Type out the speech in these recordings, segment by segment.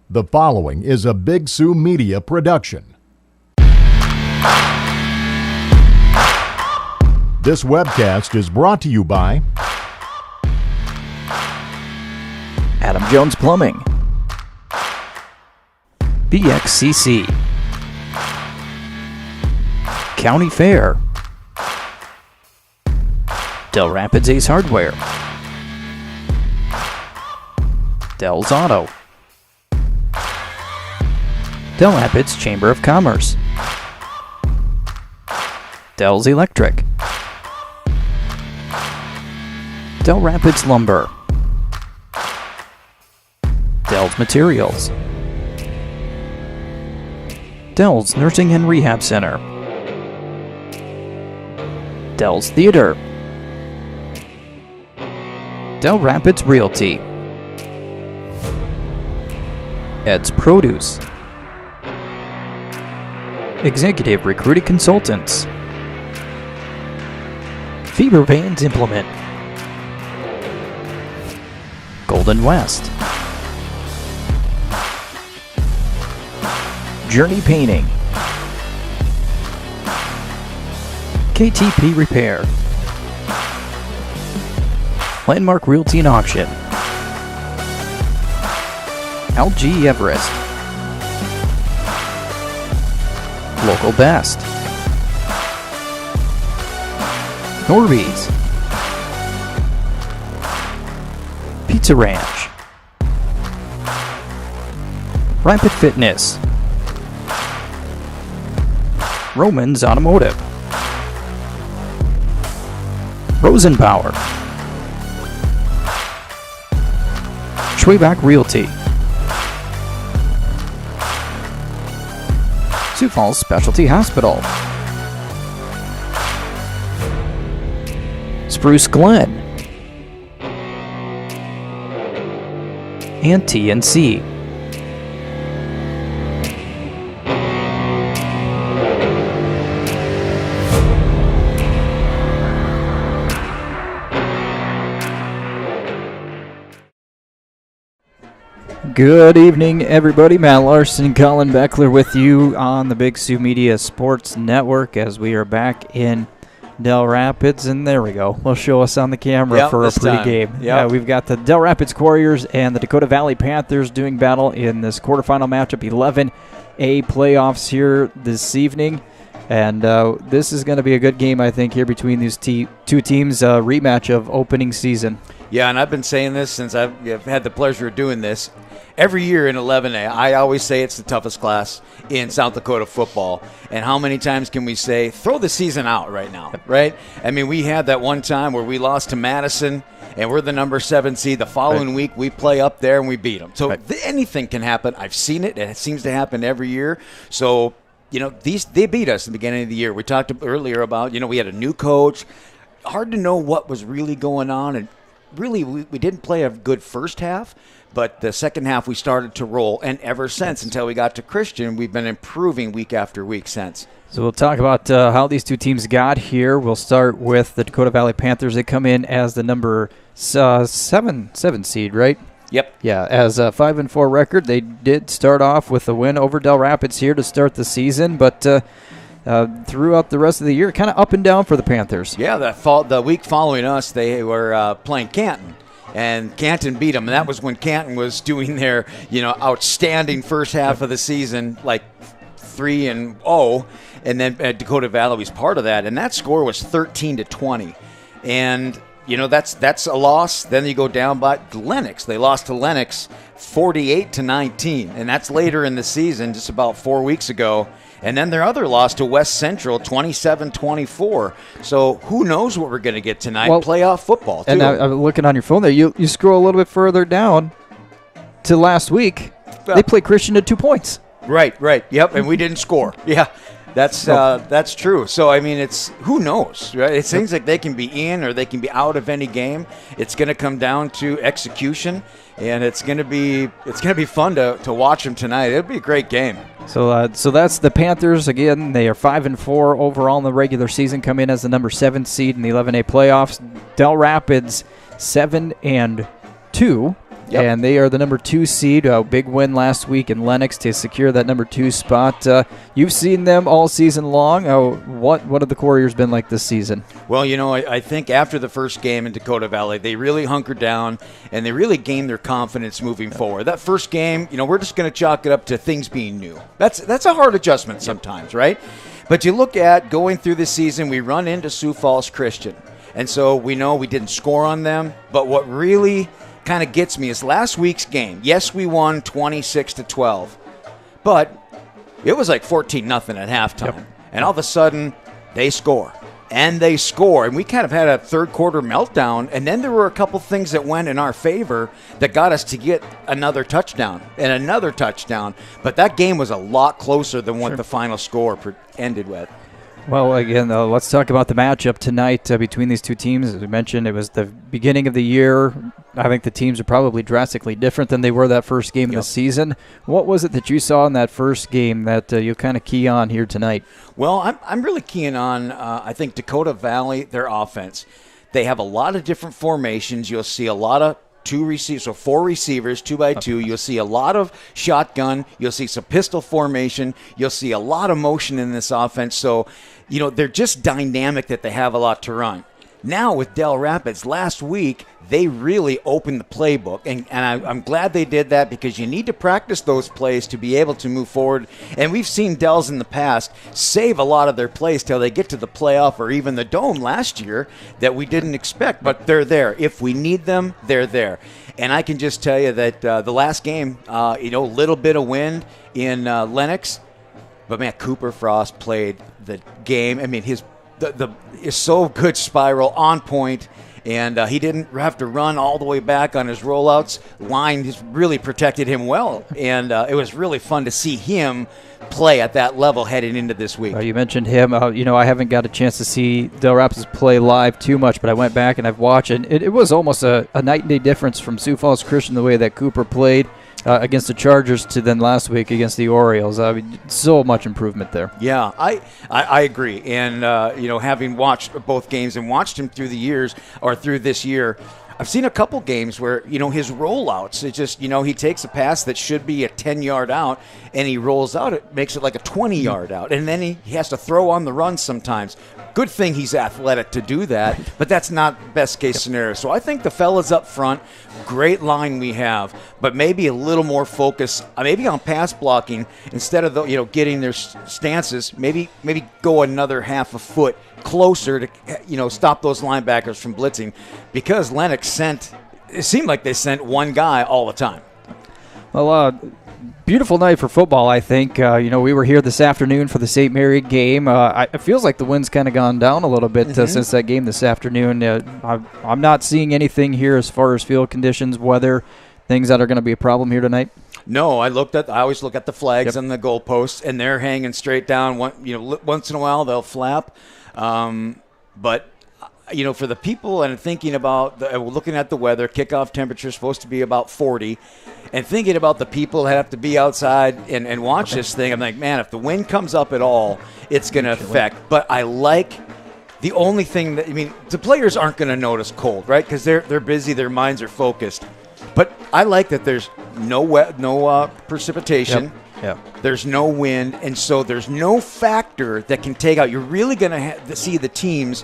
The following is a Big Sioux Media production. This webcast is brought to you by Adam Jones Plumbing, BXCC, County Fair, Dell Rapids Ace Hardware, Dell's Auto, Dell Rapids Chamber of Commerce, Dell's Electric, Dell Rapids Lumber, Dell's Materials, Dell's Nursing and Rehab Center, Dell's Theater, Dell Rapids Realty, Ed's Produce, Executive Recruiting Consultants, Fever Pains Implement, Golden West, Journey Painting, KTP Repair, Landmark Realty and Auction, LG Everest, Local Best, Norby's, Pizza Ranch, Rapid Fitness, Romans Automotive, Rosenbauer, Schwabach Realty, Sioux Falls Specialty Hospital, Spruce Glen, and TNC. Good evening, everybody. Matt Larson, Collin Boechler with you on the Big Sioux Media Sports Network as we are back in Dell Rapids. And there we go. We'll show us on the camera for a pregame. Yeah, we've got the Dell Rapids Quarriers and the Dakota Valley Panthers doing battle in this quarterfinal matchup, 11A playoffs here this evening. And this is going to be a good game, I think, here between these two teams, rematch of opening season. Yeah, and I've been saying this since I've had the pleasure of doing this. Every year in 11A, I always say it's the toughest class in South Dakota football. And how many times can we say, throw the season out right now, right? I mean, we had that one time where we lost to Madison, and we're the number 7 seed. The following week, we play up there, and we beat them. So anything can happen. I've seen it, and it seems to happen every year. So, you know, they beat us in the beginning of the year. We talked earlier about, you know, we had a new coach. Hard to know what was really going on, and really we didn't play a good first half. But the second half, we started to roll, and ever since, until we got to Christian, we've been improving week after week since. So we'll talk about how these two teams got here. We'll start with the Dakota Valley Panthers. They come in as the number 7 seed, right? Yep. Yeah, as a 5-4 record. They did start off with a win over Dell Rapids here to start the season, but throughout the rest of the year, kind of up and down for the Panthers. Yeah, the week following us, they were playing Canton. And Canton beat them, and that was when Canton was doing their, outstanding first half of the season, like 3-0, and then Dakota Valley was part of that, and that score was 13-20, and that's a loss. Then you go down by Lennox. They lost to Lennox 48-19, and that's later in the season, just about 4 weeks ago. And then their other loss to West Central, 27-24. So who knows what we're going to get tonight? Well, playoff football, too. And I'm looking on your phone there. You scroll a little bit further down to last week. They played Christian at 2 points. Right. Yep, and we didn't score. Yeah, that's true. So, I mean, it's who knows, right? It seems like they can be in or they can be out of any game. It's going to come down to execution, and it's going to be fun to watch them tonight. It'll be a great game. So that's the Panthers. Again, they are 5-4 overall in the regular season, come in as the number 7 seed in the 11A playoffs. Dell Rapids 7-2. and they are the number 2 seed. A big win last week in Lenox to secure that number 2 spot. You've seen them all season long. What have the Quarriers been like this season? Well, I think after the first game in Dakota Valley, they really hunkered down and they really gained their confidence moving forward. That first game, we're just going to chalk it up to things being new. That's a hard adjustment sometimes, right? But you look at going through the season, we run into Sioux Falls Christian. And so we know we didn't score on them. But what really kind of gets me is last week's game. Yes, we won 26-12. But it was like 14-0 at halftime. Yep. And all of a sudden, they score. And they score. And we kind of had a third-quarter meltdown. And then there were a couple things that went in our favor that got us to get another touchdown and another touchdown. But that game was a lot closer than what the final score ended with. Well, again, let's talk about the matchup tonight between these two teams. As we mentioned, it was the beginning of the year. I think the teams are probably drastically different than they were that first game of the season. What was it that you saw in that first game that you kind of key on here tonight? Well, I'm really keying on, I think, Dakota Valley, their offense. They have a lot of different formations. You'll see a lot of 4 receivers, 2x2. You'll see a lot of shotgun. You'll see some pistol formation. You'll see a lot of motion in this offense. So, they're just dynamic that they have a lot to run. Now with Dell Rapids, last week, they really opened the playbook. And I'm glad they did that because you need to practice those plays to be able to move forward. And we've seen Dells in the past save a lot of their plays till they get to the playoff or even the Dome last year that we didn't expect. But they're there. If we need them, they're there. And I can just tell you that the last game, little bit of wind in Lenox. But, man, Cooper Frost played the game. I mean, his so good spiral, on point, and he didn't have to run all the way back on his rollouts. Line just really protected him well, and it was really fun to see him play at that level heading into this week. You mentioned him. I haven't got a chance to see Dell Rapids play live too much, but I went back and I've watched it. It was almost a night and day difference from Sioux Falls Christian the way that Cooper played against the Chargers to then last week against the Orioles. So much improvement there. Yeah, I agree. And, having watched both games and watched him through the years or through this year, I've seen a couple games where, his rollouts, it just, he takes a pass that should be a 10-yard out and he rolls out, it makes it like a 20-yard out. And then he has to throw on the run sometimes. Good thing he's athletic to do that, but that's not best case scenario. So I think the fellas up front, great line we have, but maybe a little more focus, maybe on pass blocking instead of getting their stances. Maybe go another half a foot closer to stop those linebackers from blitzing, because Lenox seemed like they sent one guy all the time. Well, beautiful night for football, I think. We were here this afternoon for the St. Mary game. It feels like the wind's kind of gone down a little bit since that game this afternoon. I'm not seeing anything here as far as field conditions, weather, things that are going to be a problem here tonight. No, I always look at the flags and the goalposts, and they're hanging straight down. Once in a while they'll flap. But for the people and thinking about looking at the weather, kickoff temperature is supposed to be about 40, and thinking about the people that have to be outside and watch this thing, I'm like, man, if the wind comes up at all, it's going to affect. But I like the only thing the players aren't going to notice cold, right? Because they're busy, their minds are focused. But I like that there's no precipitation. Yep. There's no wind, and so there's no factor that can take out. You're really going to see the teams,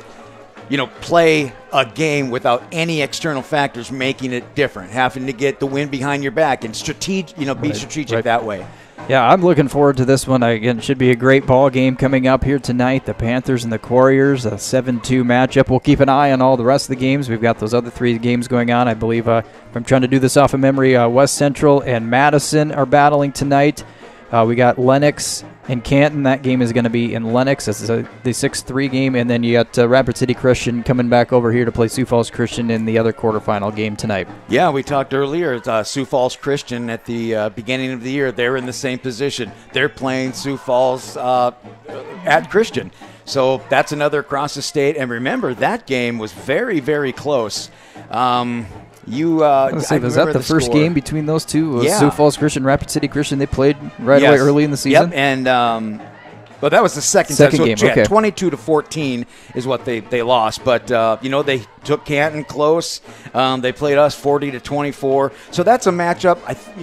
play a game without any external factors making it different, having to get the wind behind your back and be strategic that way. Yeah, I'm looking forward to this one. Again, it should be a great ball game coming up here tonight. The Panthers and the Quarriers, a 7-2 matchup. We'll keep an eye on all the rest of the games. We've got those other 3 games going on. I believe, if I'm trying to do this off of memory, West Central and Madison are battling tonight. We got Lenox and Canton. That game is going to be in Lenox. This is the 6-3 game. And then you got Rapid City Christian coming back over here to play Sioux Falls Christian in the other quarterfinal game tonight. Yeah, we talked earlier. Sioux Falls Christian at the beginning of the year, they're in the same position. They're playing Sioux Falls at Christian. So that's another across the state. And remember, that game was very, very close. Was that the first game between those two? Yeah. Sioux Falls Christian, Rapid City Christian. They played right away early in the season. Yep, and Well, that was the second game. So, yeah, Okay. 22-14 is what they lost. But, they took Canton close. They played us 40-24. So that's a matchup.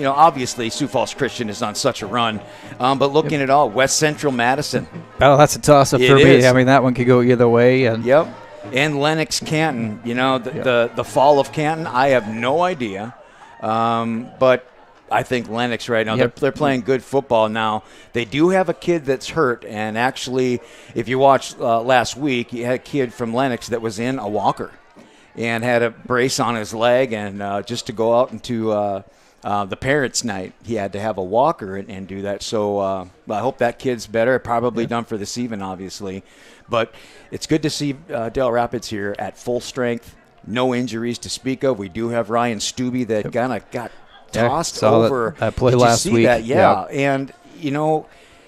Obviously, Sioux Falls Christian is on such a run. But looking at all, West Central Madison. Oh, that's a toss-up for me. I mean, that one could go either way. And Yep. And Lennox Canton. The fall of Canton, I have no idea. But I think Lennox right now, they're playing good football now. They do have a kid that's hurt, and actually, if you watched last week, you had a kid from Lennox that was in a walker and had a brace on his leg, and just to go out into the parents' night, he had to have a walker and do that. So I hope that kid's better. Probably done for the season, obviously. But it's good to see Dell Rapids here at full strength. No injuries to speak of. We do have Ryan Stubbe that kind of got tossed over. That play Did last you see week. that? Yeah. And,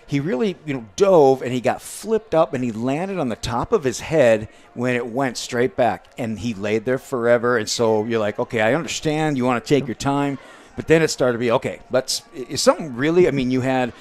he really, dove and he got flipped up and he landed on the top of his head when it went straight back. And he laid there forever. And so you're like, okay, I understand. You want to take your time. But then it started to be, okay, is something really, you had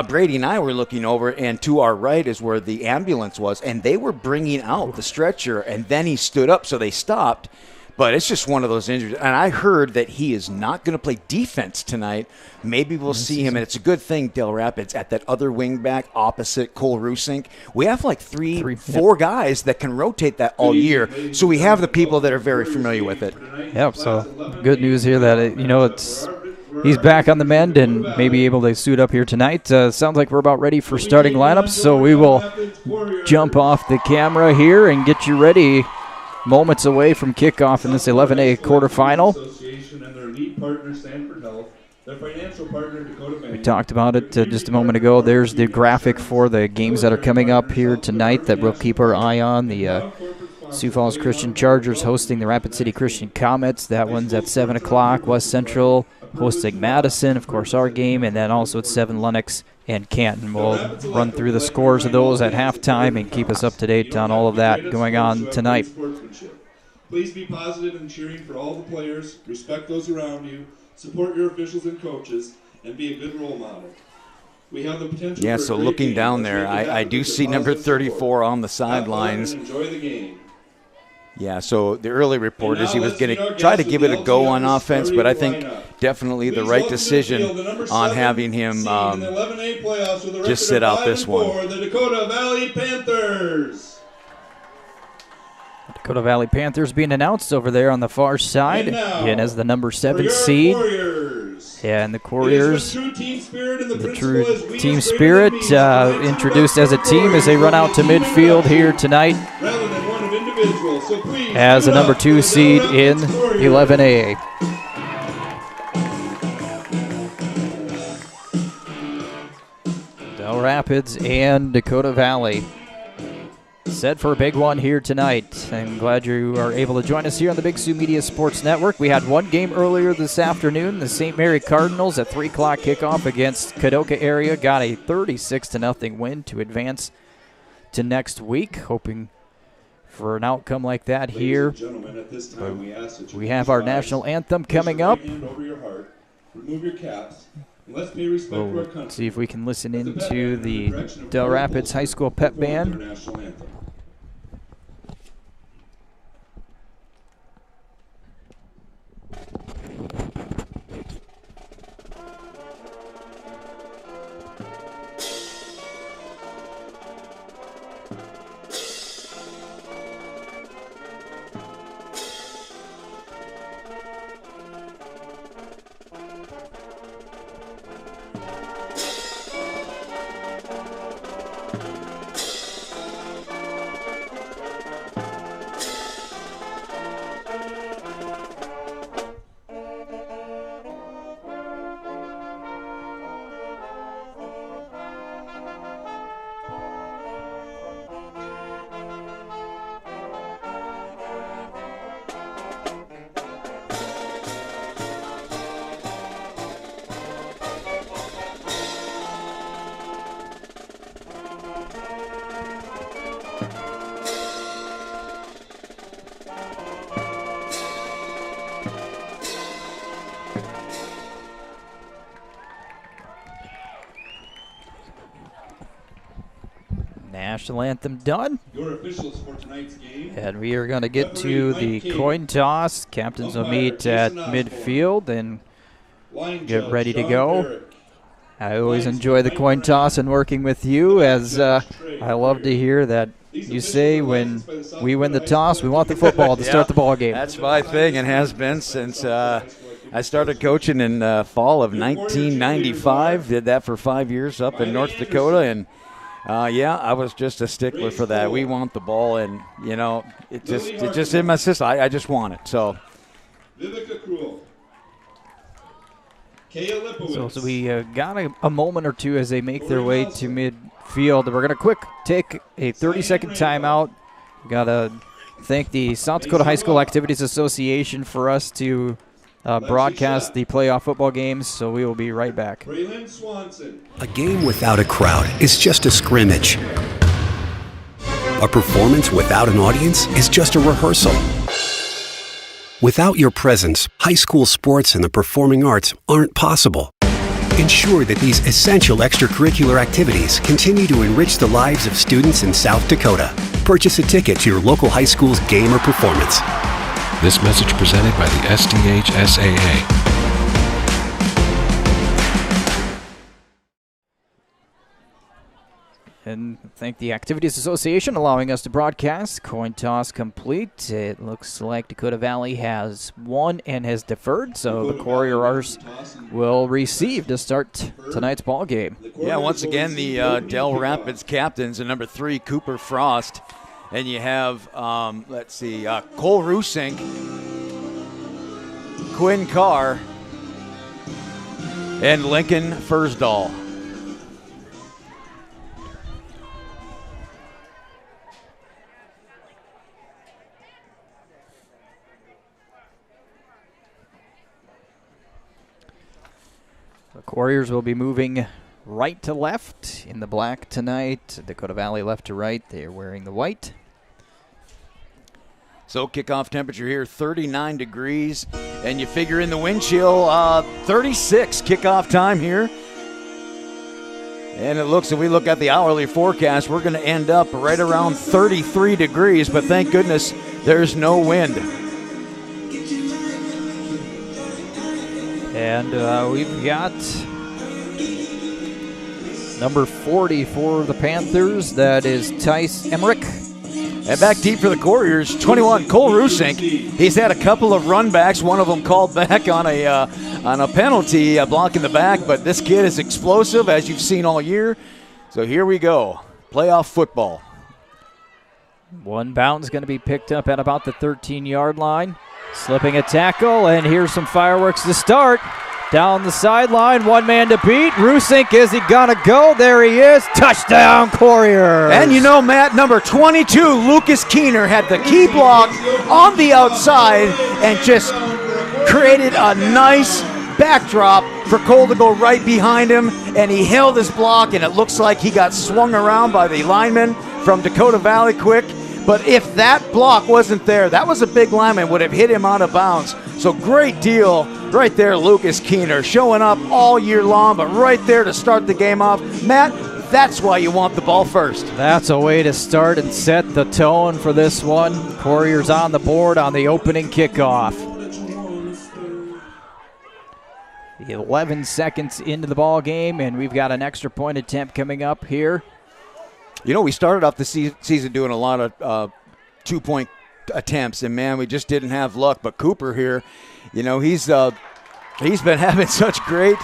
Brady and I were looking over, and to our right is where the ambulance was, and they were bringing out the stretcher, and then he stood up, so they stopped. But it's just one of those injuries. And I heard that he is not going to play defense tonight. Maybe we'll see him, and it's a good thing, Dell Rapids, at that other wing back opposite Cole Rusink. We have like four guys that can rotate that all year. So we have the people that are very familiar with it. Yep, so good news here that, he's back on the mend and maybe able to suit up here tonight. Sounds like we're about ready for starting lineups, so we will jump off the camera here and get you ready. Moments away from kickoff in this 11A quarterfinal. We talked about it just a moment ago. There's the graphic for the games that are coming up here tonight that we'll keep our eye on. The Sioux Falls Christian Chargers hosting the Rapid City Christian Comets. That one's at 7 o'clock. West Central hosting Madison, of course, our game. And then also at 7, Lennox and Canton. We'll run through the scores of those at halftime and keep us up to date on all of that going on tonight. Please be positive and cheering for all the players. Respect those around you. Support your officials and coaches, and be a good role model. We have the potential. Yeah, so looking down there, I do see number 34 on the sidelines. Enjoy the game. Yeah, so the early report is he was going to try to give it a go on offense, but I think definitely the right decision on having him just sit out this one. The Dakota Valley Panthers. Dakota Valley Panthers being announced over there on the far side, again as the number 7 seed. Yeah, and the Quarriers, the true team spirit, introduced as a team as they run out to midfield here tonight as a number 2 seed in 11A. Dell Rapids and Dakota Valley set for a big one here tonight. I'm glad you are able to join us here on the Big Sioux Media Sports Network. We had one game earlier this afternoon. The St. Mary Cardinals at 3 o'clock kickoff against Kadoka area got a 36-0 win to advance to next week. Hoping for an outcome like that here. We have our national anthem coming up. We'll see if we can listen into the Dell Rapids High School pep band. National anthem done. Your officials for tonight's game. And we are going to get to the coin toss. Captains will meet at midfield and get ready to go. I always enjoy the coin toss and working with you, as I love to hear that you say when we win the toss, we want the football to start the ball game. That's my thing and has been since I started coaching in fall of 1995. Did that for 5 years up in North Dakota, and I was just a stickler for that. We want the ball, and it just in my system. I just want it. So. So we got a moment or two as they make their way to midfield. We're going to take a 30-second timeout. Got to thank the South Dakota High School Activities Association for us to broadcast the playoff football games, so we will be right back. A game without a crowd is just a scrimmage. A performance without an audience is just a rehearsal. Without your presence, high school sports and the performing arts aren't possible. Ensure that these essential extracurricular activities continue to enrich the lives of students in South Dakota. Purchase a ticket to your local high school's game or performance. This message presented by the SDHSAA. And thank the Activities Association allowing us to broadcast. Coin toss complete. It looks like Dakota Valley has won and has deferred, so the Quarriers will receive to start tonight's ball game. Yeah, once again, the Dell Rapids captains, and number 3, Cooper Frost. And you have, Cole Rusink, Quinn Carr, and Lincoln Fursdahl. The Quarriers will be moving right to left in the black tonight. Dakota Valley left to right. They're wearing the white. So kickoff temperature here, 39 degrees. And you figure in the wind chill, 36 kickoff time here. And it looks, if we look at the hourly forecast, we're going to end up right around 33 degrees. But thank goodness there's no wind. And we've got number 40 for the Panthers. That is Tice Emmerich. And back deep for the Quarriers, 21, Cole Rusink. He's had a couple of run backs, one of them called back on a penalty, blocking the back. But this kid is explosive, as you've seen all year. So here we go, playoff football. One bound's going to be picked up at about the 13-yard line. Slipping a tackle, and here's some fireworks to start. Down the sideline, one man to beat. Rusink, is he gonna go? There he is. Touchdown, Quarriers. And Matt, number 22, Lucas Keener, had the key block on the outside and just created a nice backdrop for Cole to go right behind him, and he held his block, and it looks like he got swung around by the lineman from Dakota Valley quick. But if that block wasn't there, that was a big lineman, would have hit him out of bounds. So great deal right there, Lucas Keener, showing up all year long, but right there to start the game off. Matt, that's why you want the ball first. That's a way to start and set the tone for this one. Quarriers on the board on the opening kickoff. 11 seconds into the ball game, and we've got an extra point attempt coming up here. We started off the season doing a lot of two-point attempts, and, man, we just didn't have luck. But Cooper here, he's been having such great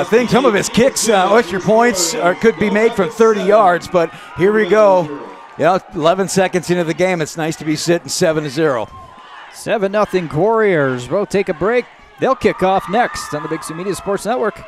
things. Some of his kicks, extra points, could be made from 30 yards. But here we go. 11 seconds into the game. It's nice to be sitting 7-0. 7-0 Quarriers. We'll take a break. They'll kick off next on the Big Sioux Media Sports Network.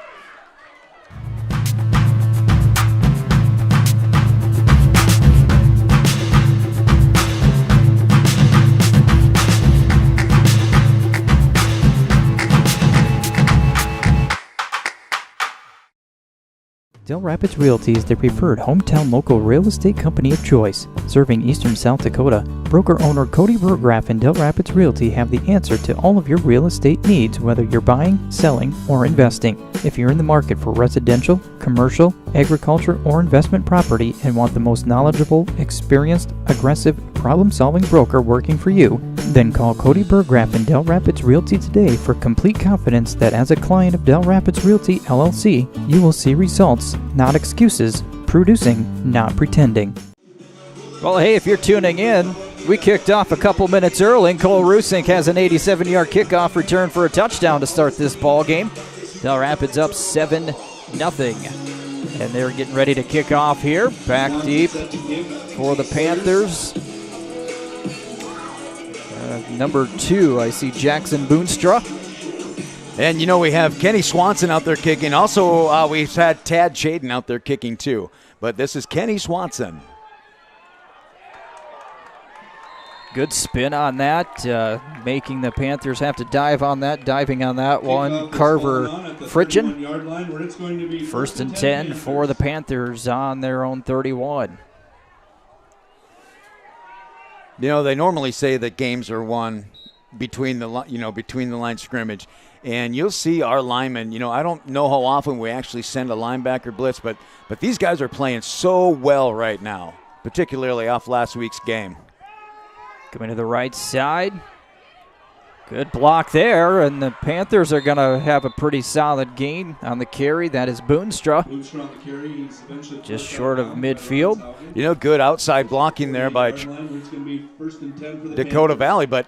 Dell Rapids Realty is the preferred hometown local real estate company of choice. Serving eastern South Dakota, broker-owner Cody Burgraff and Dell Rapids Realty have the answer to all of your real estate needs, whether you're buying, selling, or investing. If you're in the market for residential, commercial, agriculture, or investment property and want the most knowledgeable, experienced, aggressive, problem-solving broker working for you, then call Cody Burgraff and Dell Rapids Realty today for complete confidence that as a client of Dell Rapids Realty LLC, you will see results, not excuses, producing, not pretending. Well, hey, if you're tuning in, we kicked off a couple minutes early, and Cole Rusink has an 87-yard kickoff return for a touchdown to start this ball game. Dell Rapids up 7-0. And they're getting ready to kick off here. Back deep for the Panthers. Number 2, I see Jackson Boonstra. And, we have Kenny Swanson out there kicking. Also, we've had Tad Chaden out there kicking, too. But this is Kenny Swanson. Good spin on that, making the Panthers have to diving on that one. Carver Fritchen. 1st and 10 for the Panthers on their own 31. They normally say that games are won between the line scrimmage. And you'll see our linemen, I don't know how often we actually send a linebacker blitz, but these guys are playing so well right now, particularly off last week's game. Coming to the right side. Good block there, and the Panthers are going to have a pretty solid gain on the carry. That is Boonstra. Just short of midfield. Good outside blocking there by Dakota Valley. But,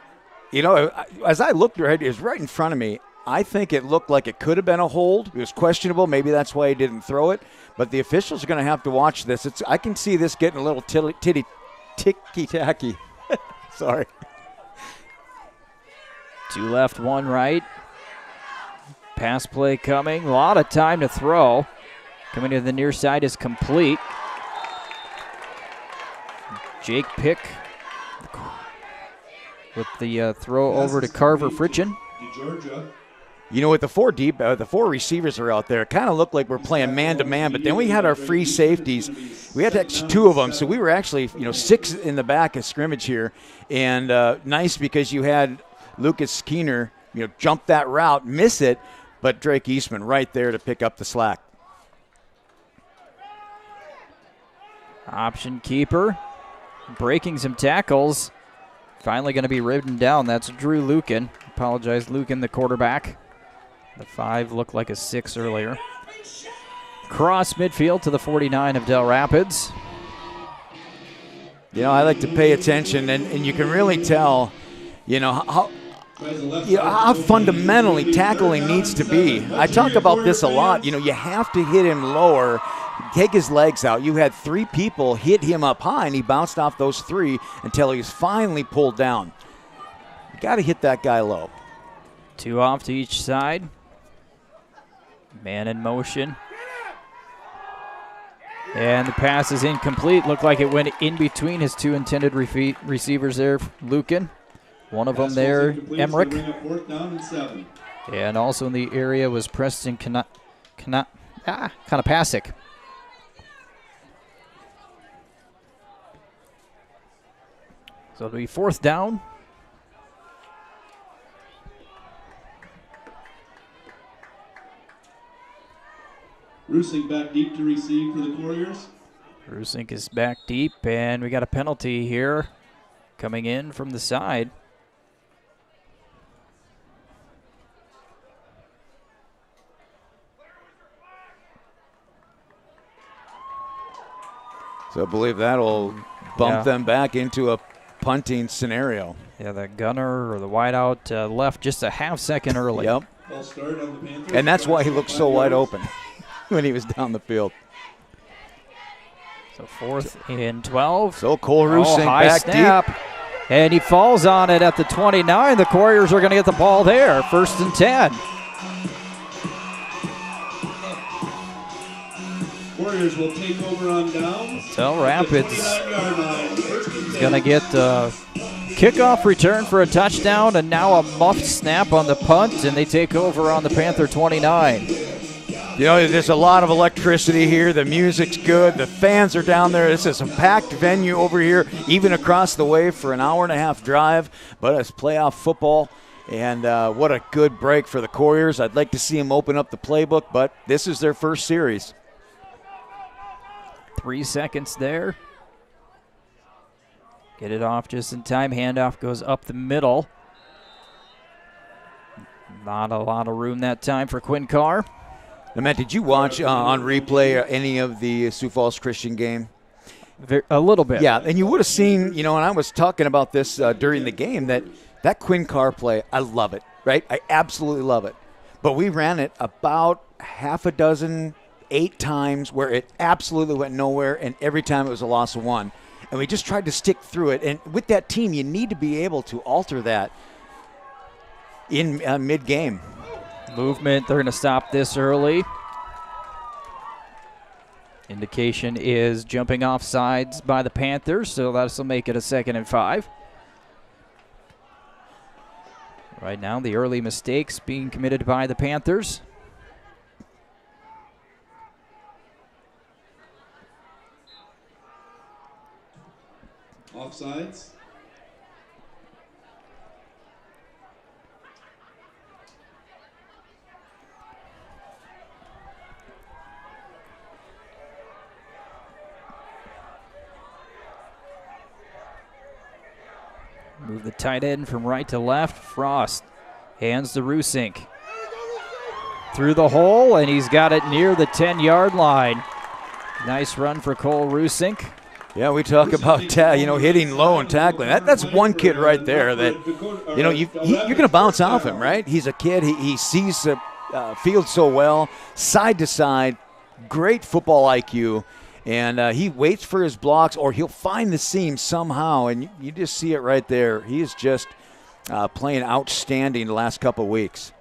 as I looked right, it was right in front of me. I think it looked like it could have been a hold. It was questionable. Maybe that's why he didn't throw it. But the officials are going to have to watch this. I can see this getting a little ticky-tacky. Sorry. 2 left, 1 right. Pass play coming. A lot of time to throw. Coming to the near side is complete. Jake Pick with the throw over to Carver Fritchen. With the 4 deep, the 4 receivers are out there. It kind of looked like we're playing man-to-man, but then we had our free safeties. We had actually 2 of them, so we were actually, 6 in the back of scrimmage here. And nice because you had Lucas Keener, jump that route, miss it, but Drake Eastman right there to pick up the slack. Option keeper, breaking some tackles. Finally going to be ridden down. That's Drew Lucan. Apologize, Lucan, the quarterback. The 5 looked like a 6 earlier. Cross midfield to the 49 of Dell Rapids. I like to pay attention, and you can really tell, how fundamentally tackling needs to be. I talk about this a lot. You have to hit him lower, take his legs out. You had 3 people hit him up high, and he bounced off those 3 until he was finally pulled down. You got to hit that guy low. 2 off to each side. Man in motion. And the pass is incomplete. Looked like it went in between his 2 intended receivers there, Lucan. One of them there, Emmerich. And also in the area was Preston Konopasik. So it'll be 4th down. Rusink back deep to receive for the Quarriers. Rusink is back deep, and we got a penalty here coming in from the side. So I believe that'll bump them back into a punting scenario. Yeah, the gunner or the wideout left just a half second early. Yep. And that's why he looked so wide open when he was down the field. So 4th and 12. So Cole Rusink back snap. deep. And he falls on it at the 29. The Quarriers are going to get the ball there. 1st and 10. Quarriers will take over on downs. Dell Rapids is going to get kickoff return for a touchdown, and now a muffed snap on the punt, and they take over on the Panther 29. You know, there's a lot of electricity here. The music's good. The fans are down there. This is a packed venue over here, even across the way for an hour-and-a-half drive. But it's playoff football, and what a good break for the Quarriers. I'd like to see them open up the playbook, but this is their first series. 3 seconds there. Get it off just in time. Handoff goes up the middle. Not a lot of room that time for Quinn Carr. Now, Matt, did you watch on replay any of the Sioux Falls Christian game? A little bit. Yeah, and you would have seen, you know, and I was talking about this during the game, that Quinn Carr play, I love it, right? I absolutely love it. But we ran it about 8 times where it absolutely went nowhere, and every time it was a loss of 1. And we just tried to stick through it. And with that team, you need to be able to alter that in mid-game. Movement, they're going to stop this early. Indication is jumping off sides by the Panthers, so that'll make it a 2nd and 5. Right now, the early mistakes being committed by the Panthers. Offsides. Move the tight end from right to left. Frost hands to Rusink. Through the hole, and he's got it near the 10-yard line. Nice run for Cole Rusink. Yeah, we talk about hitting low and tackling. That's one kid right there that you're going to bounce off him, right? He's a kid. He sees the field so well, side to side, great football IQ, and he waits for his blocks, or he'll find the seam somehow, and you just see it right there. He is just playing outstanding the last couple of weeks.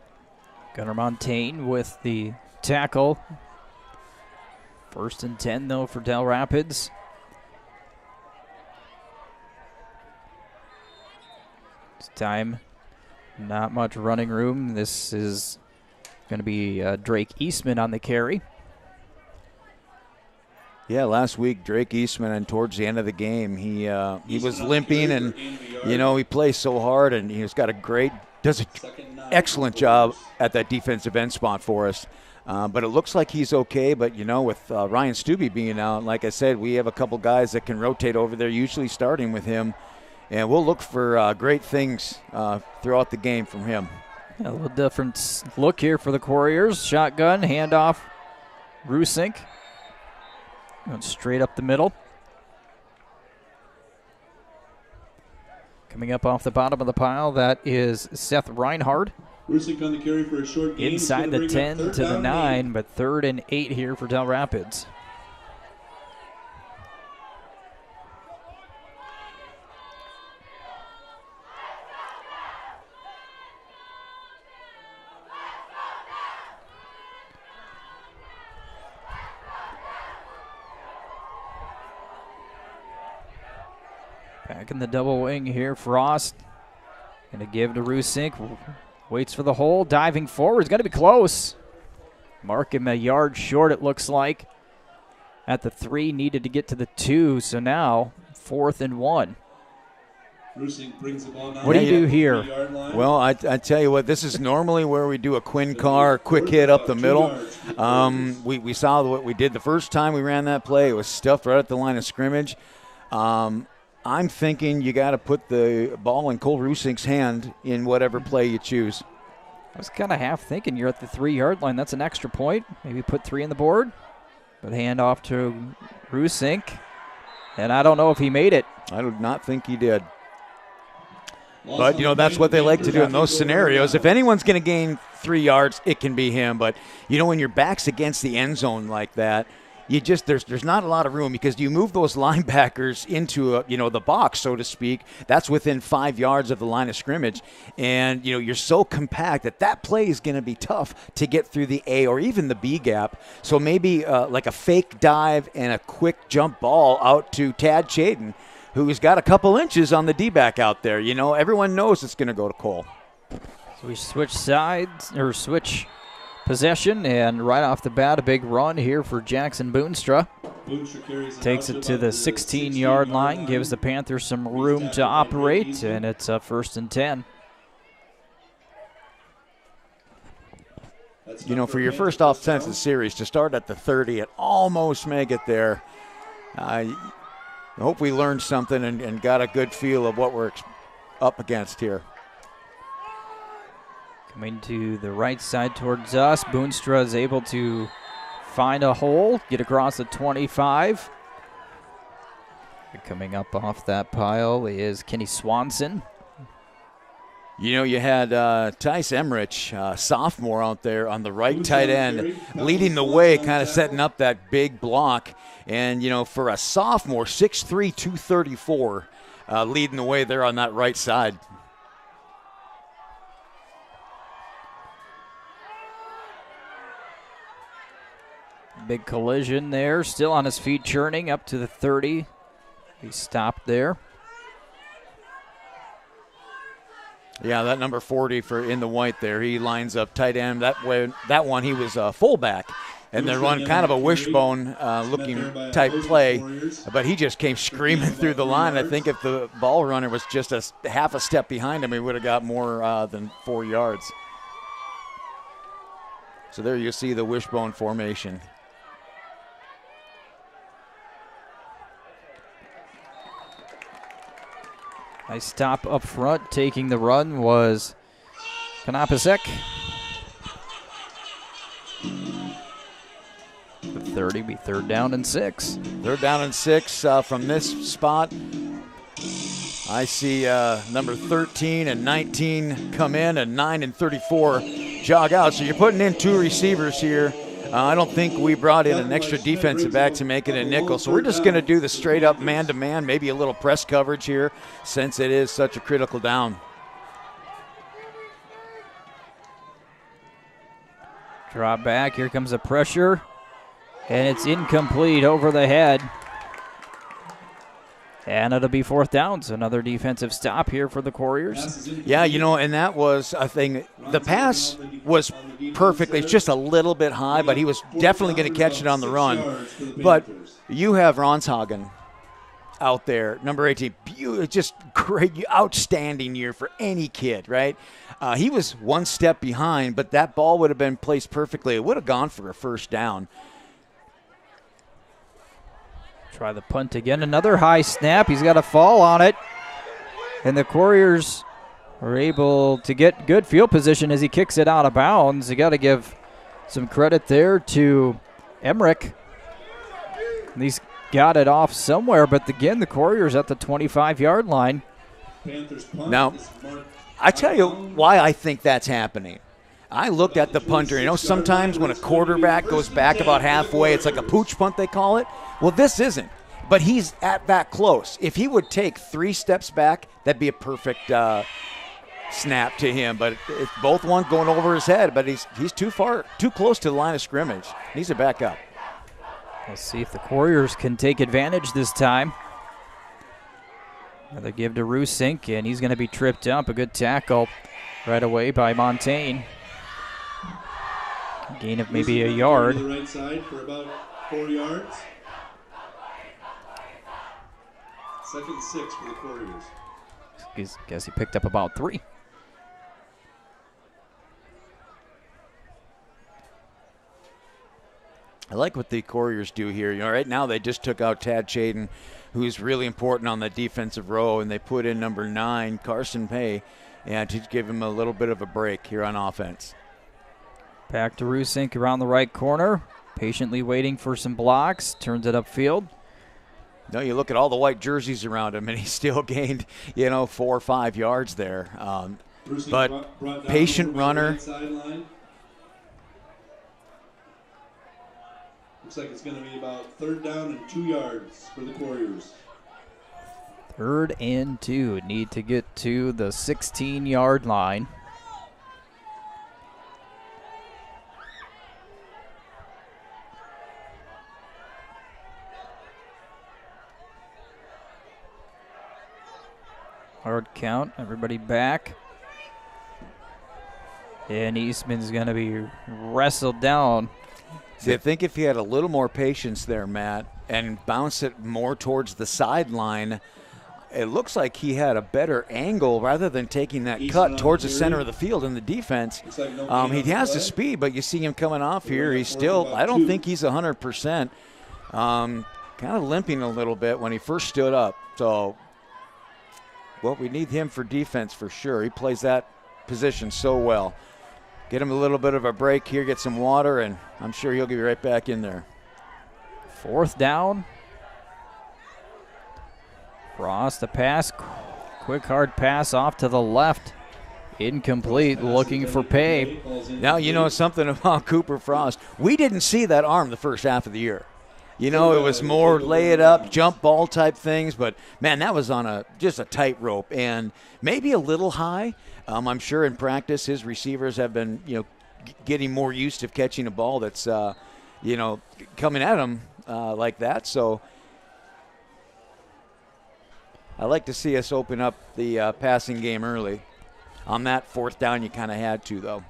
Gunnar Montaigne with the tackle. 1st and 10, though, for Dell Rapids. This time, not much running room. This is going to be Drake Eastman on the carry. Yeah, last week Drake Eastman, and towards the end of the game, he was limping, and he plays so hard, and he's got does an excellent job at that defensive end spot for us. But it looks like he's okay. But with Ryan Stubbe being out, like I said, we have a couple guys that can rotate over there, usually starting with him, and we'll look for great things throughout the game from him. A little different look here for the Quarriers. Shotgun, handoff, Rusink. Going straight up the middle. Coming up off the bottom of the pile, that is Seth Reinhardt. Rusink on the carry for a short gain. Inside the 10 to the 9, but 3rd and 8 here for Dell Rapids. Back in the double wing here, Frost. Going to give to Rusink. Waits for the hole, diving forward. It's going to be close. Mark him a yard short, it looks like. At the 3, needed to get to the 2, so now 4th and 1. Rusink brings the ball down. What do you do here? Well, I tell you what, this is normally where we do a Quinn Carr quick hit up the middle. We saw what we did the first time we ran that play. It was stuffed right at the line of scrimmage. I'm thinking you got to put the ball in Cole Rusink's hand in whatever play you choose. I was kind of half thinking you're at the 3-yard line. That's an extra point. Maybe put 3 on the board. But hand off to Rusink. And I don't know if he made it. I do not think he did. But, that's what they like to do in those scenarios. If anyone's going to gain 3 yards, it can be him. But, when your back's against the end zone like that, there's not a lot of room, because you move those linebackers into the box, so to speak. That's within 5 yards of the line of scrimmage, and you're so compact that play is going to be tough to get through the A or even the B gap. So maybe like a fake dive and a quick jump ball out to Tad Chaden, who's got a couple inches on the D-back out there. Everyone knows it's going to go to Cole. So we switch sides, or switch possession, and right off the bat, a big run here for Jackson Boonstra. Boechler carries Takes it to the 16-yard line, gives the Panthers some room to operate, and it's a 1st and 10. You know, for your first offensive series, to start at the 30 and almost make it there, I hope we learned something and got a good feel of what we're up against here. Coming to the right side towards us, Boonstra is able to find a hole, get across the 25. Coming up off that pile is Kenny Swanson. You know, you had Tice Emmerich, sophomore out there on the right tight end, leading the way, kind of setting up that big block. And, you know, for a sophomore, 6'3", 234, leading the way there on that right side. Big collision there, still on his feet, churning up to the 30. He stopped there. Yeah, that number 40 for in the white there. He lines up tight end. That one he was a fullback, and they run kind of a wishbone looking type play, but he just came screaming through the line. I think if the ball runner was just a half a step behind him, he would have got more than 4 yards. So there you see the wishbone formation. Nice stop up front. Taking the run was Kanapasek. The 30 be 3rd down and 6. 3rd down and 6 from this spot. I see number 13 and 19 come in, and 9 and 34 jog out. So you're putting in 2 receivers here. I don't think we brought in an extra defensive back to make it a nickel. So we're just going to do the straight-up man-to-man, maybe a little press coverage here since it is such a critical down. Drop back. Here comes the pressure. And it's incomplete over the head. And it'll be 4th down. So another defensive stop here for the Quarriers. Yeah, you know, and that was a thing. The pass was perfect. It's just a little bit high, but he was definitely going to catch it on the run. But you have Ronshagen out there, number 18. Just great, outstanding year for any kid, right? He was 1 step behind, but that ball would have been placed perfectly. It would have gone for a 1st down. Try the punt again. Another high snap. He's got a fall on it. And the Quarriers are able to get good field position as he kicks it out of bounds. You got to give some credit there to Emmerich. He's got it off somewhere, but again, the Quarriers at the 25-yard line. Now, I tell you why I think that's happening. I looked at the punter. You know, sometimes when a quarterback goes back about halfway, it's like a pooch punt, they call it. Well, this isn't. But he's at that close. If he would take 3 steps back, that'd be a perfect snap to him. But it's both one going over his head. But he's too close to the line of scrimmage. Needs to back up. Let's see if the Quarriers can take advantage this time. Another give to Rusink, and he's going to be tripped up. A good tackle right away by Montaigne. Gain of maybe a yard. To the right side for about 4 yards. 2nd and 6 for the Quarriers. Guess he picked up about 3. I like what the Quarriers do here. You know, right now they just took out Tad Chaden, who's really important on the defensive row, and they put in number 9, Carson Pay, and to give him a little bit of a break here on offense. Back to Rusink around the right corner, patiently waiting for some blocks, turns it upfield. No, you look at all the white jerseys around him, and he still gained, 4 or 5 yards there. But patient runner. Looks like it's going to be about 3rd down and 2 yards for the Quarriers. 3rd and 2. Need to get to the 16-yard line. Hard count, everybody back. And Eastman's going to be wrestled down. See, I think if he had a little more patience there, Matt, and bounce it more towards the sideline, it looks like he had a better angle rather than taking that cut towards the center of the field in the defense. He has the speed, but you see him coming off here. He's still, I don't think he's 100%. Kind of limping a little bit when he first stood up. So, well, we need him for defense for sure. He plays that position so well. Get him a little bit of a break here, get some water, and I'm sure he'll be right back in there. 4th down. Frost, a pass. Quick, hard pass off to the left. Incomplete, looking for pay. Now, you know something about Cooper Frost. We didn't see that arm the first half of the year. You know, it was more lay it up, jump ball type things, but, man, that was on just a tightrope and maybe a little high. I'm sure in practice his receivers have been, getting more used to catching a ball that's, coming at him like that. So I like to see us open up the passing game early. On that 4th down, you kind of had to, though.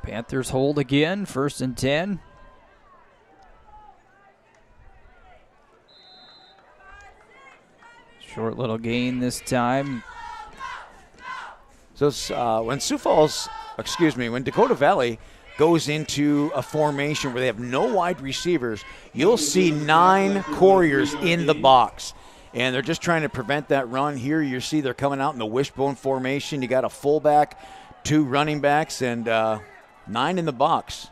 Panthers hold again, 1st and 10. Short little gain this time. So when when Dakota Valley goes into a formation where they have no wide receivers, you'll see 9 Quarriers in the box. And they're just trying to prevent that run. Here you see they're coming out in the wishbone formation. You got a fullback, 2 running backs, and 9 in the box.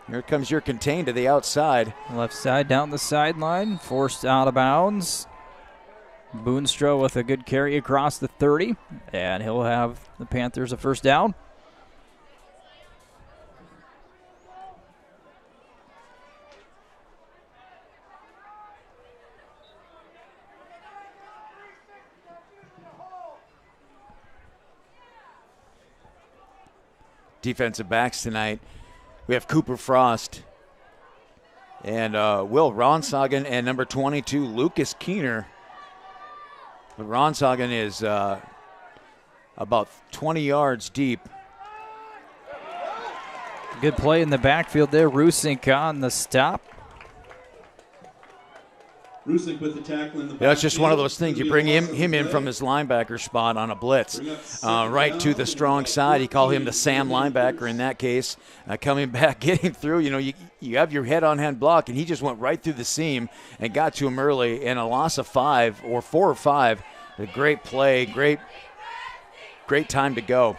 Here comes your contain to the outside. Left side down the sideline, forced out of bounds. Boonstra with a good carry across the 30, and he'll have the Panthers a 1st down. Defensive backs tonight. We have Cooper Frost and Will Ronsagen and number 22, Lucas Keener. But Ronsagen is about 20 yards deep. Good play in the backfield there. Rusink on the stop. Rusink with the tackle in the backfield. Yeah, it's just one of those things. You bring him in from his linebacker spot on a blitz. Right to the strong side. You call him the Sam linebacker in that case. Coming back, getting through. You have your head-on-hand block, and he just went right through the seam and got to him early. And a loss of 5 or 4 or 5. A great play, great time to go.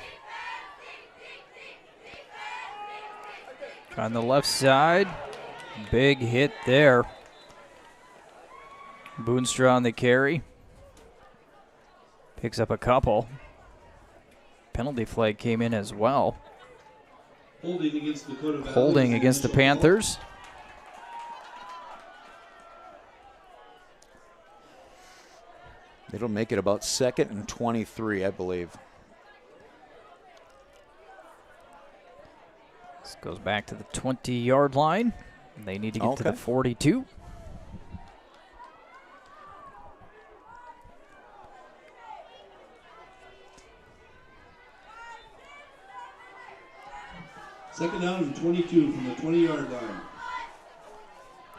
On the left side, big hit there. Boonstra on the carry. Picks up a couple. Penalty flag came in as well. Holding against Dakota Valley. Holding against the Panthers. It'll make it about 2nd and 23, I believe. This goes back to the 20-yard line. They need to get to the 42. Second down and 22 from the 20-yard line.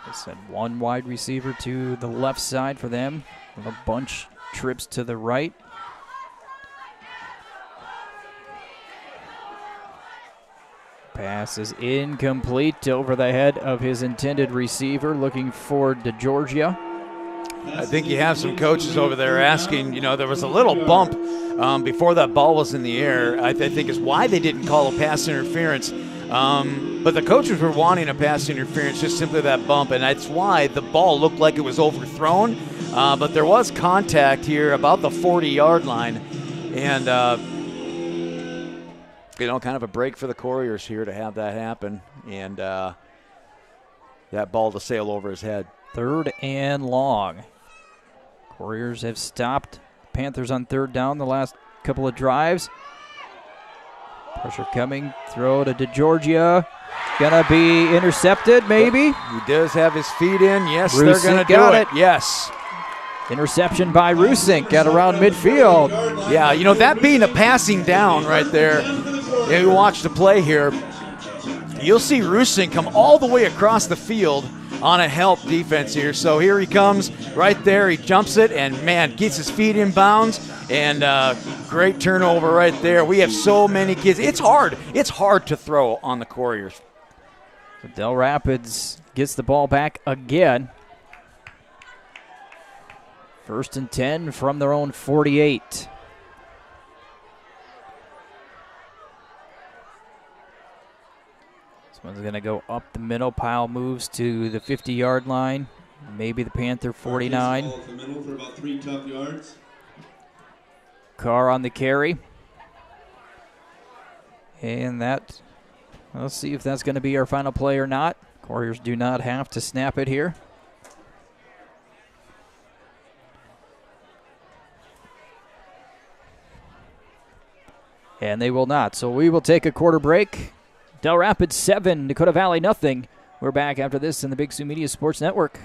They send 1 wide receiver to the left side for them. With a bunch trips to the right. Pass is incomplete over the head of his intended receiver, looking forward to Georgia. I think you have some coaches over there asking, there was a little bump before that ball was in the air. I think is why they didn't call a pass interference. But the coaches were wanting a pass interference, just simply that bump, and that's why the ball looked like it was overthrown. But there was contact here about the 40-yard line. And, kind of a break for the Quarriers here to have that happen. And that ball to sail over his head. 3rd and long. Quarriers have stopped Panthers on 3rd down the last couple of drives. Pressure coming. Throw to DeGiorgia. Gonna be intercepted, maybe. He does have his feet in. Yes, Rusink they're gonna do it. Yes. Interception by Rusink. Got around midfield. Yeah, that being a passing down right there. Yeah, you watch the play here. You'll see Rusing come all the way across the field on a help defense here. So here he comes right there. He jumps it and, man, gets his feet in bounds. And great turnover right there. We have so many kids. It's hard. It's hard to throw on the Quarriers. So Dell Rapids gets the ball back again. 1st and 10 from their own 48. One's going to go up the middle. Pile moves to the 50-yard line. Maybe the Panther 49. Ball the middle for about 3 tough yards. Carr on the carry. And that, let's see if that's going to be our final play or not. Quarriers do not have to snap it here. And they will not. So we will take a quarter break. Dell Rapids 7, Dakota Valley nothing. We're back after this in the Big Sioux Media Sports Network.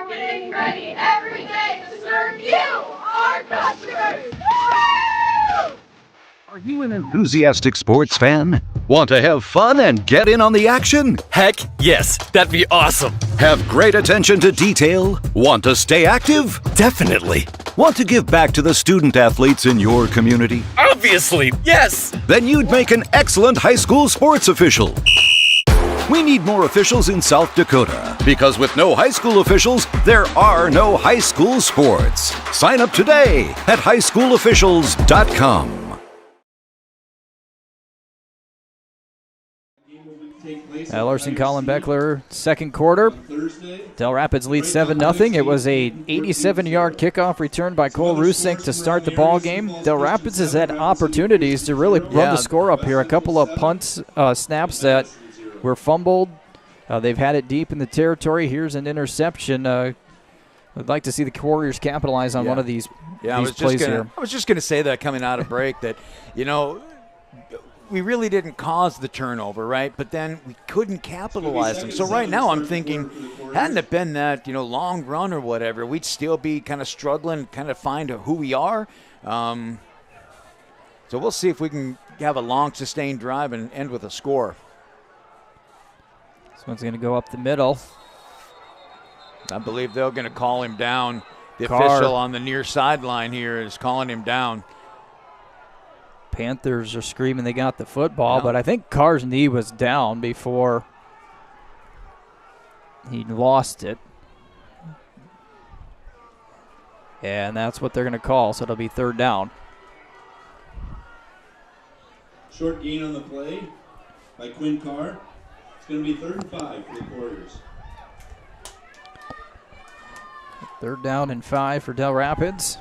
Getting ready every day to serve you, our customers. Are you an enthusiastic sports fan? Want to have fun and get in on the action? Heck yes, that'd be awesome. Have great attention to detail? Want to stay active? Definitely. Want to give back to the student athletes in your community? Obviously, yes. Then you'd make an excellent high school sports official. We need more officials in South Dakota, because with no high school officials, there are no high school sports. Sign up today at highschoolofficials.com. Larson, Collin, Boechler, second quarter. Dell Rapids leads 7-0. It was a 87-yard kickoff return by Cole Rusink to start the ball game. Dell Rapids has had opportunities to really run the score up here. A couple of punts, snaps that were fumbled. They've had it deep in the territory. Here's an interception. I'd like to see the Quarriers capitalize on one of these plays here. I was just going to say that coming out of break that, we really didn't cause the turnover, right? But then we couldn't capitalize them. So right now I'm thinking, hadn't it been that, long run or whatever, we'd still be kind of struggling, kind of find who we are. So we'll see if we can have a long, sustained drive and end with a score. This one's going to go up the middle. I believe they're going to call him down. The Carr. official on the near sideline here is calling him down. Panthers are screaming they got the football, but I think Carr's knee was down before he lost it. And that's what they're going to call, so it'll be third down. Short gain on the play by Quinn Carr. It's going to be 3rd and 5 for the Quarriers. Third down and 5 for Dell Rapids.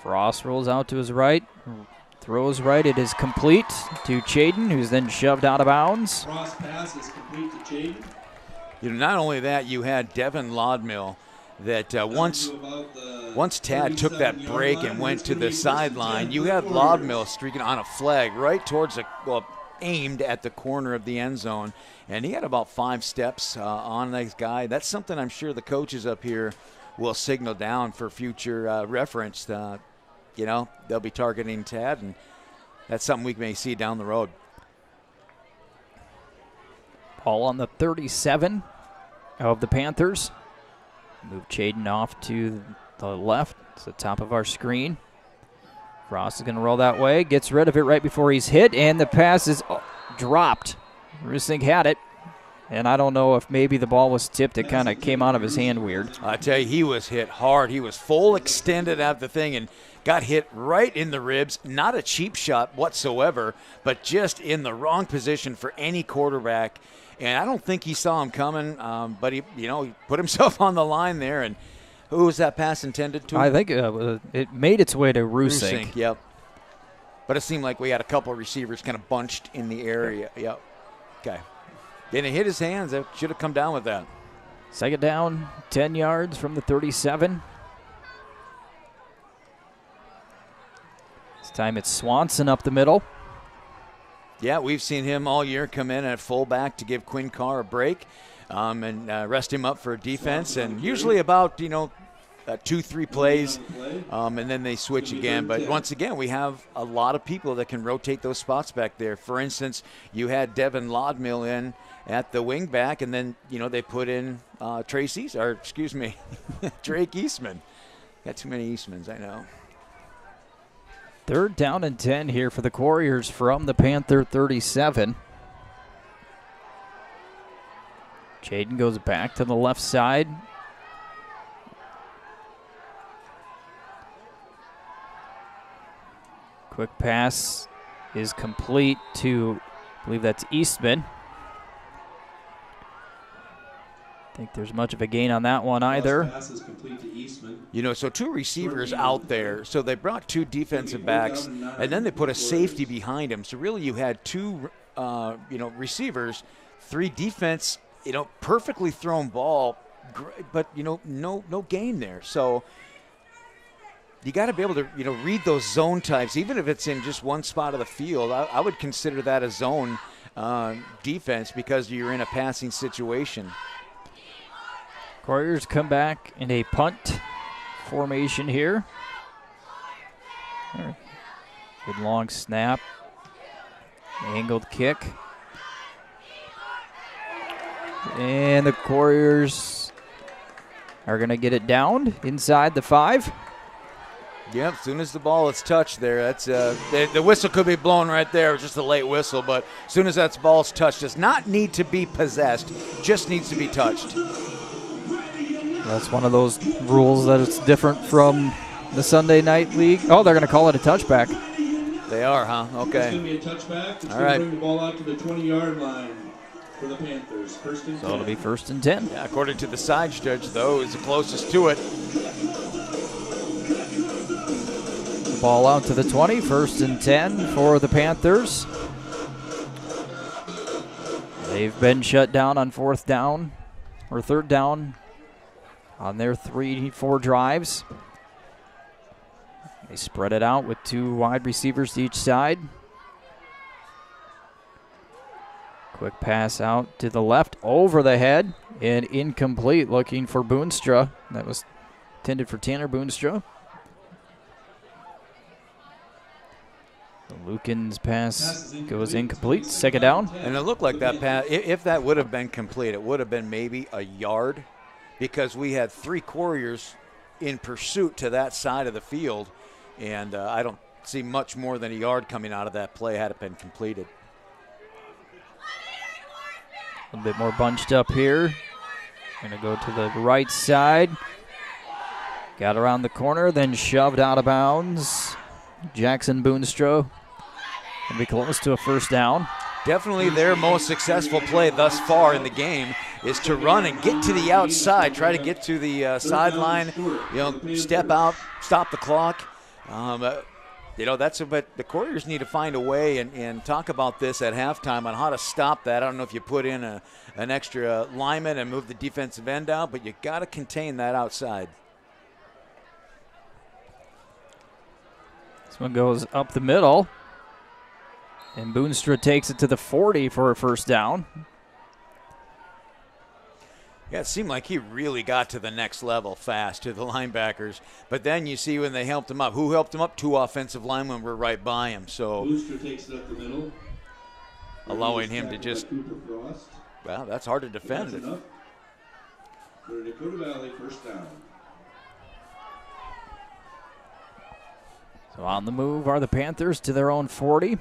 Frost rolls out to his right, throws right. It is complete to Chaden, who's then shoved out of bounds. Frost pass is complete to Chaden. Not only that, you had Devin Laudmill that once Tad took that break and went to the sideline, you had Laudmill streaking on a flag right towards aimed at the corner of the end zone, and he had about 5 steps on this guy. That's something I'm sure the coaches up here will signal down for future reference. They'll be targeting Tad, and that's something we may see down the road. Ball on the 37 of the Panthers. Move Chaden off to the left. It's the top of our screen. Frost is going to roll that way. Gets rid of it right before he's hit, and the pass is dropped. Rusink had it, and I don't know if maybe the ball was tipped. It kind of came out of his hand weird. I tell you, he was hit hard. He was full extended out the thing and got hit right in the ribs. Not a cheap shot whatsoever, but just in the wrong position for any quarterback. And I don't think he saw him coming, but he put himself on the line there. And who was that pass intended to? I think it made its way to Rusink. Yep. But it seemed like we had a couple of receivers kind of bunched in the area. Yep. Okay. And it hit his hands. It should have come down with that. Second down, 10 yards from the 37. This time it's Swanson up the middle. Yeah, we've seen him all year come in at fullback to give Quinn Carr a break and rest him up for a defense. And usually about, 2-3 plays, and then they switch again. But once again, we have a lot of people that can rotate those spots back there. For instance, you had Devin Lodmill in at the wing back, and then, they put in Drake Eastman. Got too many Eastmans, I know. Third down and 10 here for the Quarriers from the Panther 37. Jaden goes back to the left side. Quick pass is complete to, I believe that's Eastman. I think there's much of a gain on that one either. Pass is complete to Eastman. So two receivers out there. So they brought two defensive backs, and then they put a safety behind him. So really you had two, receivers, three defense, perfectly thrown ball, but, no gain there. So you got to be able to, read those zone types, even if it's in just one spot of the field. I would consider that a zone defense because you're in a passing situation. Quarriers come back in a punt formation here. Good long snap. Angled kick. And the Quarriers are going to get it down inside the 5. Yep, as soon as the ball is touched there, that's the whistle could be blown right there. It was just a late whistle, but as soon as that ball's touched, does not need to be possessed, just needs to be touched. That's one of those rules that it's different from the Sunday night league. Oh, they're going to call it a touchback. They are, huh? Okay. It's going to be a touchback. It's All going right. to bring the ball out to the 20-yard line for the Panthers. First and 10. So it'll be 1st and 10. Yeah, according to the side judge, though, is the closest to it. Ball out to the 20, 1st and 10 for the Panthers. They've been shut down on 3rd down on their 3-4 drives. They spread it out with 2 wide receivers to each side. Quick pass out to the left, over the head, and incomplete, looking for Boonstra. That was intended for Tanner Boonstra. The Lucan's pass goes incomplete. 2nd down. And it looked like that pass, if that would have been complete, it would have been maybe a yard because we had 3 Quarriers in pursuit to that side of the field. And I don't see much more than a yard coming out of that play had it been completed. A little bit more bunched up here. Going to go to the right side. Got around the corner, then shoved out of bounds. Jackson Boonstra will be close to a 1st down. Definitely their most successful play thus far in the game is to run and get to the outside, try to get to the sideline, step out, stop the clock. But the Quarriers need to find a way and talk about this at halftime on how to stop that. I don't know if you put in an extra lineman and move the defensive end out, but you got to contain that outside. This one goes up the middle. And Boonstra takes it to the 40 for a 1st down. Yeah, it seemed like he really got to the next level fast to the linebackers. But then you see when they helped him up. Who helped him up? 2 offensive linemen were right by him. So Boonstra takes it up the middle. Allowing him to just, well, that's hard to defend. That's enough. For Dakota Valley, 1st down. So on the move are the Panthers to their own 40.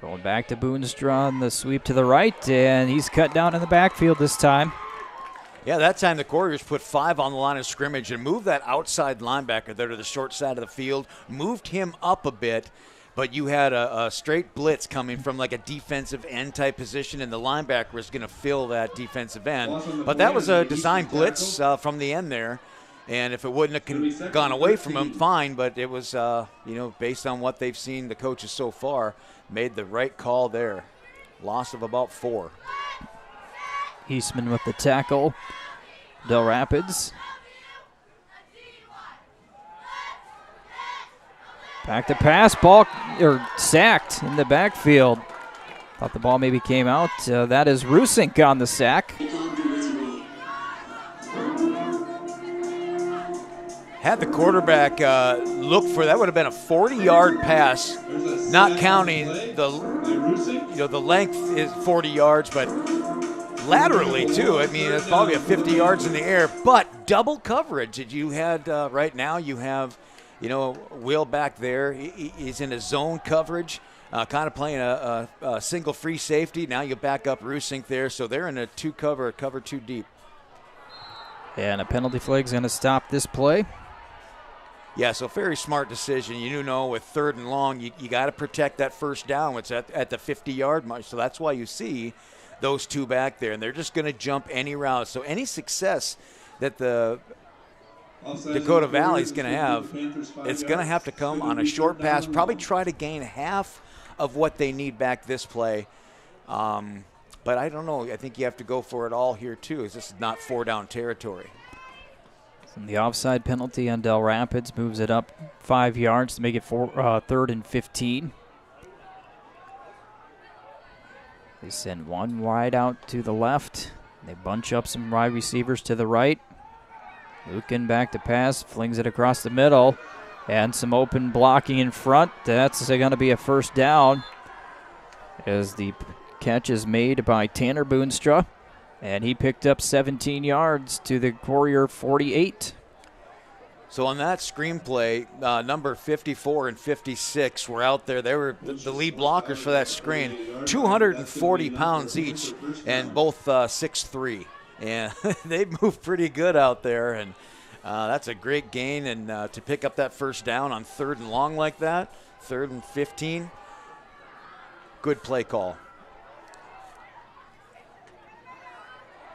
Going back to Boonstra on the sweep to the right, and he's cut down in the backfield this time. Yeah, that time the Quarriers put 5 on the line of scrimmage and moved that outside linebacker there to the short side of the field, moved him up a bit, but you had a straight blitz coming from like a defensive end type position, and the linebacker was going to fill that defensive end. But that was a design blitz from the end there, and if it wouldn't have gone away from him, fine, but it was, based on what they've seen the coaches so far, made the right call there. Loss of about 4. Eastman with the tackle. Dell Rapids. Back to pass. Ball sacked in the backfield. Thought the ball maybe came out. That is Rusink on the sack. Had the quarterback look for that, would have been a 40-yard pass, not counting the length is 40 yards, but laterally too. I mean, it's probably a 50 yards in the air, but double coverage that you had right now. You have, Will back there. He's in a zone coverage, kind of playing a single free safety. Now you back up Rusink there, so they're in a cover 2 deep. And a penalty flag's going to stop this play. Yeah, so very smart decision. You know, with 3rd and long, you got to protect that first down. It's at the 50-yard mark, so that's why you see those 2 back there, and they're just going to jump any route. So any success that the Dakota Valley is going to have, it's going to have to come on a short pass, probably try to gain half of what they need back this play. But I don't know. I think you have to go for it all here, too, as this is not 4-down territory. And the offside penalty on Dell Rapids moves it up 5 yards to make it 3rd and 15. They send one wide out to the left. They bunch up some wide receivers to the right. Lukin back to pass, flings it across the middle, and some open blocking in front. That's going to be a first down as the catch is made by Tanner Boonstra. And he picked up 17 yards to the Quarrier 48. So on that screenplay, number 54 and 56 were out there. They were the lead blockers for that screen. 240 pounds each and both 6'3". And they move pretty good out there. And that's a great gain. And to pick up that first down on 3rd and long like that, 3rd and 15, good play call.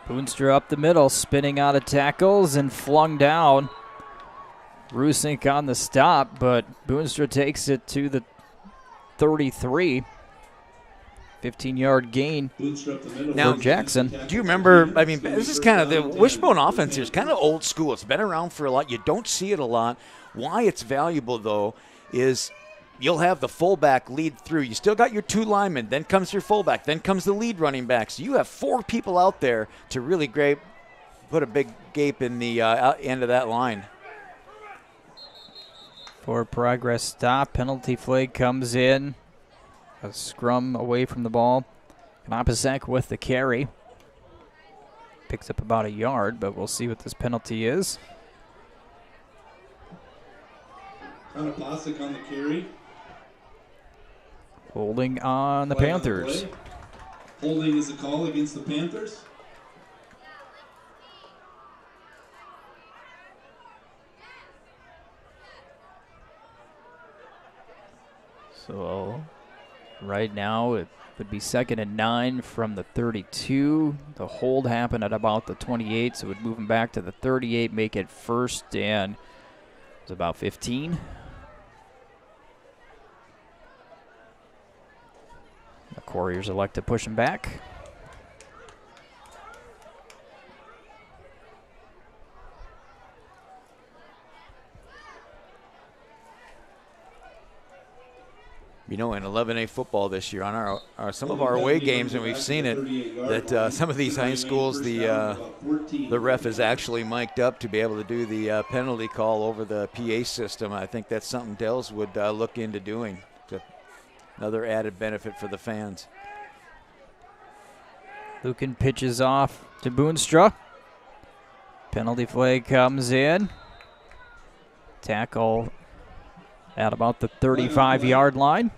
Boonstra up the middle, spinning out of tackles and flung down. Rusink on the stop, but Boonstra takes it to the 33. 15-yard gain now, for Jackson. Do you remember, I mean, this is kind of the wishbone offense here. It's kind of old school. It's been around for a lot. You don't see it a lot. Why it's valuable, though, is you'll have the fullback lead through. You still got your 2 linemen. Then comes your fullback. Then comes the lead running back. So you have 4 people out there to really put a big gape in the end of that line. For progress stop, penalty flag comes in. A scrum away from the ball. Knopasek with the carry. Picks up about a yard, but we'll see what this penalty is. Knopasek on the carry. Holding on the Panthers. Holding is a call against the Panthers. So right now it would be 2nd and 9 from the 32. The hold happened at about the 28, so it would move them back to the 38, make it 1st and it's about 15. The Quarriers elect to push him back. You know, in 11A football this year, on some of our away games, and we've seen it, that some of these high schools, the ref is actually mic'd up to be able to do the penalty call over the PA system. I think that's something Dells would look into doing. Another added benefit for the fans. Lukin pitches off to Boonstra. Penalty flag comes in. Tackle at about the 35-yard line.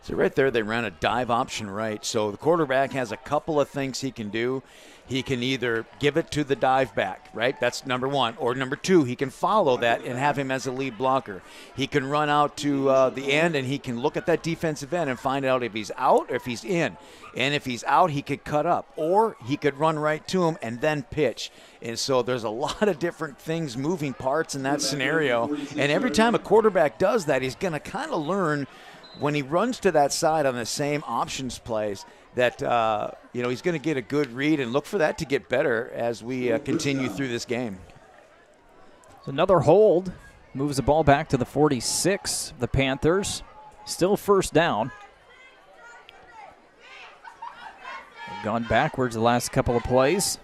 So right there, they ran a dive option right. So the quarterback has a couple of things he can do. He can either give it to the dive back, right? That's number one. Or number two, he can follow that and have him as a lead blocker. He can run out to the end, and he can look at that defensive end and find out if he's out or if he's in. And if he's out, he could cut up. Or he could run right to him and then pitch. And so there's a lot of different things, moving parts in that scenario. And every time a quarterback does that, he's going to kind of learn when he runs to that side on the same options plays that, he's going to get a good read and look for that to get better as we continue through this game. So another hold. Moves the ball back to the 46, the Panthers. Still first down. They've gone backwards the last couple of plays.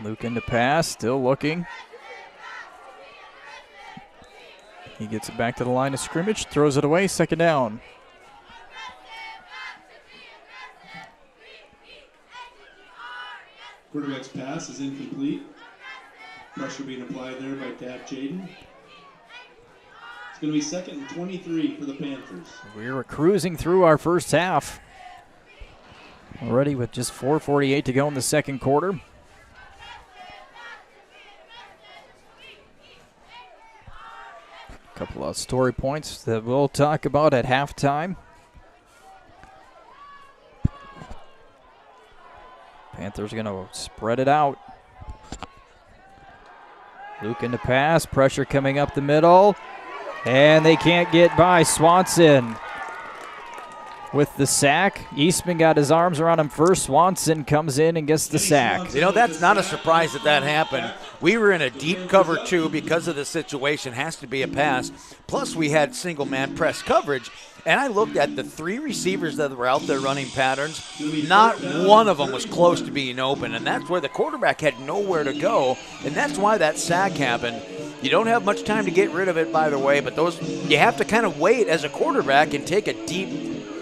Luke into pass, still looking. He gets it back to the line of scrimmage, throws it away, second down. Quarterback's pass is incomplete. Pressure being applied there by Tab Jaden. It's going to be 2nd and 23 for the Panthers. We're cruising through our first half. Already with just 4:48 to go in the second quarter. A couple of story points that we'll talk about at halftime. Panthers going to spread it out. Luke into pass, pressure coming up the middle, and they can't get by Swanson with the sack. Eastman got his arms around him first. Swanson comes in and gets the sack. That's not a surprise that happened. We were in a deep cover, too, because of the situation. Has to be a pass. Plus, we had single-man press coverage. And I looked at the three receivers that were out there running patterns. Not one of them was close to being open, and that's where the quarterback had nowhere to go, and that's why that sack happened. You don't have much time to get rid of it, by the way, but you have to kind of wait as a quarterback and take a deep,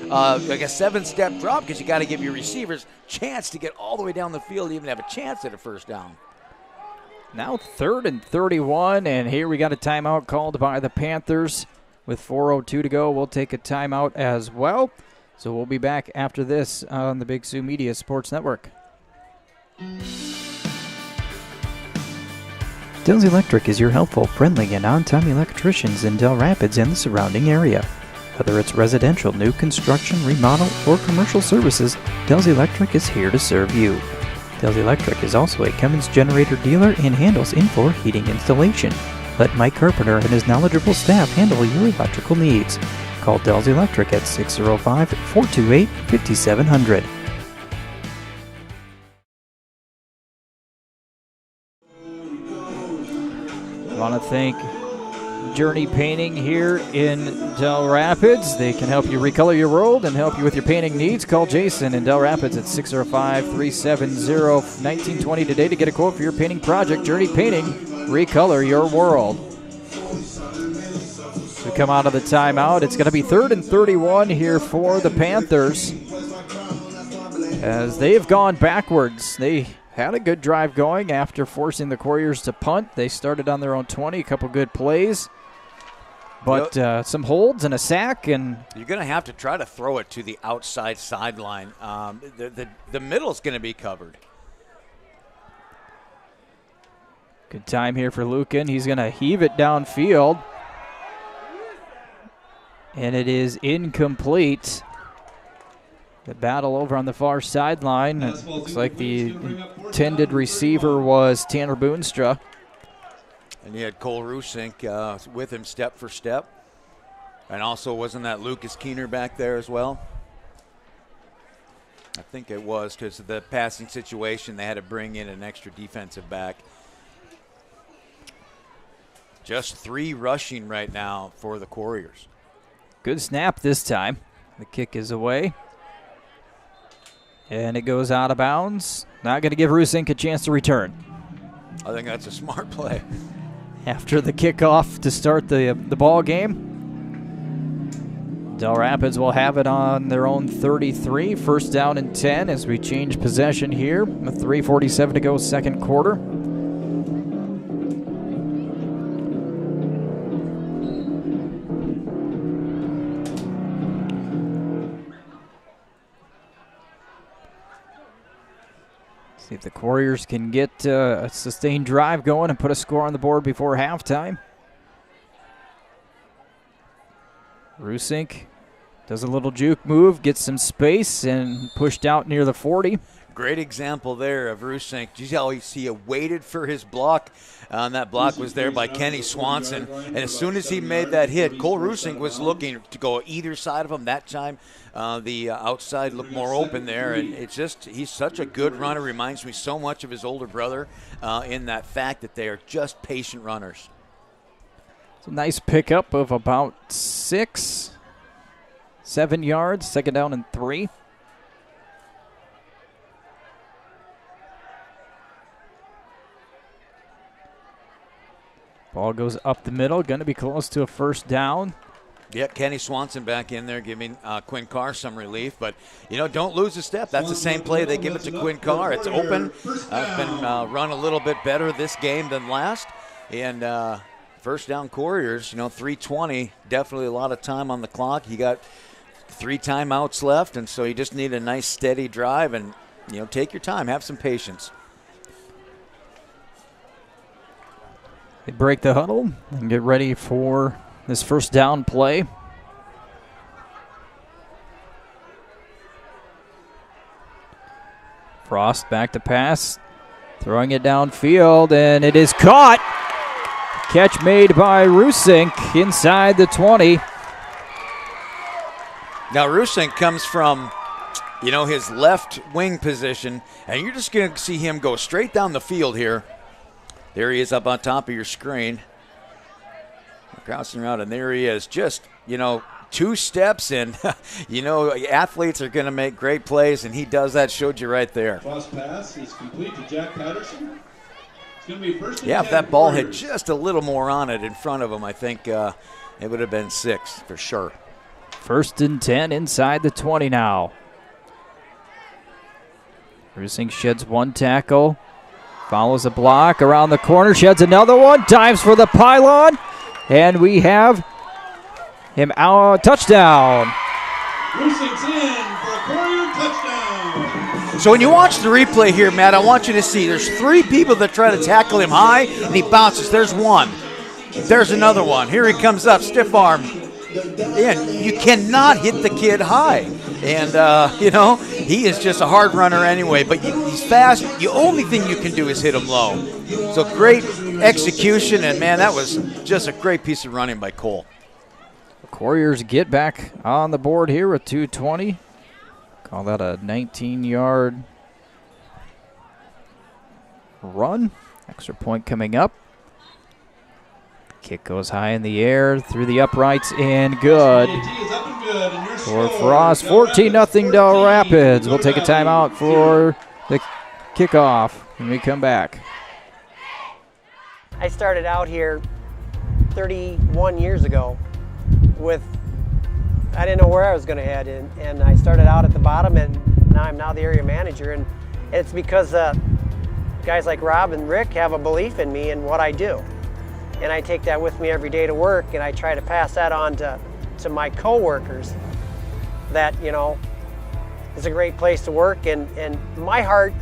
like a 7-step drop, because you got to give your receivers a chance to get all the way down the field to even have a chance at a first down. Now 3rd and 31, and here we got a timeout called by the Panthers. With 4:02 to go, we'll take a timeout as well. So we'll be back after this on the Big Sioux Media Sports Network. Dell's Electric is your helpful, friendly, and on-time electricians in Dell Rapids and the surrounding area. Whether it's residential, new construction, remodel, or commercial services, Dell's Electric is here to serve you. Dell's Electric is also a Cummins generator dealer and handles in-floor heating installation. Let Mike Carpenter and his knowledgeable staff handle your electrical needs. Call Dell's Electric at 605-428-5700. I want to thank Journey Painting here in Dell Rapids. They can help you recolor your world and help you with your painting needs. Call Jason in Dell Rapids at 605-370-1920 today to get a quote for your painting project. Journey Painting, recolor your world. We come out of the timeout. It's going to be 3rd and 31 here for the Panthers as they have gone backwards. They had a good drive going after forcing the Quarriers to punt. They started on their own 20, a couple good plays. But some holds and a sack. And you're going to have to try to throw it to the outside sideline. The middle's going to be covered. Good time here for Lucan. He's going to heave it downfield. And it is incomplete. The battle over on the far sideline. It looks like the intended receiver was Tanner Boonstra. And he had Cole Rusink with him step for step. And also, wasn't that Lucas Keener back there as well? I think it was, because of the passing situation. They had to bring in an extra defensive back. Just 3 rushing right now for the Quarriers. Good snap this time. The kick is away. And it goes out of bounds. Not going to give Rusink a chance to return. I think that's a smart play. After the kickoff to start the ball game, Dell Rapids will have it on their own 33. First down and 10 as we change possession here with 3:47 to go, second quarter. See if the Quarriers can get a sustained drive going and put a score on the board before halftime. Rusink does a little juke move, gets some space, and pushed out near the 40. Great example there of Rusink. Did you see how he waited for his block? That block was there by Kenny Swanson. And as soon as he made that hit, Cole Rusink was looking to go either side of him. That time, the outside looked more open there. And it's just, he's such a good runner. Reminds me so much of his older brother in that fact that they are just patient runners. It's a nice pickup of about 7 yards. Second down and 3. Ball goes up the middle, going to be close to a first down. Yeah, Kenny Swanson back in there giving Quinn Carr some relief. But, don't lose a step. That's the same play they give it to Quinn Carr. It's open. It's been run a little bit better this game than last. And first down Quarriers, 3:20, definitely a lot of time on the clock. You got 3 timeouts left, and so you just need a nice steady drive and, take your time. Have some patience. They break the huddle and get ready for this first down play. Frost back to pass, throwing it downfield, and it is caught. Catch made by Rusink inside the 20. Now Rusink comes from, his left wing position, and you're just going to see him go straight down the field here. There he is up on top of your screen. Crossing around, and there he is. Just, 2 steps, and, athletes are going to make great plays, and he does that. Showed you right there. Cross pass is complete to Jack Patterson. It's going to be first and 10 if that ball had Warriors. just a little more on it in front of him, I think it would have been 6 for sure. First and 10 inside the 20 now. Rusink sheds 1 tackle. Follows a block around the corner, sheds another one, dives for the pylon, and we have him out. Touchdown. Rusink's in for a Quarrier touchdown. So when you watch the replay here, Matt, I want you to see there's 3 people that try to tackle him high, and he bounces. There's one. There's another one. Here he comes up, stiff arm. And you cannot hit the kid high. And, he is just a hard runner anyway, but he's fast. The only thing you can do is hit him low. So great execution, and, man, that was just a great piece of running by Cole. The Quarriers get back on the board here with 2:20. Call that a 19-yard run. Extra point coming up. Kick goes high in the air, through the uprights, and good. For Frost, 14-0 Dell Rapids. We'll take a timeout for the kickoff when we come back. I started out here 31 years ago I didn't know where I was going to head, and I started out at the bottom, and I'm now the area manager, and it's because guys like Rob and Rick have a belief in me and what I do. And I take that with me every day to work, and I try to pass that on to my co-workers that, it's a great place to work, and my heart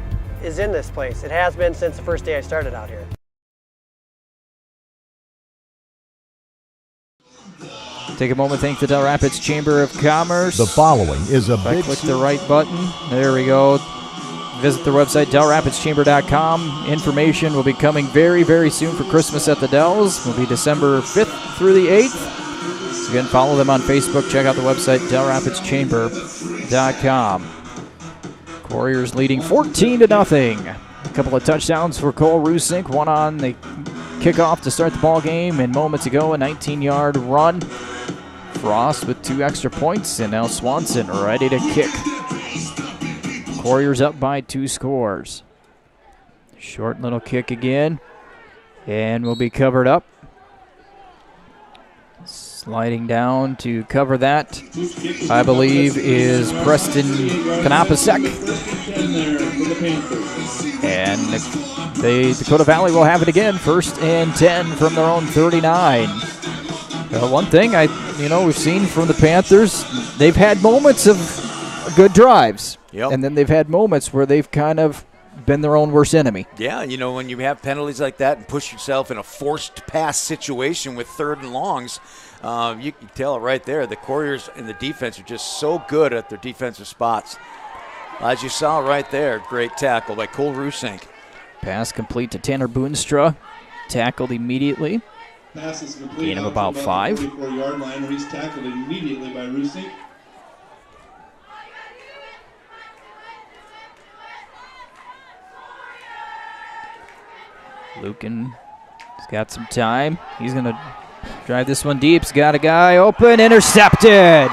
is in this place. It has been since the first day I started out here. Take a moment to thank the Dell Rapids Chamber of Commerce. The following is a If I big click the right button, there we go. Visit their website, DellRapidsChamber.com. Information will be coming very, very soon for Christmas at the Dells. It will be December 5th through the 8th. So again, follow them on Facebook. Check out the website, DellRapidsChamber.com. Quarriers leading 14-0. A couple of touchdowns for Cole Rusink. One on the kickoff to start the ball game, and moments ago, a 19-yard run. Frost with 2 extra points, and now Swanson ready to kick. Quarriers up by 2 scores. Short little kick again, and will be covered up. Sliding down to cover that, I believe, is Preston Kanapasek. And the Dakota Valley will have it again, 1st and 10 from their own 39. One thing we've seen from the Panthers, they've had moments of good drives. Yep. And then they've had moments where they've kind of been their own worst enemy. Yeah, you know, when you have penalties like that and push yourself in a forced pass situation with 3rd and longs, you can tell it right there. The Quarriers in the defense are just so good at their defensive spots. As you saw right there, great tackle by Cole Rusink. Pass complete to Tanner Boonstra. Tackled immediately. Pass is complete. Gain of about 5. 44-yard line where he's tackled immediately by Rusink. Lucan has got some time. He's going to drive this one deep. He's got a guy open. Intercepted.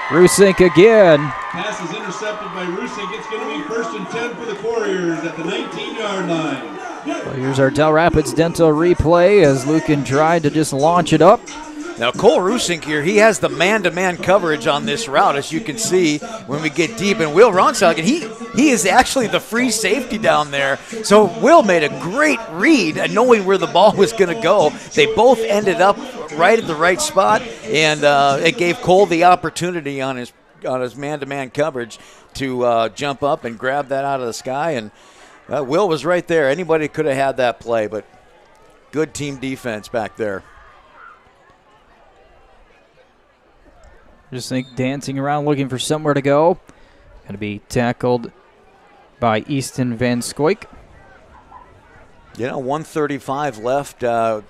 Rusink again. Pass is intercepted by Rusink. It's going to be 1st and 10 for the Quarriers at the 19-yard line. Well, here's our Dell Rapids Dental replay as Lucan tried to just launch it up. Now, Cole Rusink here, he has the man-to-man coverage on this route, as you can see when we get deep. And Will Ronsagen, he is actually the free safety down there. So Will made a great read at knowing where the ball was going to go. They both ended up right at the right spot, and it gave Cole the opportunity on his man-to-man coverage to jump up and grab that out of the sky. And Will was right there. Anybody could have had that play, but good team defense back there. Just think dancing around looking for somewhere to go. Going to be tackled by Easton Van Scoik. You know, 1:35 left,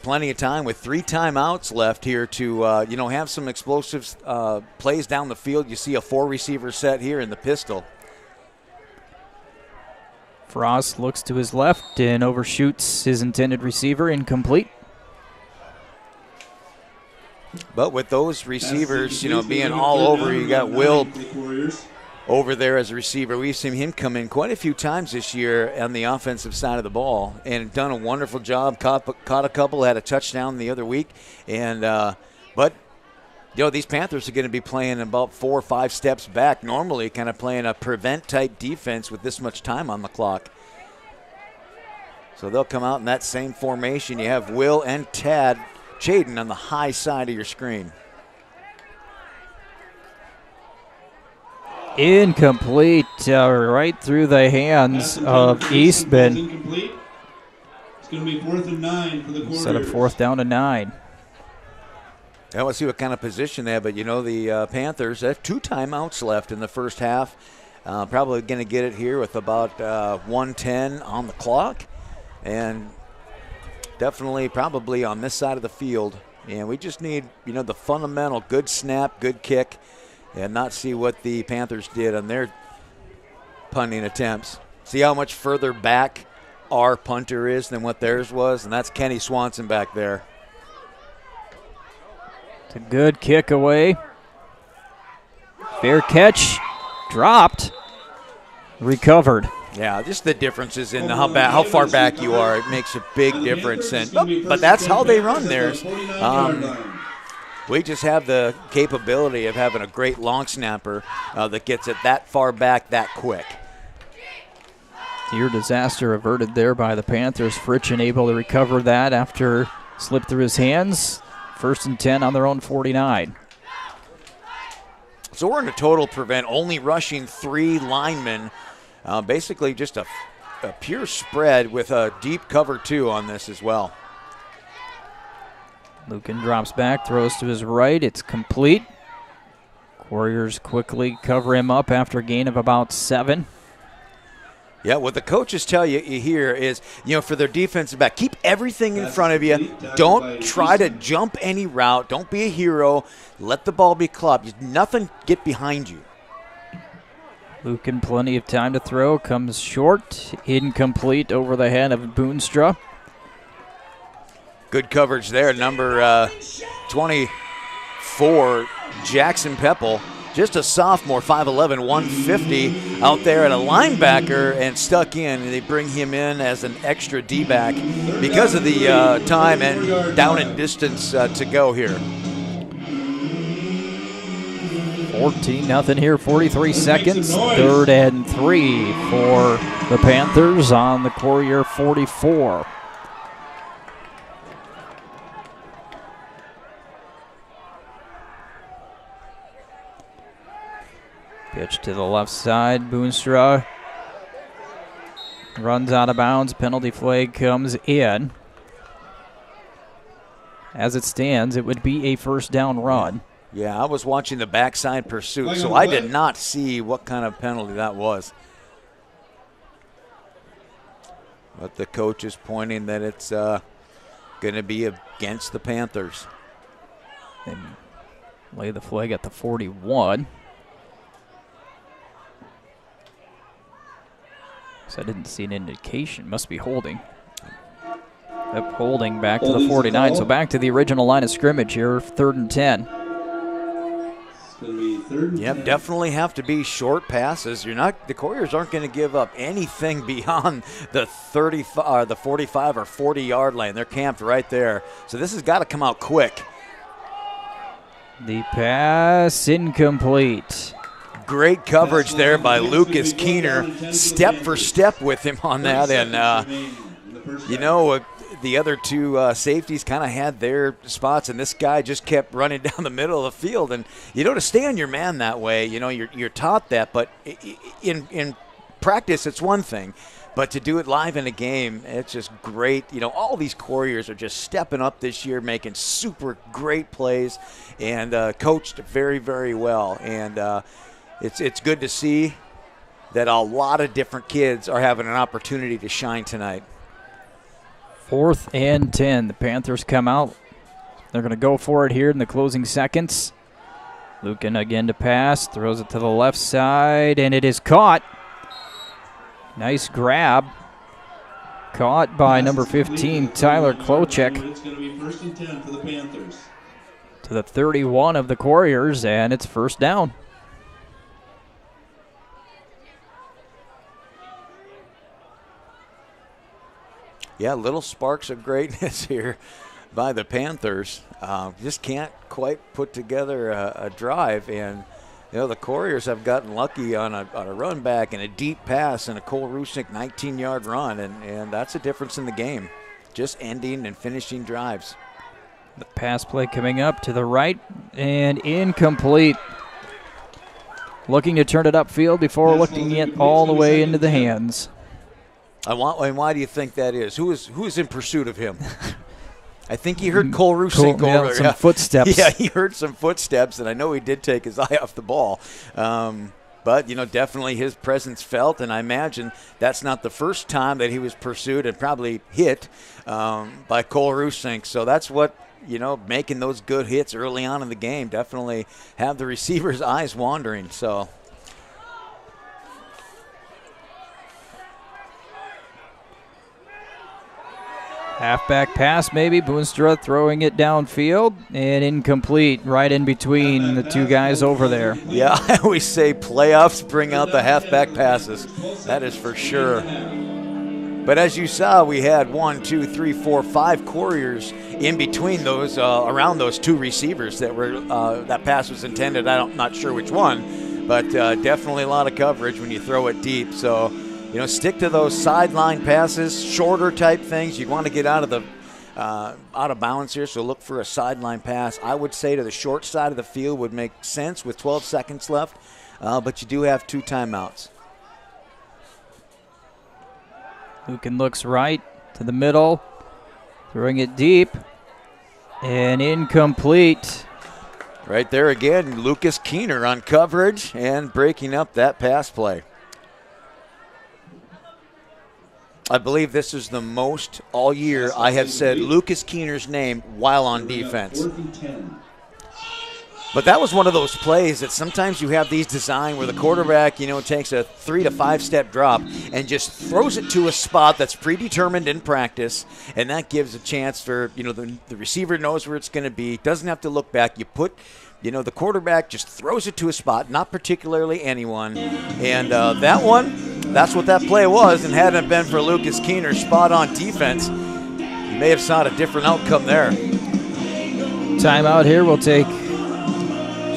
plenty of time with 3 timeouts left here to, have some explosive plays down the field. You see a 4-receiver set here in the pistol. Frost looks to his left and overshoots his intended receiver, incomplete. But with those receivers, being all over, you got Will over there as a receiver. We've seen him come in quite a few times this year on the offensive side of the ball and done a wonderful job. Caught a couple, had a touchdown the other week. And but these Panthers are going to be playing about 4 or 5 steps back normally, kind of playing a prevent-type defense with this much time on the clock. So they'll come out in that same formation. You have Will and Tad Chaden on the high side of your screen. Incomplete, right through the hands of Eastman. It's going to be 4th and 9 for the Quarriers. Set up 4th down and 9. I want to see what kind of position they have, but the Panthers have 2 timeouts left in the first half. Probably going to get it here with about 1:10 on the clock. And definitely probably on this side of the field. And we just need, the fundamental good snap, good kick, and not see what the Panthers did on their punting attempts. See how much further back our punter is than what theirs was, and that's Kenny Swanson back there. It's a good kick away. Fair catch, dropped, recovered. Yeah, just the differences in how far back you are. It makes a big difference. But that's how they run theirs. We just have the capability of having a great long snapper that gets it that far back that quick. Near disaster averted there by the Panthers. Fritchen able to recover that after slipped through his hands. 1st and 10 on their own 49. So we're in a total prevent, only rushing 3 linemen. Basically just a pure spread with a deep cover 2 on this as well. Lucan drops back, throws to his right. It's complete. Quarriers quickly cover him up after a gain of about 7. Yeah, what the coaches tell you here is, for their defensive back, keep everything in front of you. Don't try to jump any route. Don't be a hero. Let the ball be clobbed. Nothing get behind you. Lucan, plenty of time to throw, comes short, incomplete over the head of Boonstra. Good coverage there, number 24, Jackson Pepple. Just a sophomore, 5'11", 150, out there at a linebacker and stuck in. And they bring him in as an extra D-back because of the time and down and distance to go here. 14-0 here, 43 seconds. 3rd and 3 for the Panthers on the Quarrier 44. Pitch to the left side. Boonstra Runs out of bounds. Penalty flag comes in. As it stands, it would be a first down run. Yeah, I was watching the backside pursuit, so I did not see what kind of penalty that was. But the coach is pointing that it's going to be against the Panthers. They lay the flag at the 41. So I didn't see an indication. Must be holding. Yep, holding back to the 49. So back to the original line of scrimmage here, 3rd and 10. Yep, definitely have to be short passes. The Quarriers aren't going to give up anything beyond the 35, the 45 or 40-yard line. They're camped right there. So this has got to come out quick. The pass incomplete. Great coverage there by Lucas Keener. Step for step with him on that. And, the other two safeties kind of had their spots, and this guy just kept running down the middle of the field. And, to stay on your man that way, you're taught that. But in practice, it's one thing. But to do it live in a game, it's just great. All these Quarriers are just stepping up this year, making super great plays, and coached very, very well. And it's good to see that a lot of different kids are having an opportunity to shine tonight. 4th and 10. The Panthers come out. They're going to go for it here in the closing seconds. Lucan again to pass. Throws it to the left side, and it is caught. Nice grab. Caught by number 15, Tyler Klochek. It's going to be 1st and 10 for the Panthers. To the 31 of the Quarriers, and it's first down. Yeah, little sparks of greatness here by the Panthers. Just can't quite put together a drive. And, the Quarriers have gotten lucky on a run back and a deep pass and a Cole Rusnick 19-yard run. And that's a difference in the game, just ending and finishing drives. The pass play coming up to the right and incomplete. Looking to turn it upfield before looking it all the way into the hands. And why do you think that is? Who is in pursuit of him? I think he heard Cole Rusnick over there. Some footsteps. Yeah, he heard some footsteps, and I know he did take his eye off the ball. But, definitely his presence felt, and I imagine that's not the first time that he was pursued and probably hit by Cole Rusnick. So that's what, making those good hits early on in the game definitely have the receiver's eyes wandering. So. Halfback pass maybe. Boonstra throwing it downfield and incomplete right in between the two guys over there. Yeah, I always say playoffs bring out the halfback passes. That is for sure. But as you saw, we had 1, 2, 3, 4, 5 Quarriers in between those, around those two receivers that were that pass was intended. I'm not sure which one, but definitely a lot of coverage when you throw it deep. So. Stick to those sideline passes, shorter type things. You want to get out of bounds here, so look for a sideline pass. I would say to the short side of the field would make sense with 12 seconds left, but you do have 2 timeouts. Lucan looks right to the middle, throwing it deep, and incomplete. Right there again, Lucas Keener on coverage and breaking up that pass play. I believe this is the most all year I have said Lucas Keener's name while on defense. But that was one of those plays that sometimes you have these designed where the quarterback, takes a 3 to 5 step drop and just throws it to a spot that's predetermined in practice, and that gives a chance for, the receiver knows where it's going to be, doesn't have to look back. You put, the quarterback just throws it to a spot, not particularly anyone. And that one, that's what that play was, and hadn't it been for Lucas Keener's spot on defense, you may have saw a different outcome there. Timeout here. We'll take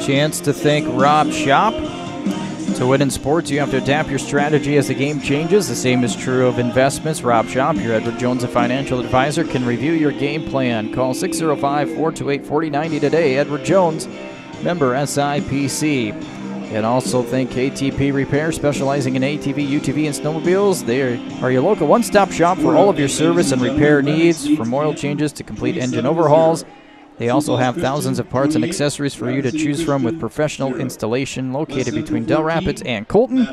chance to thank Rob Shop. To win in sports, you have to adapt your strategy as the game changes. The same is true of investments. Rob Shop, your Edward Jones, a financial advisor, can review your game plan. Call 605-428-4090 today. Edward Jones, member SIPC. And also thank KTP Repair, specializing in ATV, UTV, and snowmobiles. They are your local one-stop shop for all of your service and repair needs, from oil changes to complete engine overhauls. They also have thousands of parts and accessories for you to choose from with professional installation, located between Dell Rapids and Colton.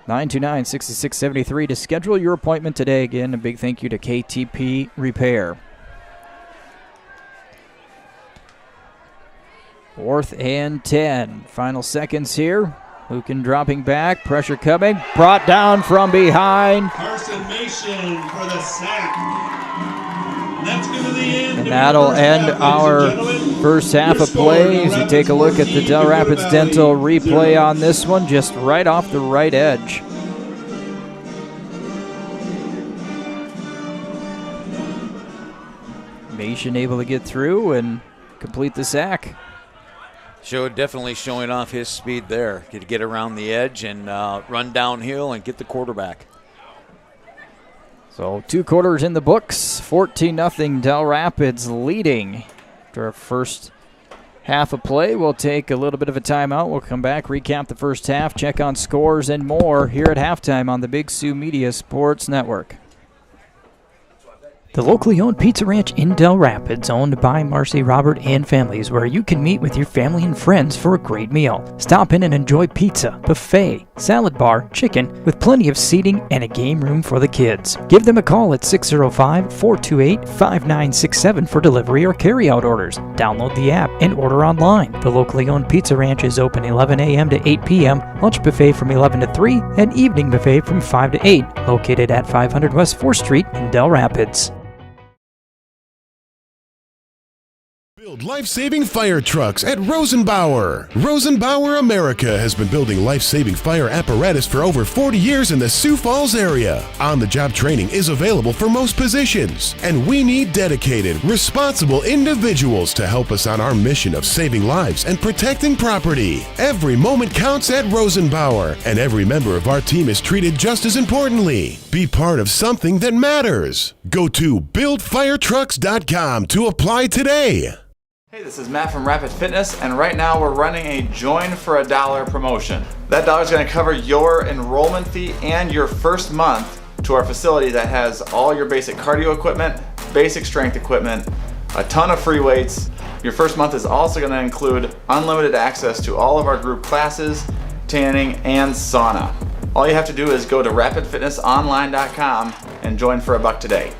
929-6673 to schedule your appointment today. Again, a big thank you to KTP Repair. 4th and 10. Final seconds here. Lucan dropping back. Pressure coming. Brought down from behind. Carson Mason for the sack. That's going to the end. And that'll end our first half of play. As you take a look at the Dell Rapids Dental replay on this one, just right off the right edge. Mason able to get through and complete the sack. Definitely showing off his speed there. To get around the edge and run downhill and get the quarterback. So 2 quarters in the books. 14-0 Dell Rapids leading. After our first half of play, we'll take a little bit of a timeout. We'll come back, recap the first half, check on scores and more here at halftime on the Big Sioux Media Sports Network. The locally owned Pizza Ranch in Dell Rapids, owned by Marcy, Robert, and families, where you can meet with your family and friends for a great meal. Stop in and enjoy pizza, buffet, salad bar, chicken, with plenty of seating and a game room for the kids. Give them a call at 605-428-5967 for delivery or carry-out orders. Download the app and order online. The locally owned Pizza Ranch is open 11 a.m. to 8 p.m., lunch buffet from 11 to 3, and evening buffet from 5 to 8, located at 500 West 4th Street in Dell Rapids. Build life-saving fire trucks at Rosenbauer. Rosenbauer America has been building life-saving fire apparatus for over 40 years in the Sioux Falls area. On-the-job training is available for most positions, and we need dedicated, responsible individuals to help us on our mission of saving lives and protecting property. Every moment counts at Rosenbauer, and every member of our team is treated just as importantly. Be part of something that matters. Go to buildfiretrucks.com to apply today. Hey, this is Matt from Rapid Fitness, and right now we're running a Join for a $1 promotion. That $1 is going to cover your enrollment fee and your first month to our facility that has all your basic cardio equipment, basic strength equipment, a ton of free weights. Your first month is also going to include unlimited access to all of our group classes, tanning, and sauna. All you have to do is go to rapidfitnessonline.com and join for $1 today.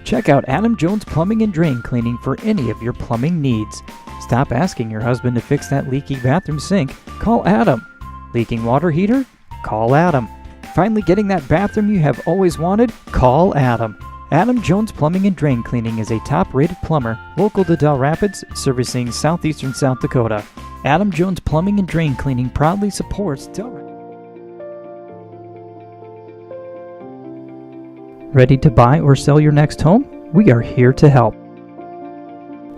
Check out Adam Jones Plumbing and Drain Cleaning for any of your plumbing needs. Stop asking your husband to fix that leaky bathroom sink. Call Adam. Leaking water heater? Call Adam. Finally getting that bathroom you have always wanted? Call Adam. Adam Jones Plumbing and Drain Cleaning is a top-rated plumber local to Dell Rapids, servicing southeastern South Dakota. Adam Jones Plumbing and Drain Cleaning proudly supports Dell Rapids. Ready to buy or sell your next home? We are here to help.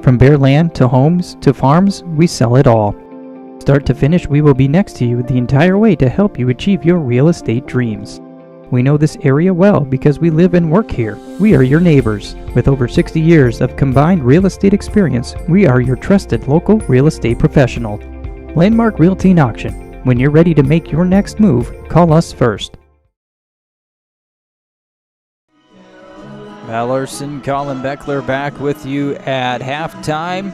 From bare land to homes to farms, we sell it all. Start to finish, we will be next to you the entire way to help you achieve your real estate dreams. We know this area well because we live and work here. We are your neighbors. With over 60 years of combined real estate experience, we are your trusted local real estate professional. Landmark Realty and Auction. When you're ready to make your next move, call us first. Larson, Collin, Boechler back with you at halftime,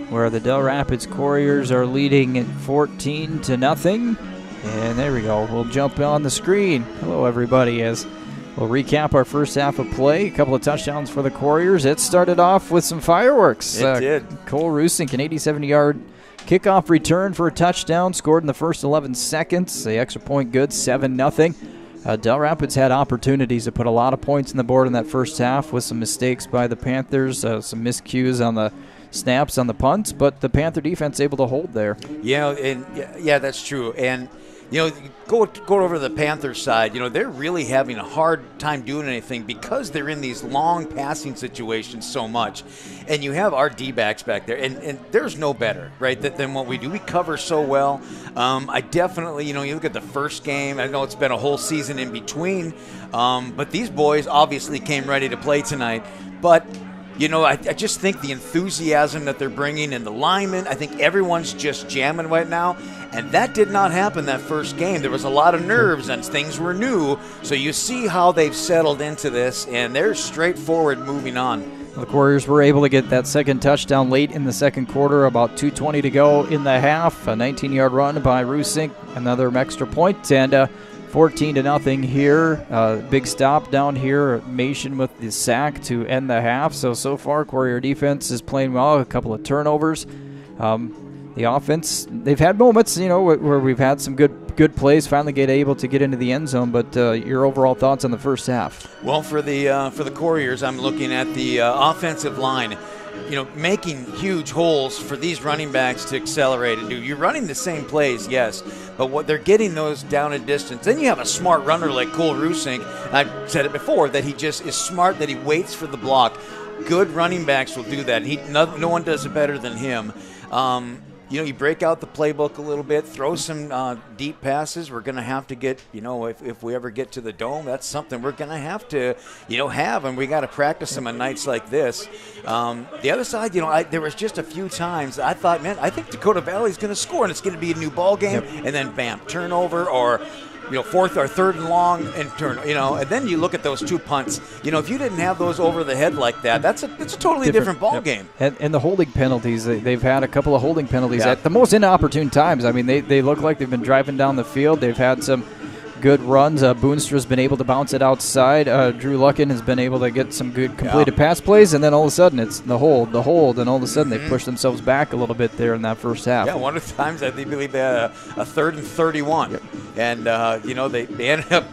where the Dell Rapids Quarriers are leading at 14-0. And there we go. We'll jump on the screen. Hello, everybody, as we'll recap our first half of play. A couple of touchdowns for the Quarriers. It started off with some fireworks. It did. Cole Rusink, an 87-yard kickoff return for a touchdown, scored in the first 11 seconds. The extra point good, 7-0. Dell Rapids had opportunities to put a lot of points on the board in that first half with some mistakes by the Panthers, some miscues on the snaps on the punts, but the Panther defense able to hold there. Yeah, that's true. And go over to the Panthers side. They're really having a hard time doing anything because they're in these long passing situations so much. And you have our D-backs back there, and there's no better, right, than what we do. We cover so well. I definitely, you look at the first game. I know it's been a whole season in between, but these boys obviously came ready to play tonight. But I just think the enthusiasm that they're bringing and the linemen, I think everyone's just jamming right now. And that did not happen that first game. There was a lot of nerves and things were new. So you see how they've settled into this, and they're straightforward moving on. The Quarriers were able to get that second touchdown late in the second quarter, about 2:20 to go in the half. A 19-yard run by Rusink, another extra point, and 14-0 here. Big stop down here. Mason with the sack to end the half. So far, Quarrier defense is playing well. A couple of turnovers. The offense, they've had moments, where we've had some good plays, finally able to get into the end zone. But your overall thoughts on the first half? Well, for the Quarriers, I'm looking at the offensive line. Making huge holes for these running backs to accelerate and do. You're running the same plays, yes, but what they're getting those down in distance. Then you have a smart runner like Cole Rusink. I've said it before that he just is smart, that he waits for the block. Good running backs will do that. No one does it better than him. You break out the playbook a little bit, throw some deep passes. We're going to have to get, if we ever get to the dome, that's something we're going to have to, have, and we got to practice them on nights like this. The other side, there was just a few times I thought, man, I think Dakota Valley's going to score, and it's going to be a new ball game, and then bam, turnover or fourth or third and long and turn, and then you look at those two punts. If you didn't have those over the head like that, it's a totally different ball game. And the holding penalties, they've had a couple of holding penalties at the most inopportune times. I mean, they look like they've been driving down the field. They've had some good runs. Boonstra's been able to bounce it outside. Drew Luckin has been able to get some good completed pass plays, and then all of a sudden it's the hold, and all of a sudden they push themselves back a little bit there in that first half. Yeah, one of the times I believe they had a 3rd and 31, and they ended up,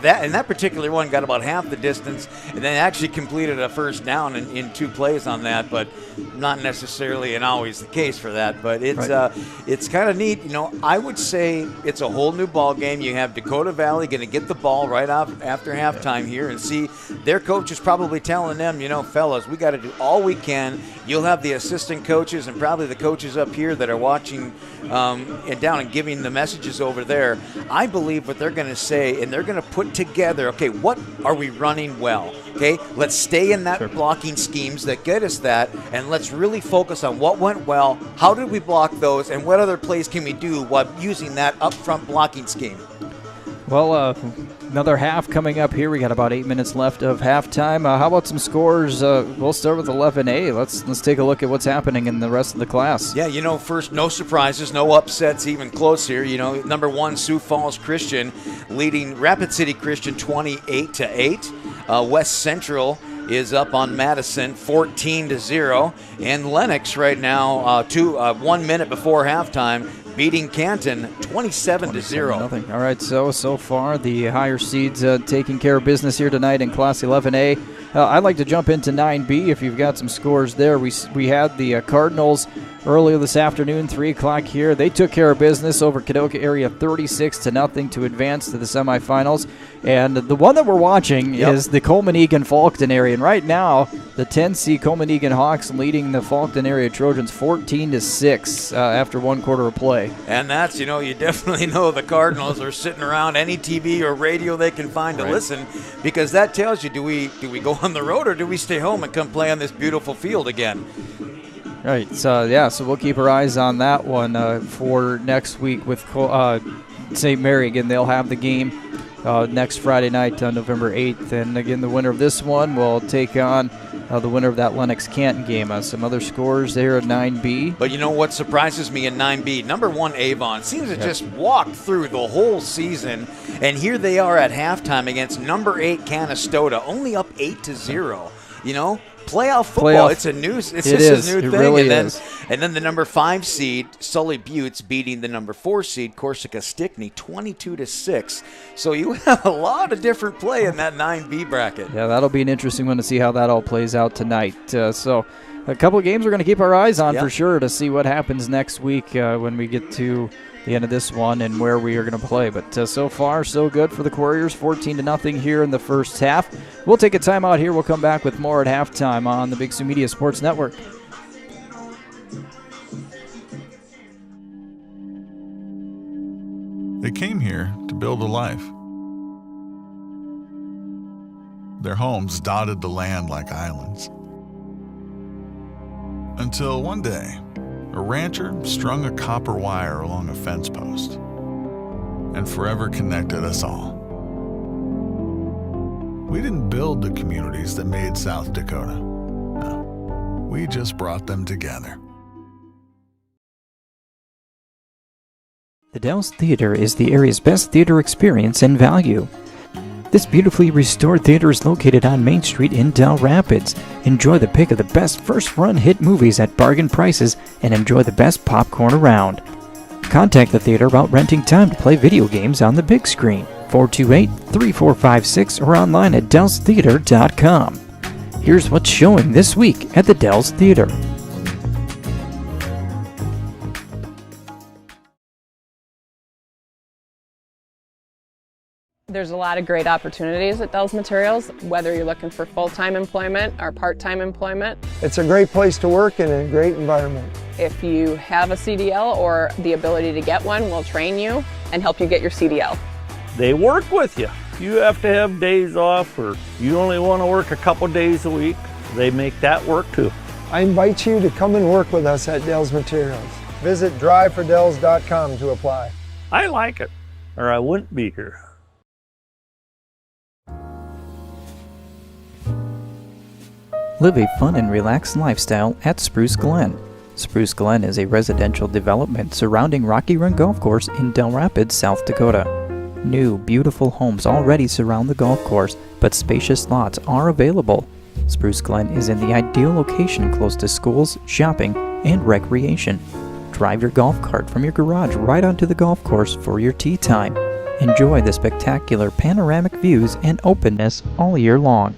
that particular one got about half the distance, and then actually completed a first down in 2 plays on that, but not necessarily and always the case for that. But it's kind of neat. I would say it's a whole new ball game. You have Dakota Valley going to get the ball right after halftime here, and see their coach is probably telling them, fellas, we got to do all we can. You'll have the assistant coaches and probably the coaches up here that are watching and down and giving the messages over there. I believe what they're going to say, and they're going to put together, okay, what are we running well? Okay, let's stay in that blocking schemes that get us that, and let's really focus on what went well, how did we block those, and what other plays can we do while using that upfront blocking scheme. Well, another half coming up here. We got about 8 minutes left of halftime. How about some scores? We'll start with 11A. Let's take a look at what's happening in the rest of the class. Yeah, first, no surprises, no upsets even close here. Number 1, Sioux Falls Christian leading Rapid City Christian 28-8. West Central is up on Madison 14-0, and Lennox right now 1 minute before halftime beating Canton 27-0. All right, so far the higher seeds taking care of business here tonight in Class 11A. I'd like to jump into 9B if you've got some scores there. We had the Cardinals earlier this afternoon, 3 o'clock here. They took care of business over Kadoka area 36-0 to advance to the semifinals. And the one that we're watching is the Coleman-Egan Faulkton area. And right now, the 10C Coleman-Egan Hawks leading the Faulkton area Trojans 14-6 after 1 quarter of play. And that's, you definitely know the Cardinals are sitting around any TV or radio they can find to listen, because that tells you, do we go on the road or do we stay home and come play on this beautiful field again? Right, so we'll keep our eyes on that one for next week with St. Mary. Again, they'll have the game next Friday night on November 8th. And again, the winner of this one will take on the winner of that Lennox-Canton game. Some other scores there at 9B. But you know what surprises me in 9B? Number 1, Avon seems to just walk through the whole season. And here they are at halftime against number 8, Canastota, only up 8-0. Playoff football, it's a new thing. It really is. And then the number 5 seed, Sully Buttes, beating the number 4 seed, Corsica Stickney, 22-6. So you have a lot of different play in that 9B bracket. Yeah, that'll be an interesting one to see how that all plays out tonight. So a couple of games we're going to keep our eyes on for sure to see what happens next week when we get to the end of this one and where we are going to play. But so far, so good for the Quarriers, 14-0 here in the first half. We'll take a timeout here. We'll come back with more at halftime on the Big Sioux Media Sports Network. They came here to build a life. Their homes dotted the land like islands. Until one day, a rancher strung a copper wire along a fence post and forever connected us all. We didn't build the communities that made South Dakota. No, we just brought them together. The Dell's Theater is the area's best theater experience and value. This beautifully restored theater is located on Main Street in Dell Rapids. Enjoy the pick of the best first-run hit movies at bargain prices and enjoy the best popcorn around. Contact the theater about renting time to play video games on the big screen. 428-3456 or online at dellstheater.com. Here's what's showing this week at the Dell's Theater. There's a lot of great opportunities at Dell's Materials, whether you're looking for full-time employment or part-time employment. It's a great place to work and a great environment. If you have a CDL or the ability to get one, we'll train you and help you get your CDL. They work with you. You have to have days off, or you only want to work a couple days a week. They make that work too. I invite you to come and work with us at Dell's Materials. Visit drivefordells.com to apply. I like it, or I wouldn't be here. Live a fun and relaxed lifestyle at Spruce Glen. Spruce Glen is a residential development surrounding Rocky Run Golf Course in Dell Rapids, South Dakota. New, beautiful homes already surround the golf course, but spacious lots are available. Spruce Glen is in the ideal location close to schools, shopping, and recreation. Drive your golf cart from your garage right onto the golf course for your tee time. Enjoy the spectacular panoramic views and openness all year long.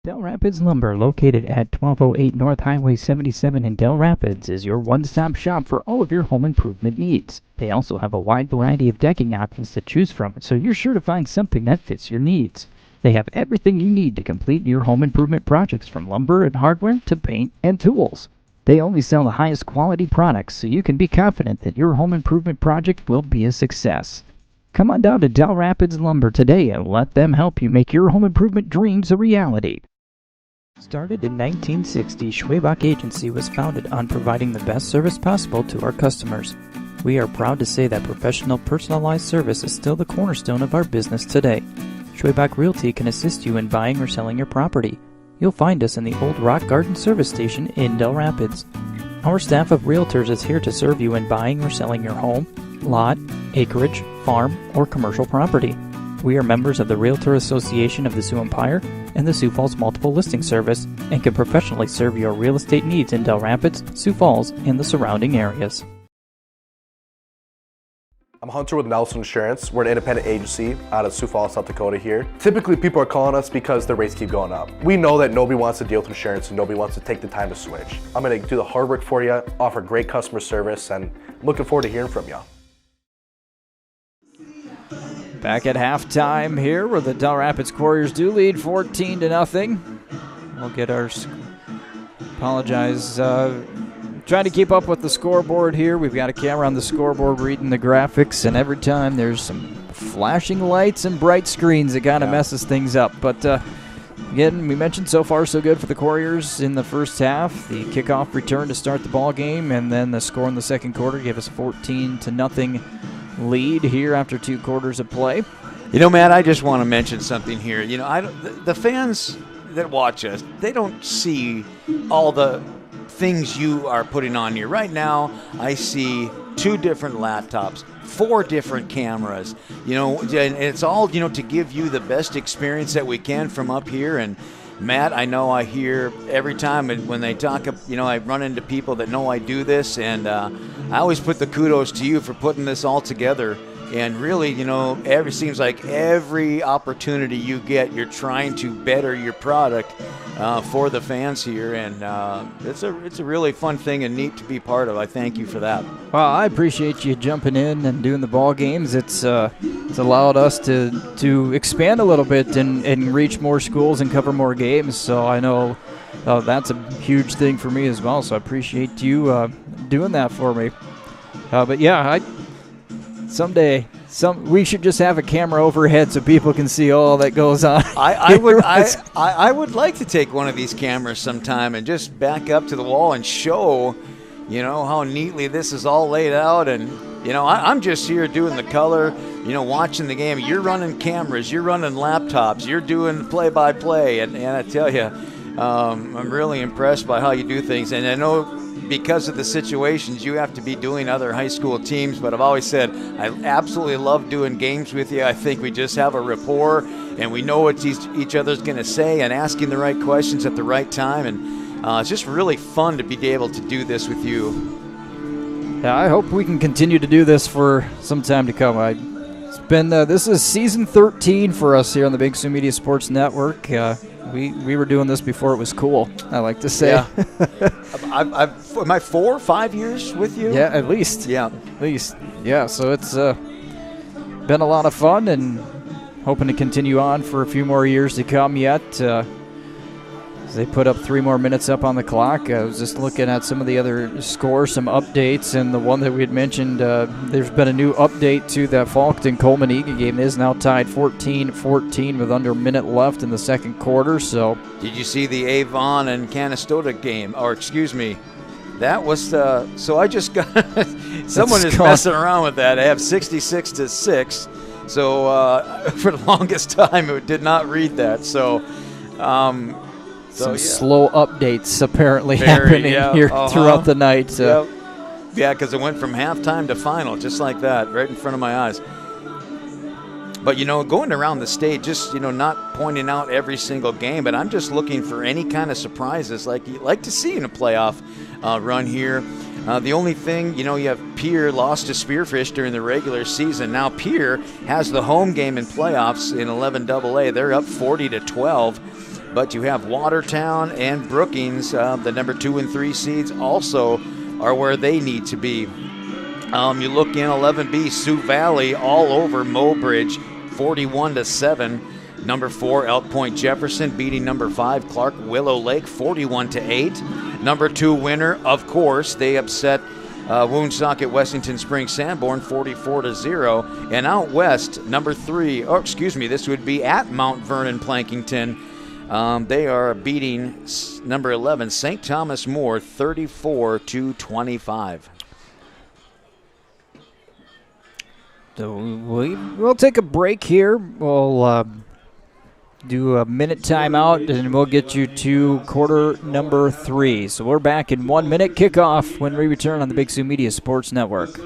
Dell Rapids Lumber, located at 1208 North Highway 77 in Dell Rapids, is your one-stop shop for all of your home improvement needs. They also have a wide variety of decking options to choose from, so you're sure to find something that fits your needs. They have everything you need to complete your home improvement projects, from lumber and hardware to paint and tools. They only sell the highest quality products, so you can be confident that your home improvement project will be a success. Come on down to Dell Rapids Lumber today and let them help you make your home improvement dreams a reality. Started in 1960, Schwabach Agency was founded on providing the best service possible to our customers. We are proud to say that professional, personalized service is still the cornerstone of our business today. Schwabach Realty can assist you in buying or selling your property. You'll find us in the Old Rock Garden Service Station in Dell Rapids. Our staff of realtors is here to serve you in buying or selling your home, lot, acreage, farm, or commercial property. We are members of the Realtor Association of the Sioux Empire and the Sioux Falls Multiple Listing Service, and can professionally serve your real estate needs in Dell Rapids, Sioux Falls, and the surrounding areas. I'm Hunter with Nelson Insurance. We're an independent agency out of Sioux Falls, South Dakota here. Typically, people are calling us because their rates keep going up. We know that nobody wants to deal with insurance and nobody wants to take the time to switch. I'm going to do the hard work for you, offer great customer service, and I'm looking forward to hearing from you. Back at halftime here, where the Dell Rapids Quarriers do lead 14-0. We'll get our trying to keep up with the scoreboard here. We've got a camera on the scoreboard reading the graphics, and every time there's some flashing lights and bright screens that kind of messes things up. But again, we mentioned so far so good for the Quarriers in the first half. The kickoff return to start the ball game, and then the score in the second quarter gave us 14-0 lead here after 2 quarters of play. You know, Matt, I just want to mention something here. You know, the fans that watch us, they don't see all the things you are putting on here. Right now, I see 2 different laptops, 4 different cameras, you know, and it's all, you know, to give you the best experience that we can from up here. And Matt, I know I hear every time when they talk, you know, I run into people that know I do this, and I always put the kudos to you for putting this all together. And really, you know, seems like every opportunity you get, you're trying to better your product for the fans here, and it's a really fun thing and neat to be part of. I thank you for that. Well, I appreciate you jumping in and doing the ball games. It's allowed us to expand a little bit and reach more schools and cover more games. So I know that's a huge thing for me as well. So I appreciate you doing that for me. But yeah, someday We should just have a camera overhead so people can see all that goes on. I would like to take one of these cameras sometime and just back up to the wall and show, how neatly this is all laid out. And, I'm just here doing the color, watching the game. You're running cameras, you're running laptops, you're doing play-by-play. And I tell you, I'm really impressed by how you do things. And I know because of the situations, you have to be doing other high school teams, but I've always said I absolutely love doing games with you. I think we just have a rapport, and we know what each other's going to say and asking the right questions at the right time, and it's just really fun to be able to do this with you. Yeah, I hope we can continue to do this for some time to come. It's been this is season 13 for us here on the Big Sioux Media Sports Network. We were doing this before it was cool, I like to say. Yeah. Am I 4 or 5 years with you? Yeah, at least. Yeah. At least. Yeah, so it's been a lot of fun and hoping to continue on for a few more years to come yet. They put up 3 more minutes up on the clock. I was just looking at some of the other scores, some updates, and the one that we had mentioned, there's been a new update to that Falkton-Coleman Eagan game. It is now tied 14-14 with under a minute left in the second quarter. So, did you see the Avon and Canastota game? Or excuse me, that was so I just got someone is messing around with that. I have 66-6. So for the longest time, it did not read that. So. Some slow updates apparently happening here throughout the night. So. Yep. Yeah, because it went from halftime to final, just like that, right in front of my eyes. But, going around the state, just, not pointing out every single game, but I'm just looking for any kind of surprises like you like to see in a playoff run here. The only thing, you have Pierre lost to Spearfish during the regular season. Now Pierre has the home game in playoffs in 11AA. They're up 40-12. But you have Watertown and Brookings, the number 2 and 3 seeds, also are where they need to be. You look in 11B, Sioux Valley all over Mobridge, 41-7. Number 4, Elk Point Jefferson beating number 5, Clark Willow Lake, 41-8. Number 2 winner, of course, they upset Woonsocket Westington Springs Sanborn, 44-0. And out west, number 3, this would be at Mount Vernon Plankington. They are beating number 11, St. Thomas More, 34-25. So we'll take a break here. We'll do a minute timeout, and we'll get you to quarter number 3. So we're back in 1 minute kickoff when we return on the Big Sioux Media Sports Network.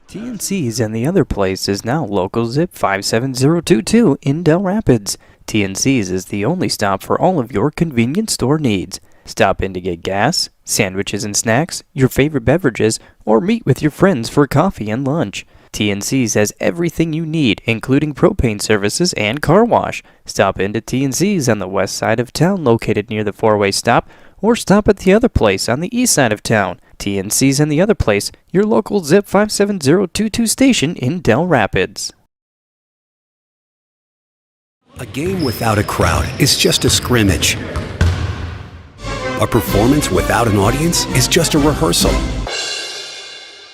TNC's and the other place is now local zip 57022 in Dell Rapids. TNC's is the only stop for all of your convenience store needs. Stop in to get gas, sandwiches and snacks, your favorite beverages, or meet with your friends for coffee and lunch. TNC's has everything you need, including propane services and car wash. Stop into TNC's on the west side of town, located near the four-way stop, or stop at the other place on the east side of town. TNC's and the other place, your local zip 57022 station in Dell Rapids. A game without a crowd is just a scrimmage. A performance without an audience is just a rehearsal.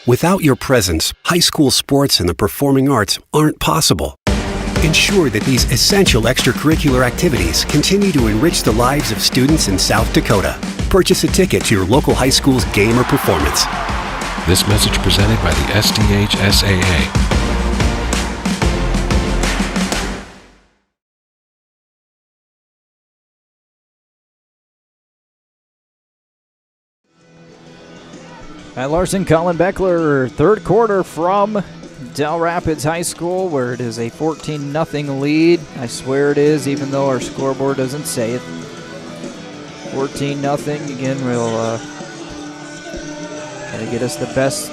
Without your presence, high school sports and the performing arts aren't possible. Ensure that these essential extracurricular activities continue to enrich the lives of students in South Dakota. Purchase a ticket to your local high school's game or performance. This message presented by the SDHSAA. At Larson, Collin, Boechler, third quarter from Dell Rapids High School, where it is a 14-0 lead. I swear it is, even though our scoreboard doesn't say it. 14-0. Again, we'll try to get us the best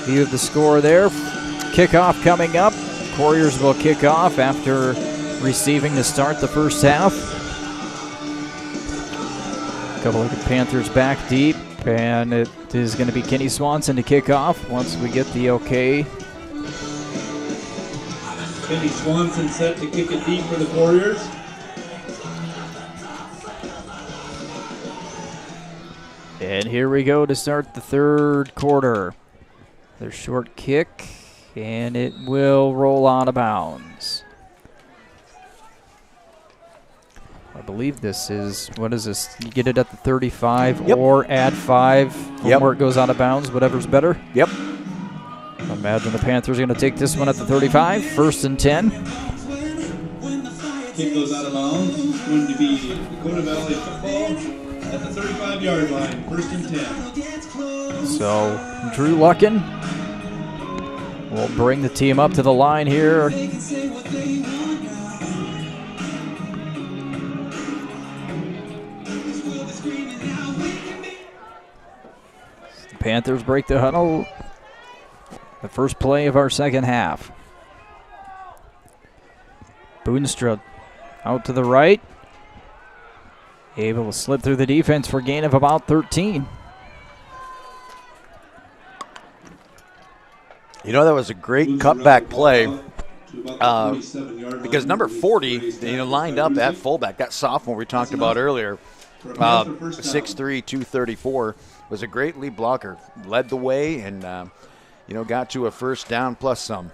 view of the score there. Kickoff coming up. Quarriers will kick off after receiving to start the first half. A couple of the Panthers back deep. And it is going to be Kenny Swanson to kick off once we get the okay. Kenny Swanson set to kick it deep for the Quarriers. And here we go to start the third quarter. Their short kick And it will roll out of bounds. I believe this is, what is this? You get it at the 35 or add 5 from where it goes out of bounds, whatever's better. Yep. I imagine the Panthers are going to take this one at the 35, 1st and 10. Kick goes out of bounds. It's going to be Dakota Valley football at the 35-yard line, 1st and 10. So Drew Luckin will bring the team up to the line here. The Panthers break the huddle. The first play of our second half. Boonstra out to the right. Able to slip through the defense for a gain of about 13. You know, that was a great cutback play because number 40, lined up at fullback. That sophomore we talked about earlier, 6'3", 234, was a great lead blocker. Led the way and, got to a first down plus some.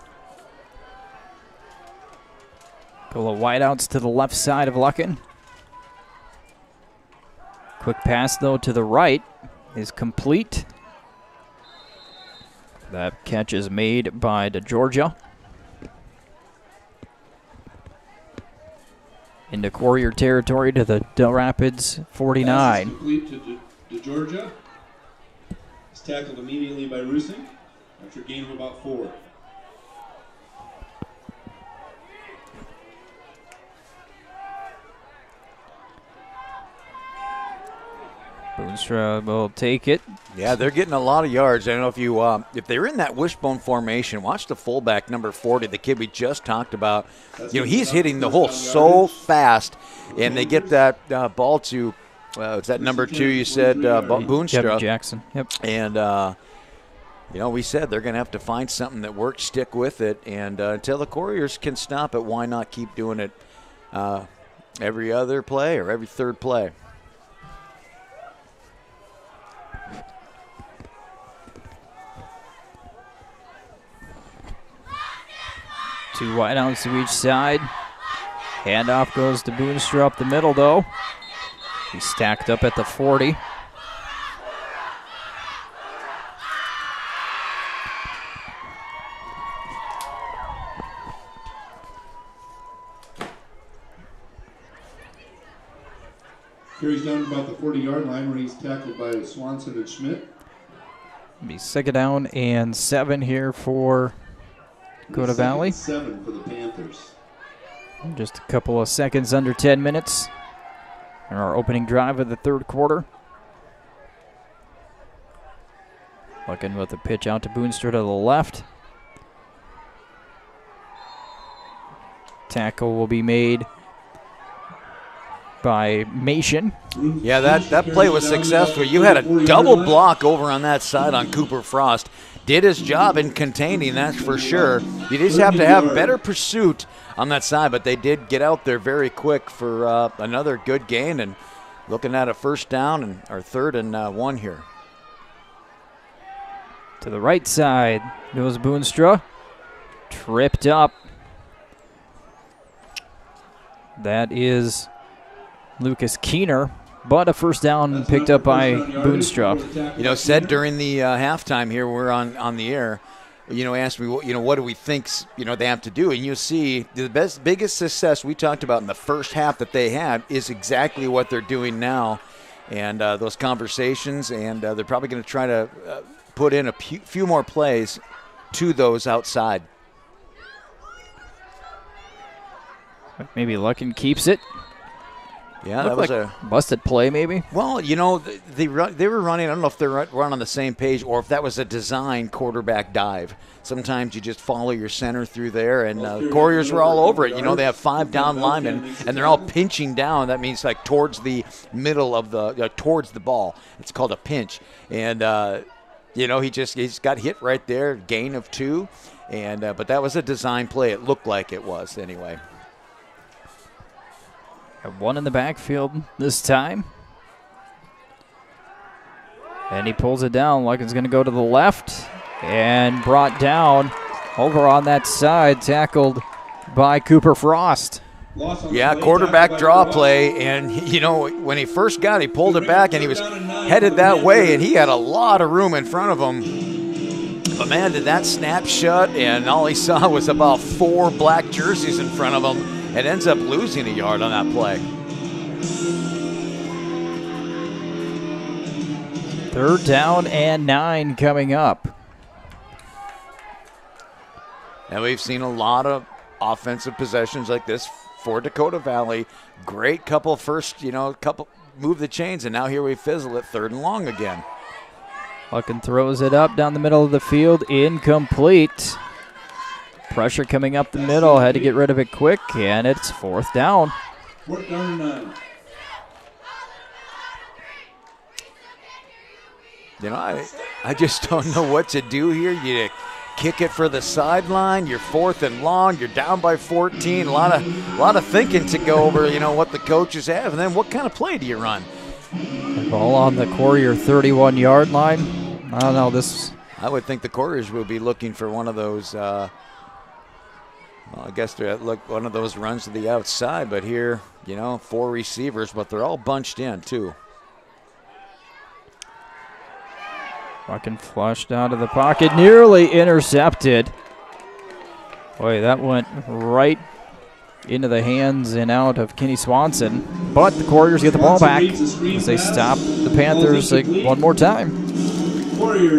Couple of wideouts to the left side of Luckin. Quick pass, though, to the right is complete. That catch is made by DeGeorgia. Into Quarrier territory to the Dell Rapids 49. Complete to DeGeorgia. It's tackled immediately by Rusing after a gain of about 4. Boonstra will take it. Yeah, they're getting a lot of yards. I don't know if you, if they're in that wishbone formation, watch the fullback, number 40, the kid we just talked about. He's hitting the hole so fast, and they get that ball to, it's that number 2 you said, Boonstra. Yep, Jackson. Yep. And, we said they're going to have to find something that works, stick with it, and until the Quarriers can stop it, why not keep doing it every other play or every third play? Two wideouts to each side. Handoff goes to Boonstra up the middle, though. He's stacked up at the 40. Carries down to about the 40-yard line where he's tackled by Swanson and Schmidt. It'll be 2nd down and 7 here for Dakota Valley. 7 for the Panthers. Just a couple of seconds under 10 minutes in our opening drive of the third quarter. Looking with the pitch out to Boonstra to the left. Tackle will be made by Mason. Yeah, that play was successful. You had a double block over on that side on Cooper Frost. Did his job in containing, that's for sure. You just have to have better pursuit on that side, but they did get out there very quick for another good gain, and looking at a first down and our 3rd and 1 here. To the right side goes Boonstra. Tripped up. That is Lucas Keener, but a first down picked up by Boonstra. Said during the halftime here, we're on the air, asked me, what do we think, they have to do? And you see the biggest success we talked about in the first half that they had is exactly what they're doing now. And those conversations, and they're probably going to try to put in a few more plays to those outside. Maybe Luckin keeps it. Yeah, that was a busted play, maybe. Well, they were running. I don't know if they're run on the same page or if that was a design quarterback dive. Sometimes you just follow your center through there, and Quarriers were all over it. They have 5 down linemen, and they're all pinching down. That means like towards the middle of the towards the ball. It's called a pinch, and he's got hit right there, gain of 2, and but that was a design play. It looked like it was anyway. Got 1 in the backfield this time. And he pulls it down. Luckin's going to go to the left and brought down Over on that side, tackled by Cooper Frost. Yeah, quarterback draw play, and when he first got it, he pulled it back, and he was headed that way, and he had a lot of room in front of him. But man, did that snap shut, and all he saw was about 4 black jerseys in front of him, and ends up losing a yard on that play. 3rd down and 9 coming up. And we've seen a lot of offensive possessions like this for Dakota Valley. Great couple move the chains, and now here we fizzle it 3rd and long again. Luckin throws it up down the middle of the field, incomplete. Pressure coming up the middle, had to get rid of it quick, and it's 4th down. 4th down and 9. I just don't know what to do here. You kick it for the sideline. You're 4th and long. You're down by 14. A lot of thinking to go over. What the coaches have, and then what kind of play do you run? Ball on the Quarrier 31-yard line. I don't know this. I would think the Quarriers will be looking for one of those. I guess they're one of those runs to the outside. But here, 4 receivers, but they're all bunched in too. Fucking flushed out of the pocket, nearly intercepted. Boy, that went right into the hands and out of Kenny Swanson. But the Quarriers get the ball back as they stop the Panthers one more time.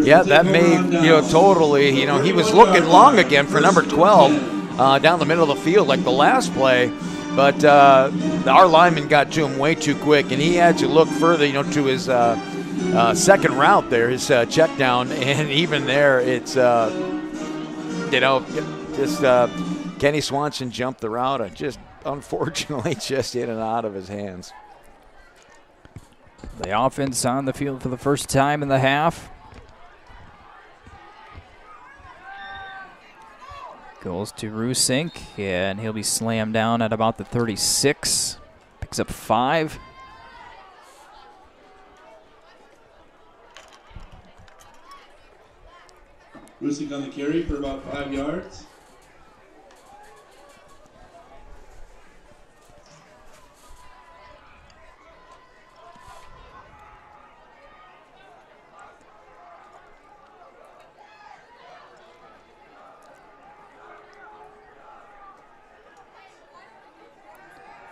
Yeah, that made, totally, he was looking long again for number 12 down the middle of the field like the last play. But our lineman got to him way too quick, and he had to look further, to his second route there, his check down, and even there, it's, Kenny Swanson jumped the route and just, unfortunately, just in and out of his hands. The offense on the field for the first time in the half. Goes to Rusink, and he'll be slammed down at about the 36. Picks up 5. Rusink on the carry for about 5 yards.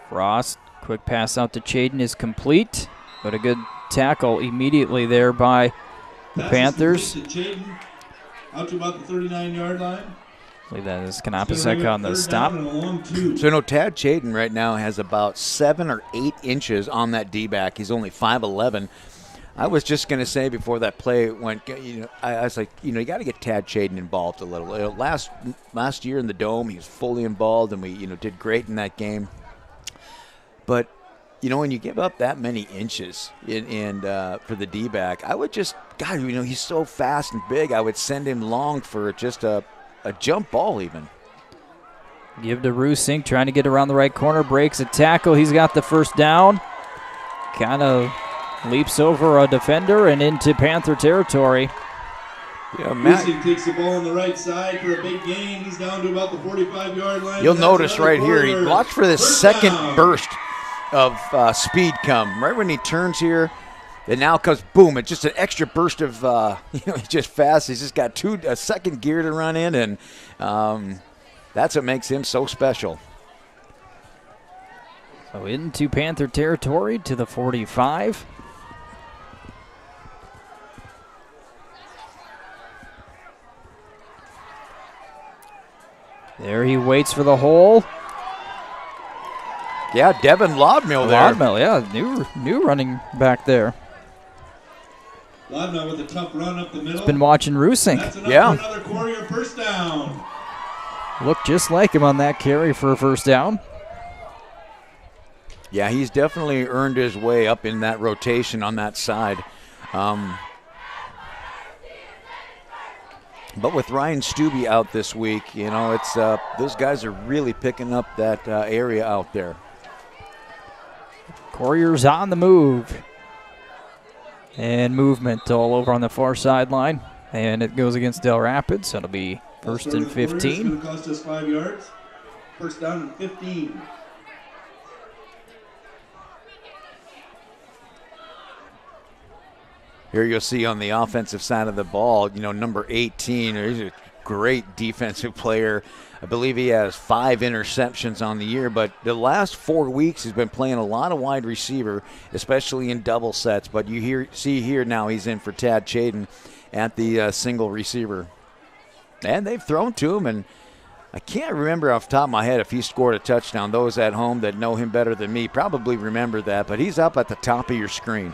Frost, quick pass out to Chaden is complete, but a good tackle immediately there by the Panthers. Out to about the 39-yard line. I believe that is Kanapasek on the stop. So Tad Chaden right now has about 7 or 8 inches on that D-back. He's only 5'11". I was just going to say before that play went, I was like, you got to get Tad Chaden involved a little. Last year in the Dome, he was fully involved, and we, did great in that game. But, when you give up that many inches for the D-back, I would just, God, he's so fast and big, I would send him long for just a jump ball even. Give to Rusink, trying to get around the right corner, breaks a tackle. He's got the first down. Kind of leaps over a defender and into Panther territory. Yeah, Rusink takes the ball on the right side for a big gain. He's down to about the 45-yard line. You'll notice right here, he watch for this second burst of speed come. Right when he turns here, it now comes, boom, it's just an extra burst of, he's just fast. He's just got a second gear to run in, and that's what makes him so special. So into Panther territory to the 45. There he waits for the hole. Yeah, Devin Lodmill there. Lodmill, yeah, new running back there. Lodmill with a tough run up the middle. He's been watching Rusink. That's enough for another Quarrier first down. Looked just like him on that carry for a first down. Yeah, he's definitely earned his way up in that rotation on that side. But with Ryan Stubbe out this week, it's those guys are really picking up that area out there. Quarriers on the move. And movement all over on the far sideline. And it goes against Dell Rapids, so it'll be First and 15. It's going to cost us 5 yards. First down and 15. Here you'll see on the offensive side of the ball, number 18, he's a great defensive player. I believe he has 5 interceptions on the year, but the last 4 weeks he's been playing a lot of wide receiver, especially in double sets. But see here now he's in for Tad Chaden at the single receiver. And they've thrown to him, and I can't remember off the top of my head if he scored a touchdown. Those at home that know him better than me probably remember that, but he's up at the top of your screen.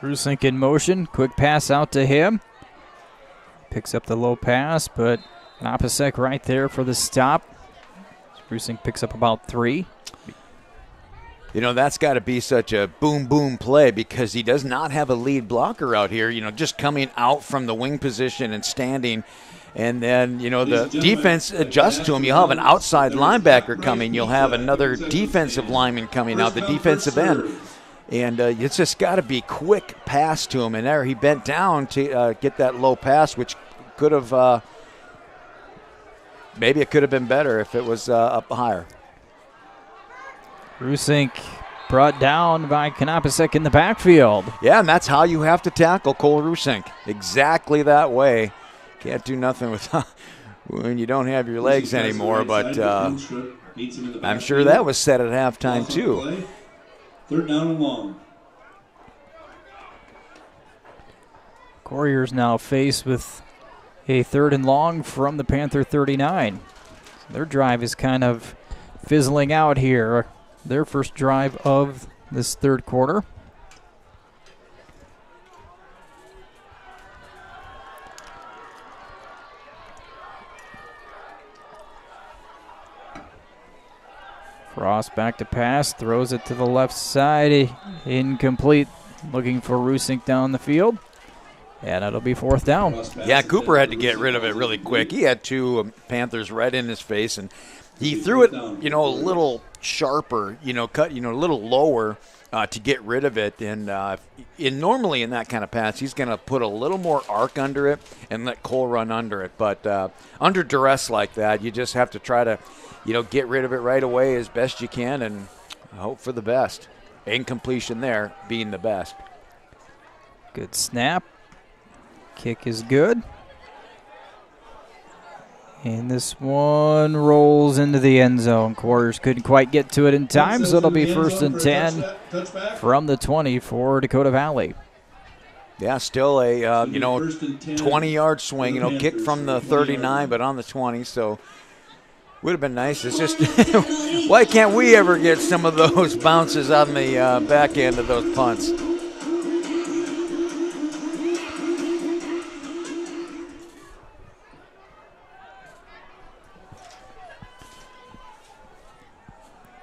Rusink in motion, quick pass out to him. Picks up the low pass, but Knapasek right there for the stop. Rusink picks up about 3. That's got to be such a boom play because he does not have a lead blocker out here, just coming out from the wing position and standing. And then, the defense adjusts to him. You'll have an outside linebacker coming. You'll have another defensive lineman coming out, the defensive end. And it's just got to be quick pass to him. And there he bent down to get that low pass, which could have maybe it could have been better if it was up higher. Rusink brought down by Knapasek in the backfield. Yeah, and that's how you have to tackle Cole Rusink. Exactly that way. Can't do nothing with when you don't have your legs anymore. But I'm sure that was set at halftime too. 3rd down and long. Quarriers now faced with a 3rd and long from the Panther 39. Their drive is kind of fizzling out here. Their first drive of this 3rd quarter. Frost back to pass, throws it to the left side, incomplete, looking for Rusink down the field, and it'll be 4th down. Yeah, Cooper had to get rid of it really quick. He had 2 Panthers right in his face, and he threw it, a little sharper, cut, a little lower to get rid of it. And normally in that kind of pass, he's going to put a little more arc under it and let Cole run under it. But under duress like that, you just have to try to get rid of it right away as best you can and hope for the best. Incompletion there being the best. Good snap. Kick is good. And this one rolls into the end zone. Quarriers couldn't quite get to it in time, so it'll be 1st and 10 from the 20 for Dakota Valley. Yeah, still a 20-yard swing, kick from the 39, but on the 20, so would have been nice. It's just, why can't we ever get some of those bounces on the back end of those punts?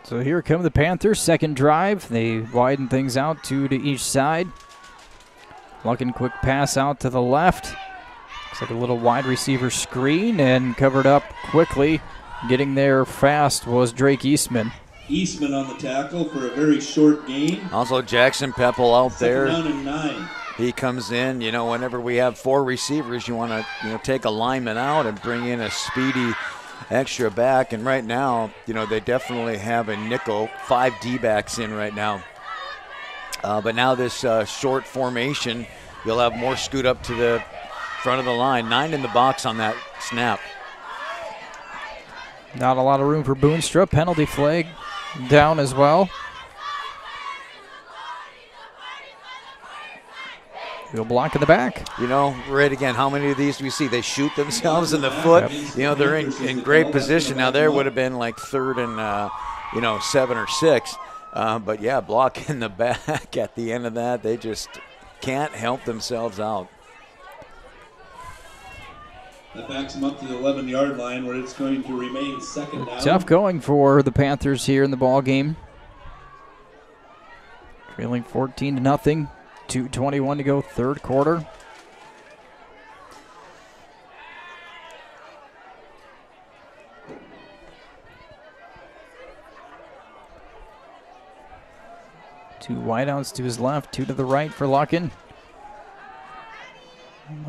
So here come the Panthers, 2nd drive. They widen things out, 2 to each side. Luckin quick pass out to the left. Looks like a little wide receiver screen and covered up quickly. Getting there fast was Drake Eastman. Eastman on the tackle for a very short gain. Also Jackson Pepple out there. 2nd down and 9. He comes in, whenever we have 4 receivers, you want to, take a lineman out and bring in a speedy extra back. And right now, they definitely have a nickel, 5 D-backs in right now. But now this short formation, you'll have more scoot up to the front of the line. 9 in the box on that snap. Not a lot of room for Boonstra. Penalty flag down as well. He'll block in the back. Right again, how many of these do we see? They shoot themselves in the foot. Yep. They're in great position. Now there would have been like 3rd and, 7 or 6. But, yeah, block in the back at the end of that. They just can't help themselves out. That backs them up to the 11-yard line where it's going to remain 2nd down. Tough going for the Panthers here in the ball game. Trailing 14-0. 2:21 to go, 3rd quarter. Two wideouts to his left, 2 to the right for Luckin.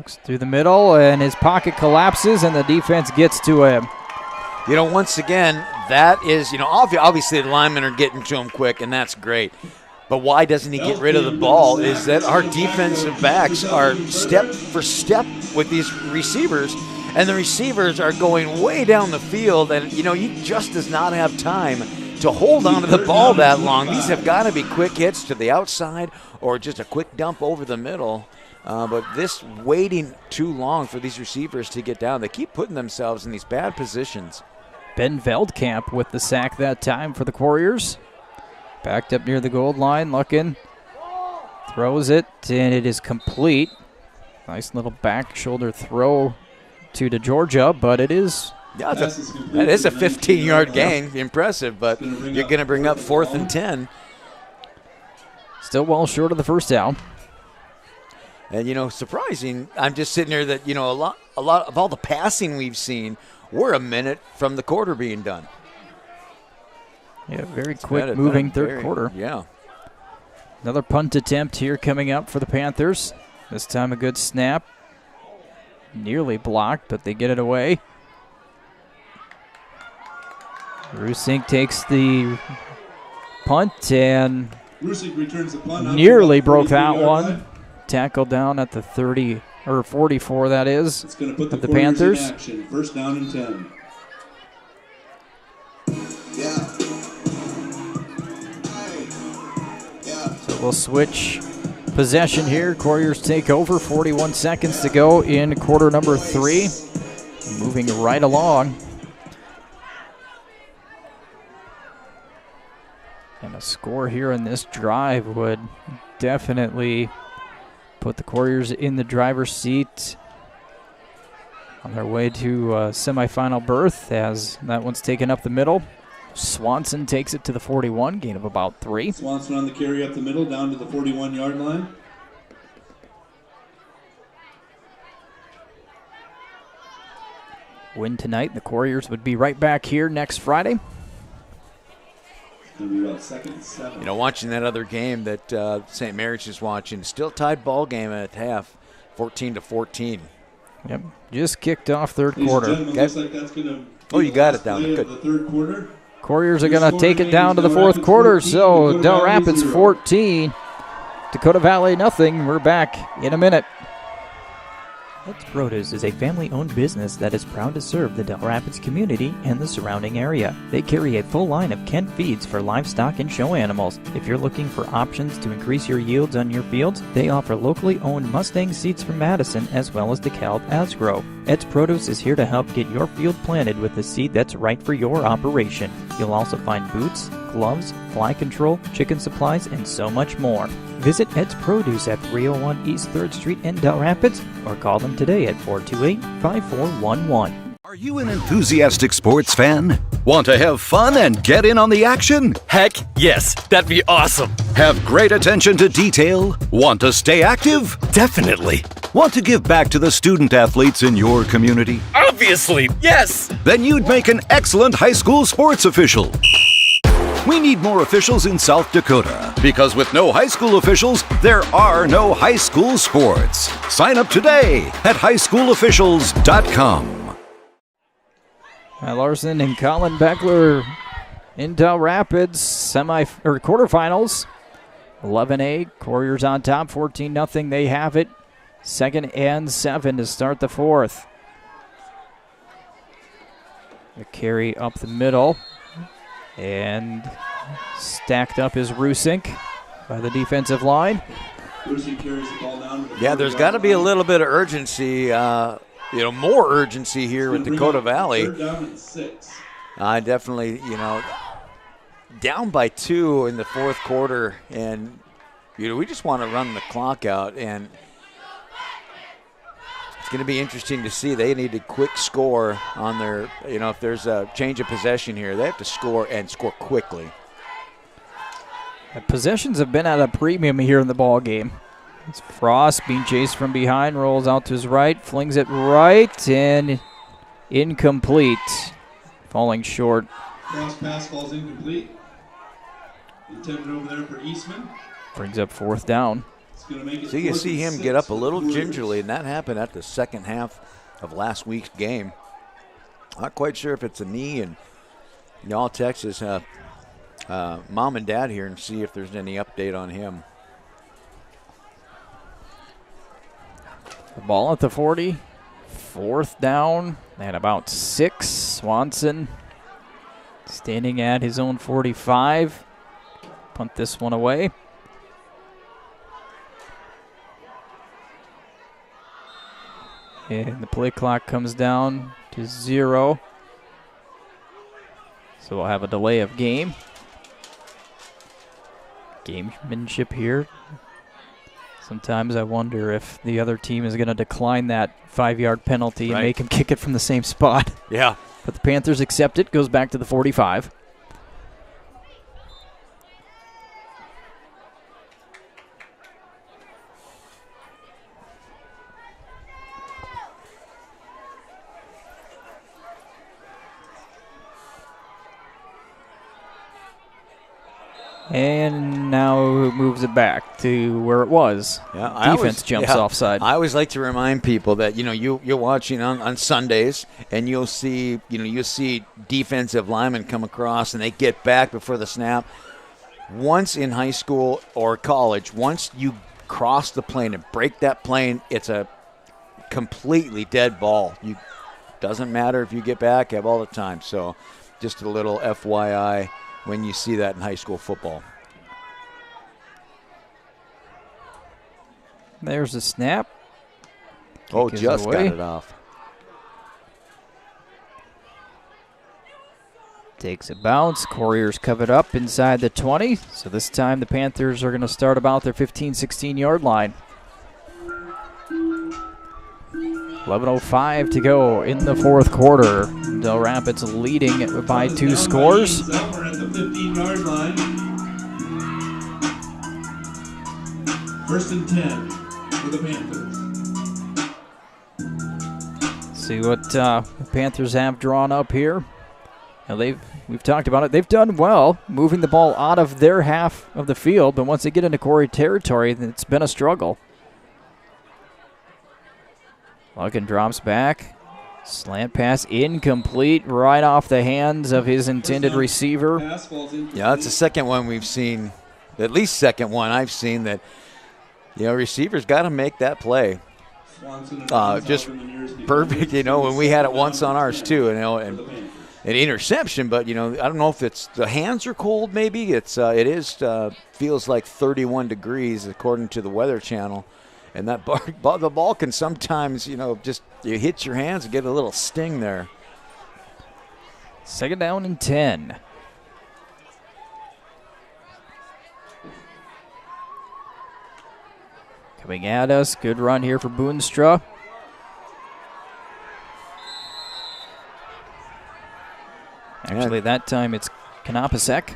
Looks through the middle, and his pocket collapses, and the defense gets to him. Once again, that is, obviously the linemen are getting to him quick, and that's great. But why doesn't he get rid of the ball is that our defensive backs are step for step with these receivers, and the receivers are going way down the field, and, he just does not have time to hold on to the ball that long. These have got to be quick hits to the outside or just a quick dump over the middle. But this waiting too long for these receivers to get down, they keep putting themselves in these bad positions. Ben Veldkamp with the sack that time for the Quarriers. Backed up near the goal line, looking, throws it, and it is complete. Nice little back shoulder throw to Georgia, but it is. Yeah, that is a 15-yard gain. Impressive, but you're going to bring up 4th and 10. Still well short of the first down. And, surprising, I'm just sitting here that, a lot of all the passing we've seen, we're a minute from the quarter being done. Yeah, very quick moving third quarter. Yeah. Another punt attempt here coming up for the Panthers. This time a good snap. Nearly blocked, but they get it away. Rusink takes the punt and returns the punt nearly broke that one. Line. Tackle down at the 30 or 44, that is, it's going to put of the Panthers. In action. First down and 10. So we'll switch possession here. Quarriers take over. 41 seconds to go in quarter number 3. Moving right along. And a score here in this drive would definitely put the Quarriers in the driver's seat on their way to semifinal berth, as that one's taken up the middle. Swanson takes it to the 41, gain of about 3. Swanson on the carry up the middle, down to the 41-yard line. Win tonight, the Quarriers would be right back here next Friday. Watching that other game that St. Mary's is watching, still tied ball game at half, 14-14. Yep, just kicked off third quarter. Looks like that's gonna you got it down. Good. The third quarter. Quarriers are going to take it down to the fourth quarter. So Dell Rapids 14, Dakota Valley nothing. We're back in a minute. Ed's Produce is a family-owned business that is proud to serve the Dell Rapids community and the surrounding area. They carry a full line of Kent feeds for livestock and show animals. If you're looking for options to increase your yields on your fields, they offer locally owned Mustang seeds from Madison as well as DeKalb Asgrow. Ed's Produce is here to help get your field planted with the seed that's right for your operation. You'll also find boots, gloves, fly control, chicken supplies, and so much more. Visit Ed's Produce at 301 East 3rd Street in Dell Rapids or call them today at 428-5411. Are you an enthusiastic sports fan? Want to have fun and get in on the action? Heck, yes. That'd be awesome. Have great attention to detail? Want to stay active? Definitely. Want to give back to the student athletes in your community? Obviously, yes. Then you'd make an excellent high school sports official. We need more officials in South Dakota, because with no high school officials, there are no high school sports. Sign up today at highschoolofficials.com. Larson and Collin Boechler in Dell Rapids quarterfinals. 11-8, Quarriers on top, 14-0. They have it. 2nd and 7 to start the fourth. The carry up the middle. And stacked up is Rusink by the defensive line. Rusink carries the ball down. Yeah, there's got to be a little bit of urgency, more urgency here with Dakota Valley. Third down and 6. Definitely, down by 2 in the fourth quarter, and we just want to run the clock out, and it's going to be interesting to see. They need a quick score on their, if there's a change of possession here, they have to score and score quickly. The possessions have been at a premium here in the ball game. It's Frost being chased from behind, rolls out to his right, flings it right, and incomplete. Falling short. Cross pass falls incomplete. Intended over there for Eastman. Brings up fourth down. So you see him get up a little gingerly, and that happened at the second half of last week's game. Not quite sure if it's a knee, and I'll text his mom and dad here and see if there's any update on him. The ball at the 40, 4th down, at about 6. Swanson standing at his own 45. Punt this one away. And the play clock comes down to 0. So we'll have a delay of game. Gamemanship here. Sometimes I wonder if the other team is going to decline that 5-yard penalty and make him kick it from the same spot. Yeah. But the Panthers accept it, goes back to the 45. And now moves it back to where it was. Yeah, Defense jumps offside. I always like to remind people that you're watching on Sundays, and you'll see defensive linemen come across and they get back before the snap. Once in high school or college, once you cross the plane and break that plane, it's a completely dead ball. Doesn't matter if you get back, have all the time. So just a little FYI when you see that in high school football. There's a snap. Just got it off. Takes a bounce. Quarriers covered up inside the 20. So this time the Panthers are going to start about their 15, 16-yard line. 11:05 to go in the 4th quarter. Dell Rapids leading by 2 scores. We're at the 15-yard line. 1st and 10 for the Panthers. See what the Panthers have drawn up here. Now we've talked about it. They've done well moving the ball out of their half of the field, but once they get into Quarry territory, it's been a struggle. Larson drops back. Slant pass incomplete, right off the hands of his intended receiver. Yeah, that's the second one we've seen, at least second one I've seen that, receivers got to make that play. Just perfect, when we had it once on ours too, and an interception, but I don't know if it's the hands are cold. Maybe it feels like 31 degrees according to the Weather Channel. And the ball can sometimes, just you hit your hands and get a little sting there. 2nd down and 10. Coming at us, good run here for Boonstra. Actually, that time it's Kanapasek.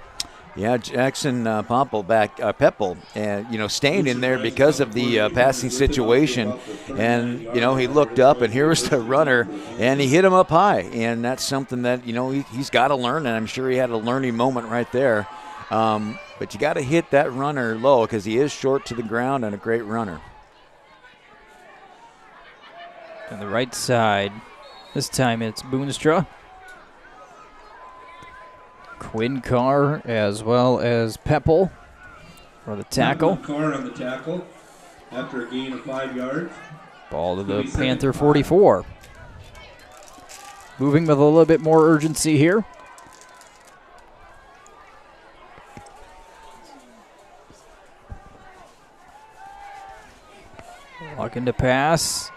Yeah, Jackson Peppel, and staying in there because of the passing situation, and he looked up, and here was the runner, and he hit him up high, and that's something that he's got to learn, and I'm sure he had a learning moment right there. But you got to hit that runner low because he is short to the ground and a great runner. On the right side, this time it's Boonstra. Quinn Carr as well as Peppel for the tackle. Carr on the tackle after a gain of 5 yards. Ball to the Panther 44. Moving with a little bit more urgency here. Looking to pass.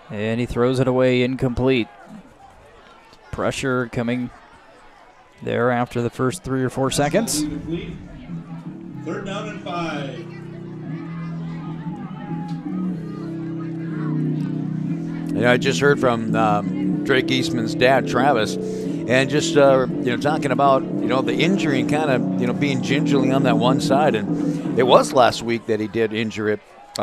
And he throws it away incomplete. Pressure coming there after the first 3 or 4 seconds. 3rd down and 5. I just heard from Drake Eastman's dad, Travis, and just talking about the injury and kind of being gingerly on that one side. And it was last week that he did injure it.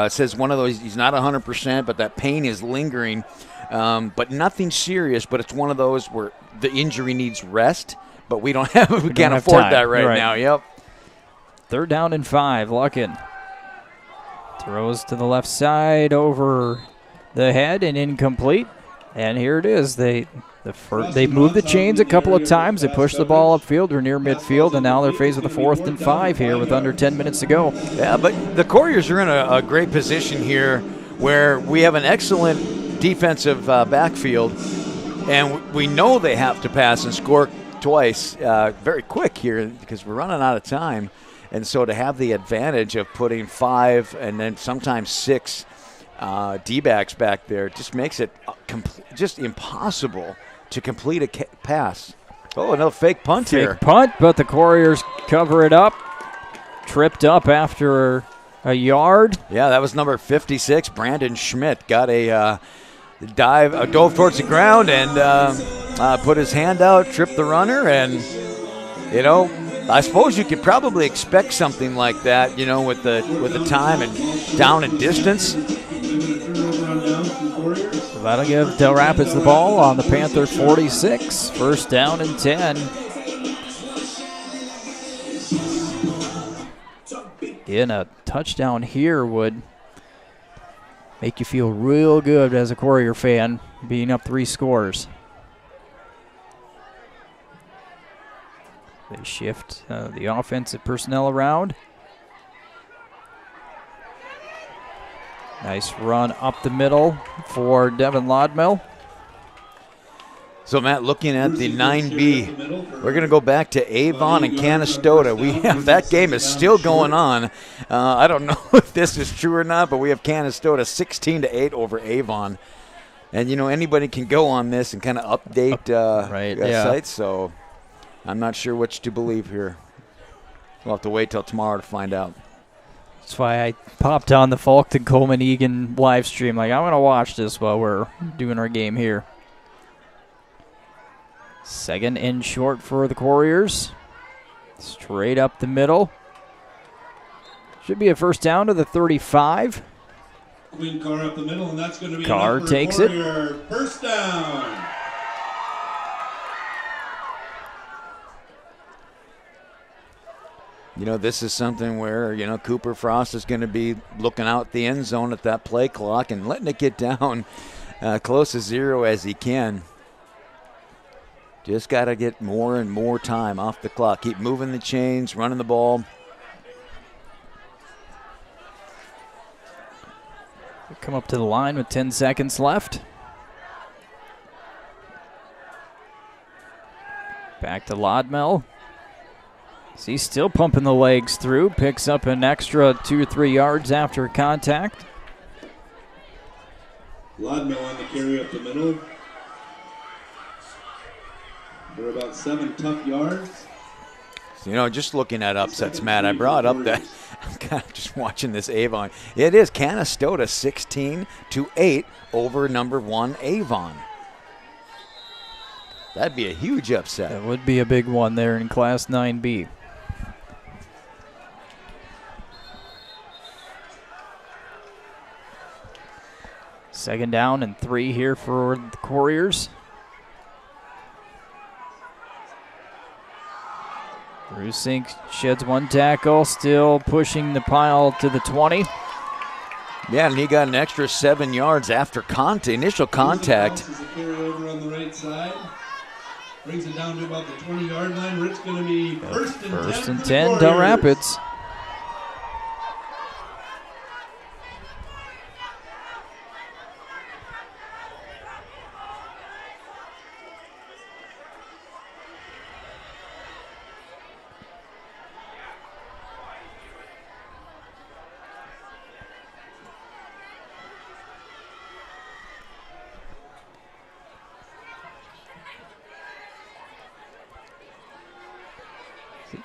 Says one of those, he's not 100%, but that pain is lingering. But nothing serious. But it's one of those where the injury needs rest. But we can't afford that right now. Yep. 3rd down and 5. Larson Throws to the left side over the head and incomplete. And here it is. They moved the chains a couple of times. They pushed the ball upfield or near midfield, and now they're faced with a 4th and 5 here with under 10 minutes to go. Yeah, but the Quarriers are in a great position here where we have an excellent defensive backfield, and we know they have to pass and score twice very quick here because we're running out of time. And so to have the advantage of putting 5 and then sometimes 6 D-backs back there just makes it just impossible to complete a pass. Oh, another fake punt here. Fake punt, but the Quarriers cover it up. Tripped up after a yard. Yeah, that was number 56. Brandon Schmidt got a dove towards the ground and put his hand out, tripped the runner, and, you know, I suppose you could probably expect something like that, you know, with the time and down and distance. So that'll give Dell Rapids the ball on the Panther 46. First down and 10. In a touchdown here would make you feel real good as a Quarrier fan, being up 3 scores. They shift the offensive personnel around. Nice run up the middle for Devin Lodmell. So, Matt, looking at the 9B, we're going to go back to Avon and Canastota. We have that game is still going on. I don't know if this is true or not, but we have Canastota 16-8 over Avon. And, you know, anybody can go on this and kind of update sites, so I'm not sure which to believe here. We'll have to wait till tomorrow to find out. That's why I popped on the Fulton Coleman Egan live stream. Like, I'm going to watch this while we're doing our game here. 2nd and short for the Quarriers. Straight up the middle. Should be a first down to the 35. Queen Carr up the middle, and that's going to be Carr takes it. First down. You know, this is something where, you know, Cooper Frost is going to be looking out the end zone at that play clock and letting it get down close to 0 as he can. Just got to get more and more time off the clock. Keep moving the chains, running the ball. Come up to the line with 10 seconds left. Back to Lodmell. He's still pumping the legs through. Picks up an extra 2 or 3 yards after contact. Lodmell on the carry up the middle for about 7 tough yards. You know, just looking at upsets, Matt, I brought up that I'm kind of just watching this Avon. It is Canastota 16-8 over number 1 Avon. That'd be a huge upset. That would be a big one there in Class 9B. Second down and 3 here for the Quarriers. Rusink sheds 1 tackle, still pushing the pile to the 20. Yeah, and he got an extra 7 yards after initial contact. Is a carry over on the right side. Brings it down to about the 20-yard line where it's going to be first and 10 Dell Rapids.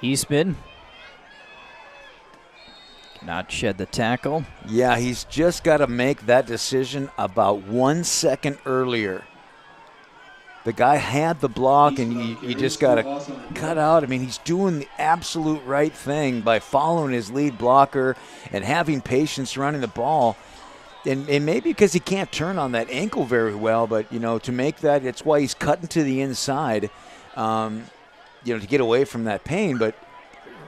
Eastman cannot shed the tackle. Yeah, he's just got to make that decision about 1 second earlier. The guy had the block, and you just got to cut out. I mean, he's doing the absolute right thing by following his lead blocker and having patience running the ball. And maybe because he can't turn on that ankle very well, but, you know, to make that, it's why he's cutting to the inside. You know, to get away from that pain. But,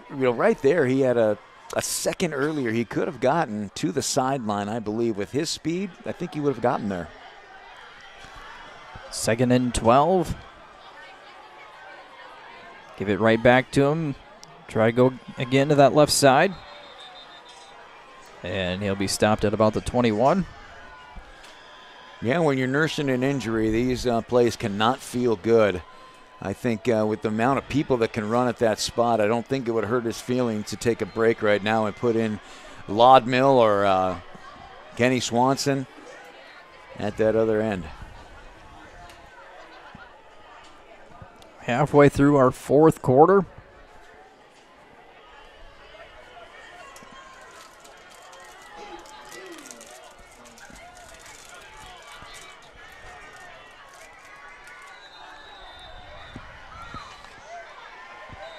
you know, right there he had a a second earlier, he could have gotten to the sideline, I believe. With his speed, I think he would have gotten there. 2nd and 12. Give it right back to him. Try to go again to that left side. And he'll be stopped at about the 21. Yeah, when you're nursing an injury, these plays cannot feel good. I think with the amount of people that can run at that spot, I don't think it would hurt his feelings to take a break right now and put in Laudmill or Kenny Swanson at that other end. Halfway through our 4th quarter.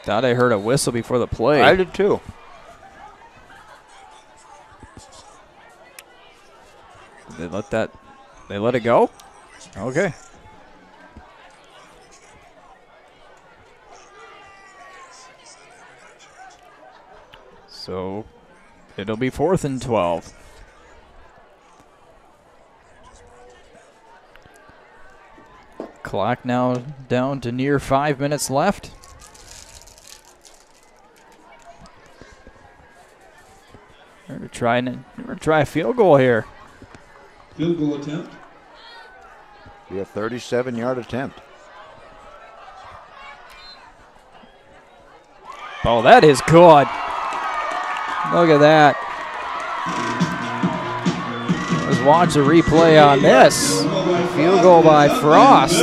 Thought I heard a whistle before the play. I did too. They let it go? Okay. So it'll be 4th and 12. Clock now down to near 5 minutes left. We're going to try a field goal here. Field goal attempt. Be a 37-yard attempt. Oh, that is good. Look at that. Let's watch a replay on this. Field goal by Frost.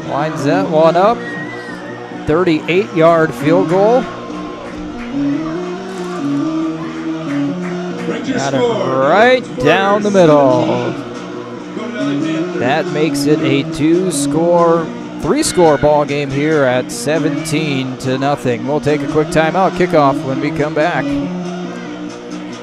Lines that one up. 38-yard field goal. Got it right down the middle. That makes it a 3-score ball game here at 17-0. We'll take a quick timeout. Kickoff when we come back.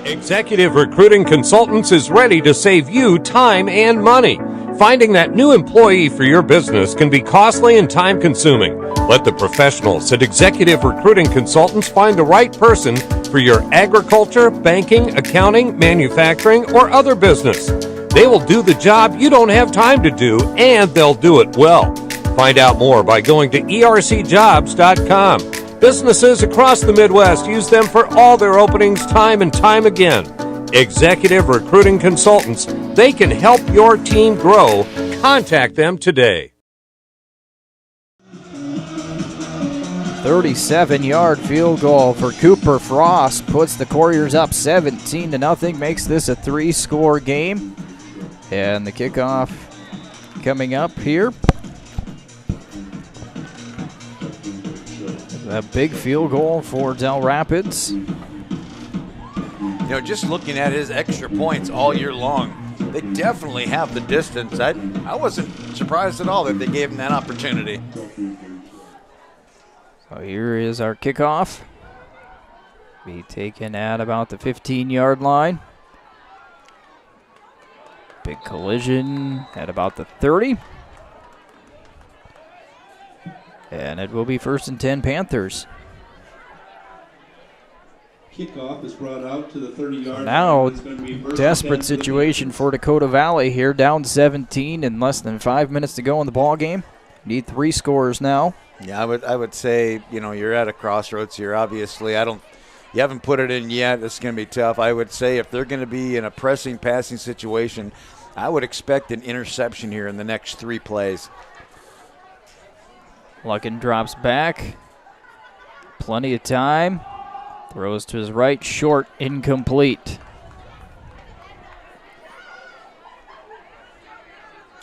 Executive Recruiting Consultants is ready to save you time and money. Finding that new employee for your business can be costly and time-consuming. Let the professionals at Executive Recruiting Consultants find the right person for your agriculture, banking, accounting, manufacturing, or other business. They will do the job you don't have time to do, and they'll do it well. Find out more by going to ercjobs.com. Businesses across the Midwest use them for all their openings time and time again. Executive Recruiting Consultants. They can help your team grow. Contact them today. 37-yard field goal for Cooper Frost puts the Quarriers up 17-0, makes this a 3-score game. And the kickoff coming up here. A big field goal for Dell Rapids. You know, just looking at his extra points all year long, they definitely have the distance. I wasn't surprised at all that they gave him that opportunity. So here is our kickoff. Be taken at about the 15-yard line. Big collision at about the 30. And it will be 1st and 10 Panthers. Kickoff is brought out to the 30-yard line. Now, desperate situation for Dakota Valley here, down 17 and less than 5 minutes to go in the ball game. Need 3 scores now. Yeah, I would say, you know, you're at a crossroads here. Obviously, you haven't put it in yet. It's going to be tough. I would say if they're going to be in a pressing passing situation, I would expect an interception here in the next 3 plays. Luckin drops back. Plenty of time. Throws to his right, short, incomplete.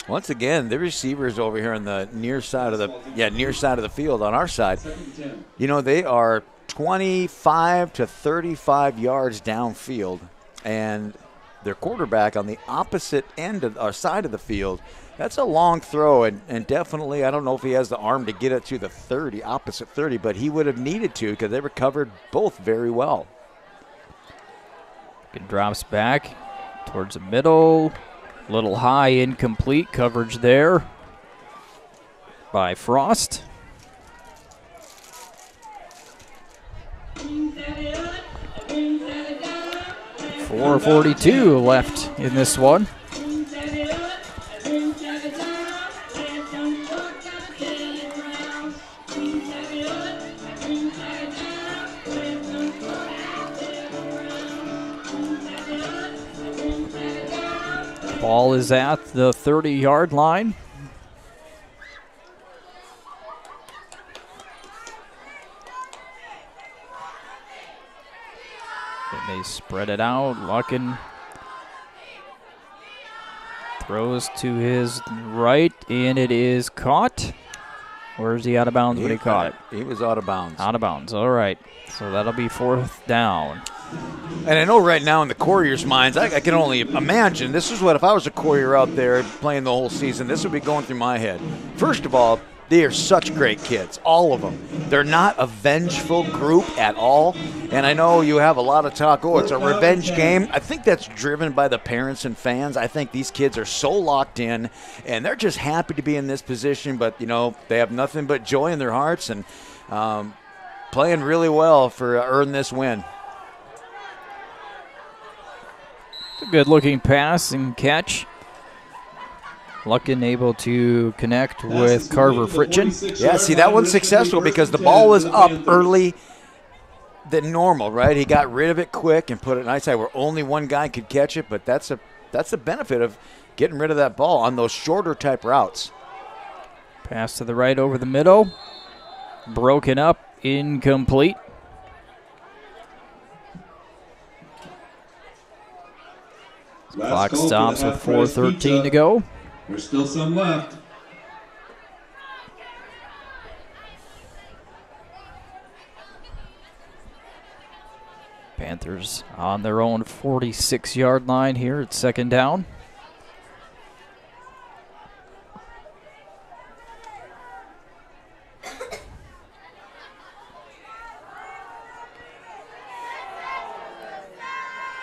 Once again, the receivers over here on the near side of the field on our side, you know, they are 25 to 35 yards downfield, and their quarterback on the opposite end of our side of the field, that's a long throw, and definitely I don't know if he has the arm to get it to the 30, opposite 30, but he would have needed to because they recovered both very well. It drops back towards the middle. Little high, incomplete coverage there by Frost. 4:42 left in this one. Ball is at the 30-yard line. And they spread it out. Luckin throws to his right, and it is caught. Or is he out of bounds when he caught it? He was out of bounds. Out of bounds, all right. So that'll be 4th down. And I know right now in the Quarriers' minds, I can only imagine, this is what, if I was a Quarrier out there playing the whole season, this would be going through my head. First of all, they are such great kids, all of them. They're not a vengeful group at all. And I know you have a lot of talk, it's a revenge game. I think that's driven by the parents and fans. I think these kids are so locked in, and they're just happy to be in this position. But, they have nothing but joy in their hearts and playing really well for earn this win. A good-looking pass and catch. Luckin able to connect with Carver Fritchen. Yeah, see, that one's successful because the ball was up early than normal, right? He got rid of it quick and put it nice side where only one guy could catch it, but that's the benefit of getting rid of that ball on those shorter type routes. Pass to the right over the middle. Broken up, incomplete. Clock stops with 4:13 to go. There's still some left. Panthers on their own 46-yard line here at 2nd down.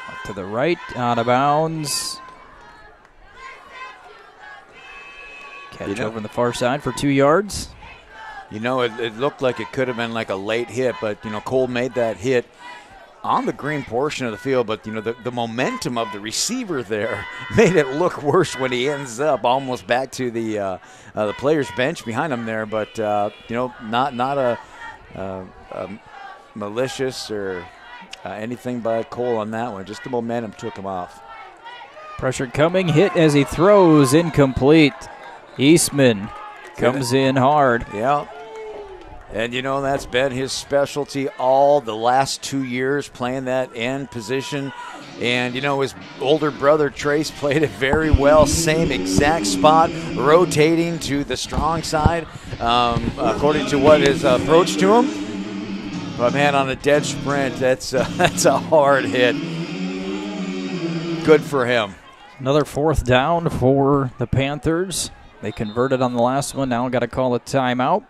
Up to the right, out of bounds. Catch over on the far side for 2 yards. It looked like it could have been like a late hit, but, Cole made that hit on the green portion of the field, but, the momentum of the receiver there made it look worse when he ends up almost back to the player's bench behind him there, but, not a malicious or anything by Cole on that one. Just the momentum took him off. Pressure coming, hit as he throws, incomplete. Eastman comes in hard. Yeah. And, that's been his specialty all the last 2 years, playing that end position. And, his older brother, Trace, played it very well. Same exact spot, rotating to the strong side, according to what is approach to him. But, man, on a dead sprint, that's a hard hit. Good for him. Another 4th down for the Panthers. They converted on the last one. Now got to call a timeout.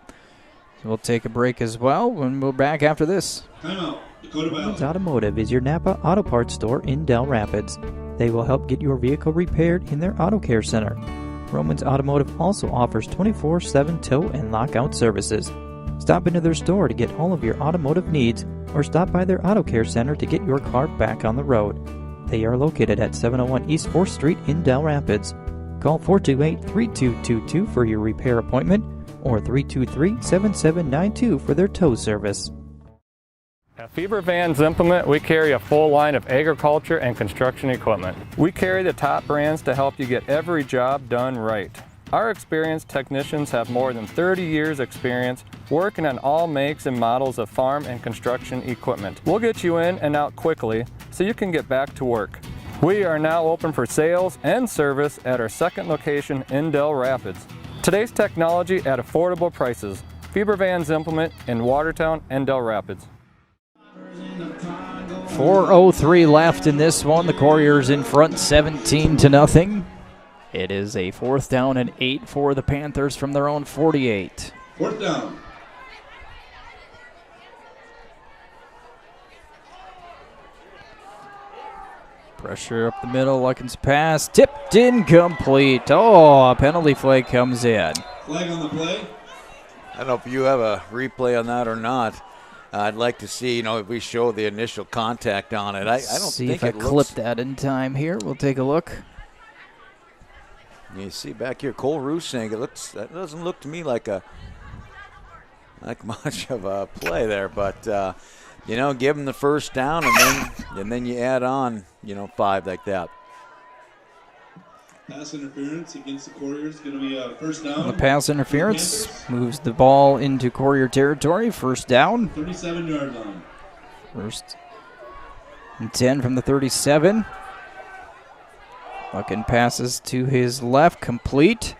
So we'll take a break as well when we're back after this. Timeout. Dakota Valley. Automotive is your Napa Auto Parts store in Dell Rapids. They will help get your vehicle repaired in their Auto Care Center. Romans Automotive also offers 24/7 tow and lockout services. Stop into their store to get all of your automotive needs or stop by their Auto Care Center to get your car back on the road. They are located at 701 East 4th Street in Dell Rapids. Call 428-3222 for your repair appointment or 323-7792 for their tow service. At Fieber Vans Implement, we carry a full line of agriculture and construction equipment. We carry the top brands to help you get every job done right. Our experienced technicians have more than 30 years experience working on all makes and models of farm and construction equipment. We'll get you in and out quickly so you can get back to work. We are now open for sales and service at our 2nd location in Dell Rapids. Today's technology at affordable prices. Fieber Vans Implement in Watertown and Dell Rapids. 4:03 left in this one. The Quarriers in front 17-0. It is a 4th down and 8 for the Panthers from their own 48. 4th down. Pressure up the middle, Luckin's pass, tipped incomplete. Oh, a penalty flag comes in. Flag on the play. I don't know if you have a replay on that or not. I'd like to see, if we show the initial contact on it. I don't see think if I it clip that in time here. We'll take a look. You see back here, Cole Roos saying that doesn't look to me like much of a play there, but give him the first down and then you add on 5 like that. Pass interference against the Quarriers going to be a first down. The pass interference moves the ball into Quarrier territory. First down. 37-yard line. First and 10 from the 37. Lucken passes to his left, complete.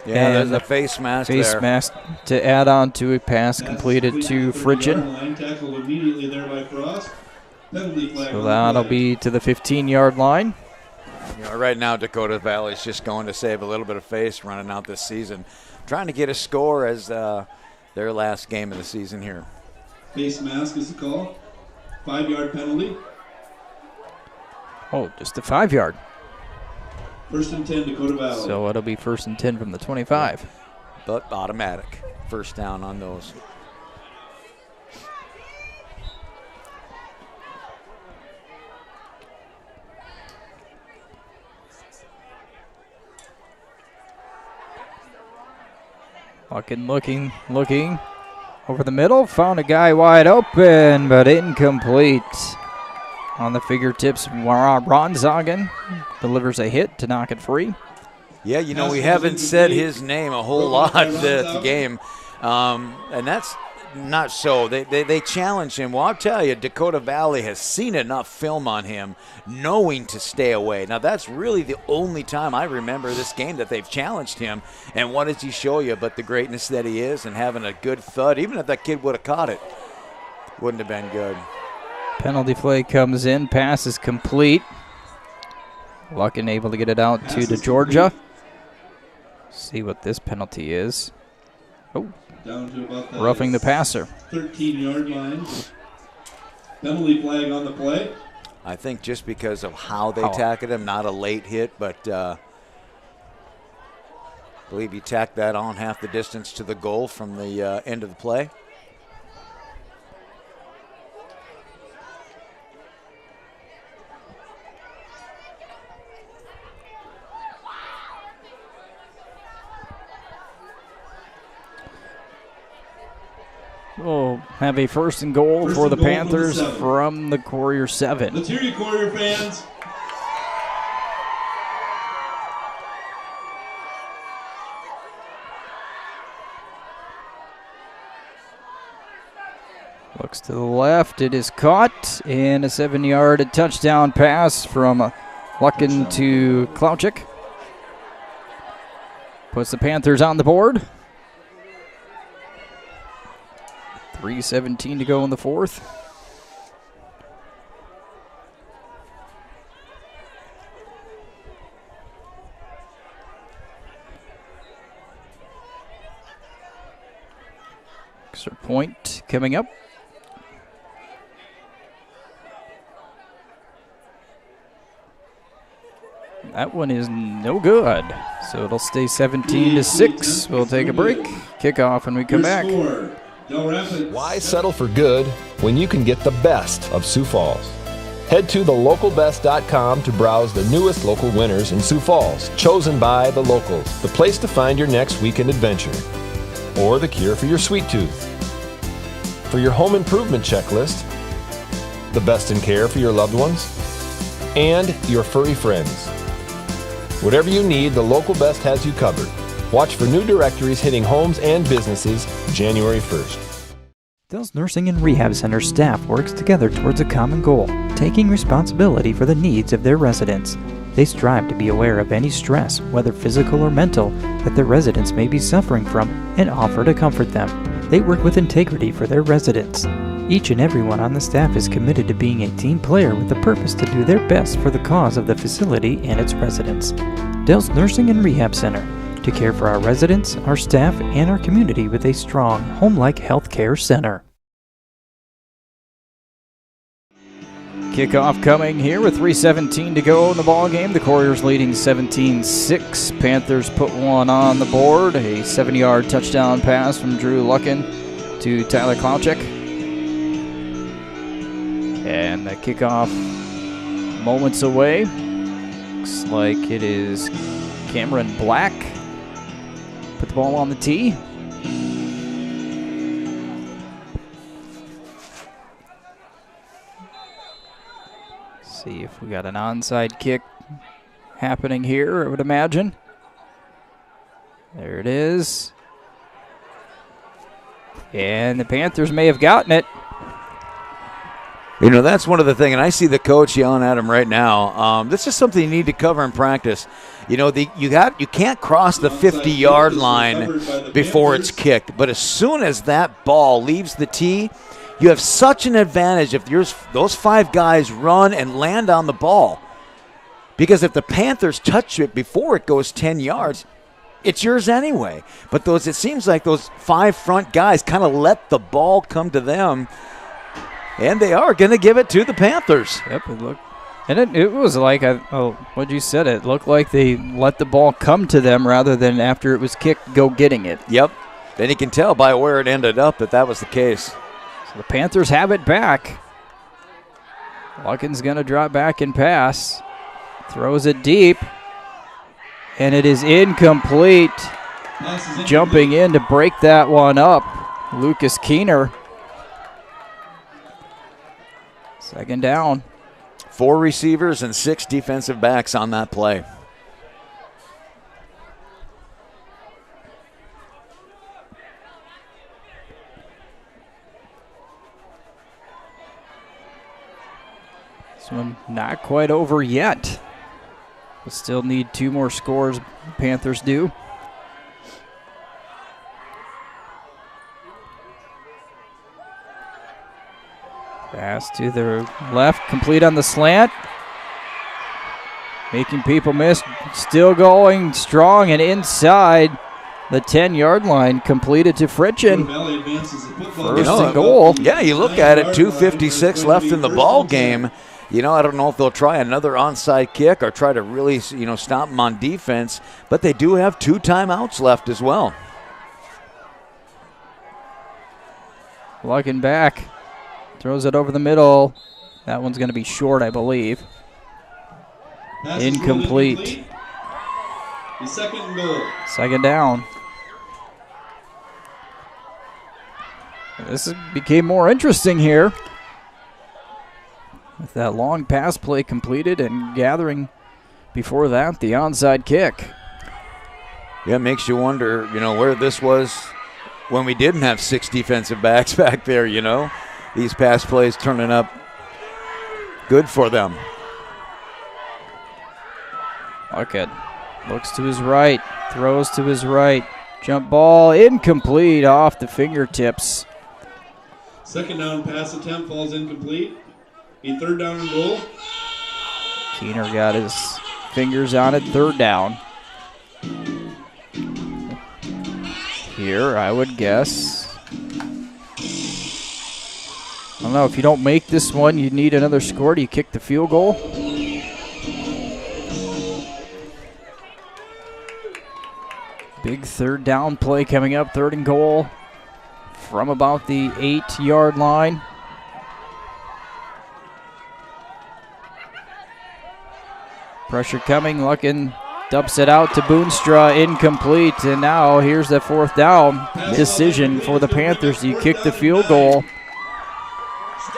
Yeah, there's a face mask there. Face mask to add on to a pass completed to Fridgen. Tackle immediately there by Frost. Penalty flag. So that'll be to the 15-yard line. Right now, Dakota Valley is just going to save a little bit of face running out this season, trying to get a score as their last game of the season here. Face mask is the call. 5-yard penalty. Oh, just a 5-yard. First and 10, Dakota Valley. So it'll be first and 10 from the 25. But automatic. First down on those. Lucken looking over the middle. Found a guy wide open, but incomplete. On the fingertips, Ronzagen delivers a hit to knock it free. Yeah, we haven't said his name a whole lot the game, and that's not so. They challenge him. Well, I'll tell you, Dakota Valley has seen enough film on him knowing to stay away. Now, that's really the only time I remember this game that they've challenged him. And what does he show you but the greatness that he is and having a good thud? Even if that kid would have caught it, wouldn't have been good. Penalty flag comes in. Pass is complete. Lucken able to get it out to Georgia. See what this penalty is. Oh, down to about the roughing the passer. 13-yard line. Penalty flag on the play. I think just because of how they tackled him, not a late hit, but I believe he tacked that on half the distance to the goal from the end of the play. We'll have a first and goal for the Panthers from the Quarrier 7. Let's hear you, Quarrier fans. Looks to the left. It is caught. And a 7-yard touchdown pass from Lucken to Klauchik. Puts the Panthers on the board. 3:17 to go in the fourth. Extra point coming up. That one is no good. So it'll stay 17-6. We'll take a break. Kickoff when we come back. Why settle for good when you can get the best of Sioux Falls? Head to thelocalbest.com to browse the newest local winners in Sioux Falls, chosen by the locals, the place to find your next weekend adventure, or the cure for your sweet tooth. For your home improvement checklist, the best in care for your loved ones, and your furry friends. Whatever you need, the Local Best has you covered. Watch for new directories hitting homes and businesses January 1st. Dell's Nursing and Rehab Center staff works together towards a common goal, taking responsibility for the needs of their residents. They strive to be aware of any stress, whether physical or mental, that their residents may be suffering from and offer to comfort them. They work with integrity for their residents. Each and everyone on the staff is committed to being a team player with the purpose to do their best for the cause of the facility and its residents. Dell's Nursing and Rehab Center, to care for our residents, our staff, and our community with a strong, home-like health care center. Kickoff coming here with 3:17 to go in the ball game. The Quarriers leading 17-6. Panthers put one on the board. A 7-yard touchdown pass from Drew Lucken to Tyler Klauchik. And the kickoff moments away. Looks like it is Cameron Black. Put the ball on the tee. See if we got an onside kick happening here, I would imagine. There it is. And the Panthers may have gotten it. You know, that's one of the things, and I see the coach yelling at him right now. This is something you need to cover in practice. You know, you can't cross the 50-yard line before it's kicked, but as soon as that ball leaves the tee, you have such an advantage if those 5 guys run and land on the ball. Because if the Panthers touch it before it goes 10 yards, it's yours anyway. But it seems like those 5 front guys kind of let the ball come to them, and they are going to give it to the Panthers. Yep, it was like, what you said, it looked like they let the ball come to them rather than after it was kicked, go getting it. Yep, and you can tell by where it ended up that was the case. So the Panthers have it back. Luckin's going to drop back and pass. Throws it deep, and it is incomplete. Jumping in to break that one up, Lucas Keener. Second down. 4 receivers and 6 defensive backs on that play. This one not quite over yet. We still need 2 more scores, Panthers do. Pass to the left, complete on the slant. Making people miss, still going strong and inside the 10-yard line, completed to Fritchen. First and goal. Yeah, you look at it, 2:56 left in the ball game. You know, I don't know if they'll try another onside kick or try to really, stop them on defense, but they do have 2 timeouts left as well. Looking back, throws it over the middle. That one's going to be short, I believe. Incomplete. The second goal. Second down. This became more interesting here. With that long pass play completed and gathering before that the onside kick. Yeah, it makes you wonder, where this was when we didn't have 6 defensive backs back there, These pass plays turning up good for them. Luckett looks to his right, throws to his right. Jump ball incomplete off the fingertips. Second down pass attempt falls incomplete. A third down and goal. Keener got his fingers on it, third down. Here, I would guess. I don't know, if you don't make this one, you need another score. Do you kick the field goal? Big third down play coming up, 3rd and goal from about the 8-yard line. Pressure coming, Luckin dumps it out to Boonstra, incomplete, and now here's the 4th down decision for the Panthers. Do you kick the field goal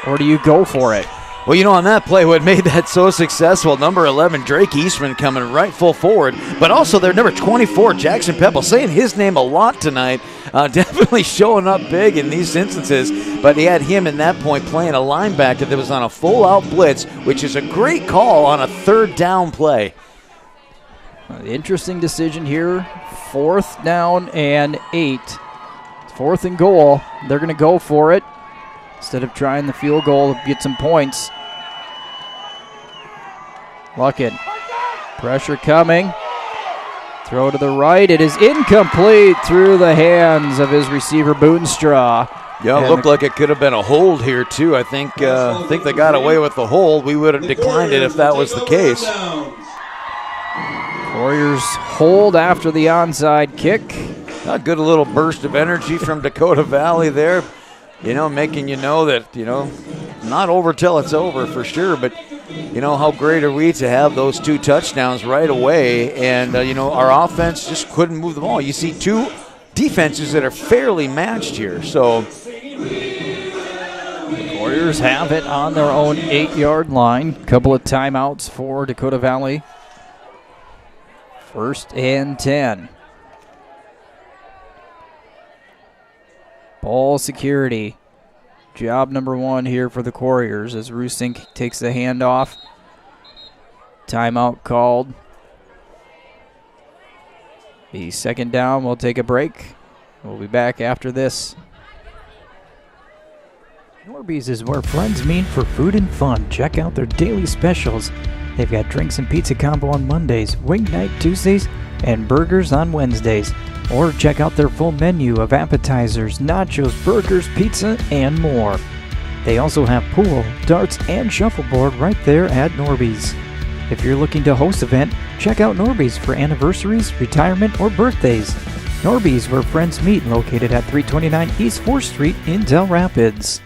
or do you go for it? Well, on that play, what made that so successful, number 11, Drake Eastman coming right full forward, but also their number 24, Jackson Pepple, saying his name a lot tonight, definitely showing up big in these instances, but he had him in that point playing a linebacker that was on a full-out blitz, which is a great call on a 3rd down play. Interesting decision here, 4th down and 8. 4th and goal, they're going to go for it. Instead of trying the field goal to get some points. Luckett, pressure coming. Throw to the right. It is incomplete through the hands of his receiver, Boonstra. Yeah, it looked like it could have been a hold here, too. I think they got away with the hold. We would have declined it if that was the case. Warriors hold after the onside kick. A good little burst of energy from Dakota Valley there. Making that, not over till it's over for sure, but how great are we to have those 2 touchdowns right away, and our offense just couldn't move the ball. You see 2 defenses that are fairly matched here, so the Warriors have it on their own 8-yard line. Couple of timeouts for Dakota Valley. 1st and 10. Ball security. Job number 1 here for the Quarriers as Rusink takes the handoff. Timeout called. The 2nd down, we'll take a break. We'll be back after this. Norby's is where friends meet for food and fun. Check out their daily specials. They've got drinks and pizza combo on Mondays, wing night Tuesdays, and burgers on Wednesdays. Or check out their full menu of appetizers, nachos, burgers, pizza, and more. They also have pool, darts, and shuffleboard right there at Norby's. If you're looking to host an event, check out Norby's for anniversaries, retirement, or birthdays. Norby's, where friends meet, located at 329 East 4th Street in Dell Rapids.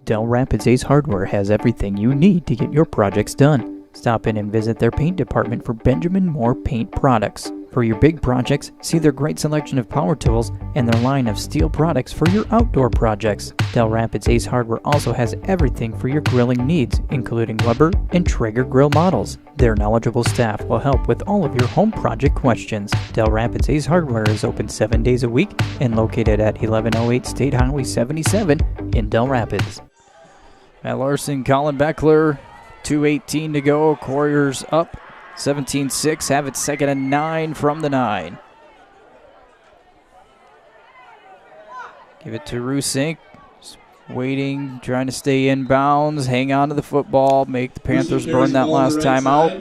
Dell Rapids Ace Hardware has everything you need to get your projects done. Stop in and visit their paint department for Benjamin Moore paint products. For your big projects, see their great selection of power tools and their line of steel products for your outdoor projects. Dell Rapids Ace Hardware also has everything for your grilling needs, including Weber and Traeger grill models. Their knowledgeable staff will help with all of your home project questions. Dell Rapids Ace Hardware is open 7 days a week and located at 1108 State Highway 77 in Dell Rapids. At Larson, Collin Boechler, 2:18 to go. Quarriers up 17-6, have it 2nd and 9 from the 9. Give it to Rusink. Just waiting, trying to stay in bounds, hang on to the football, make the Panthers burn that last time out.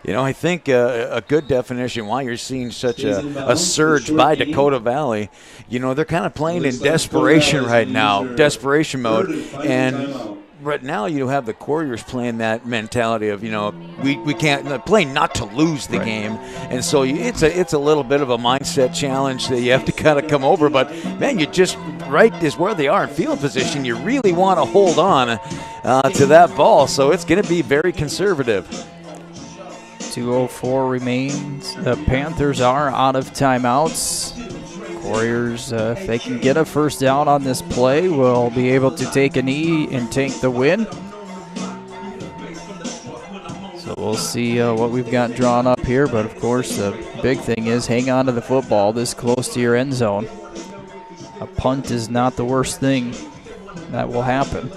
I think a good definition why you're seeing such a surge by Dakota Valley, they're kind of playing in desperation right now, desperation mode. And right now you have the Quarriers playing that mentality of, we can't play not to lose the game. And so it's a little bit of a mindset challenge that you have to kind of come over. But, man, you just right is where they are in field position. You really want to hold on to that ball. So it's going to be very conservative. 2:04 remains. The Panthers are out of timeouts. Warriors, if they can get a first down on this play, will be able to take a knee and take the win. So we'll see what we've got drawn up here, but of course the big thing is hang on to the football this close to your end zone. A punt is not the worst thing that will happen.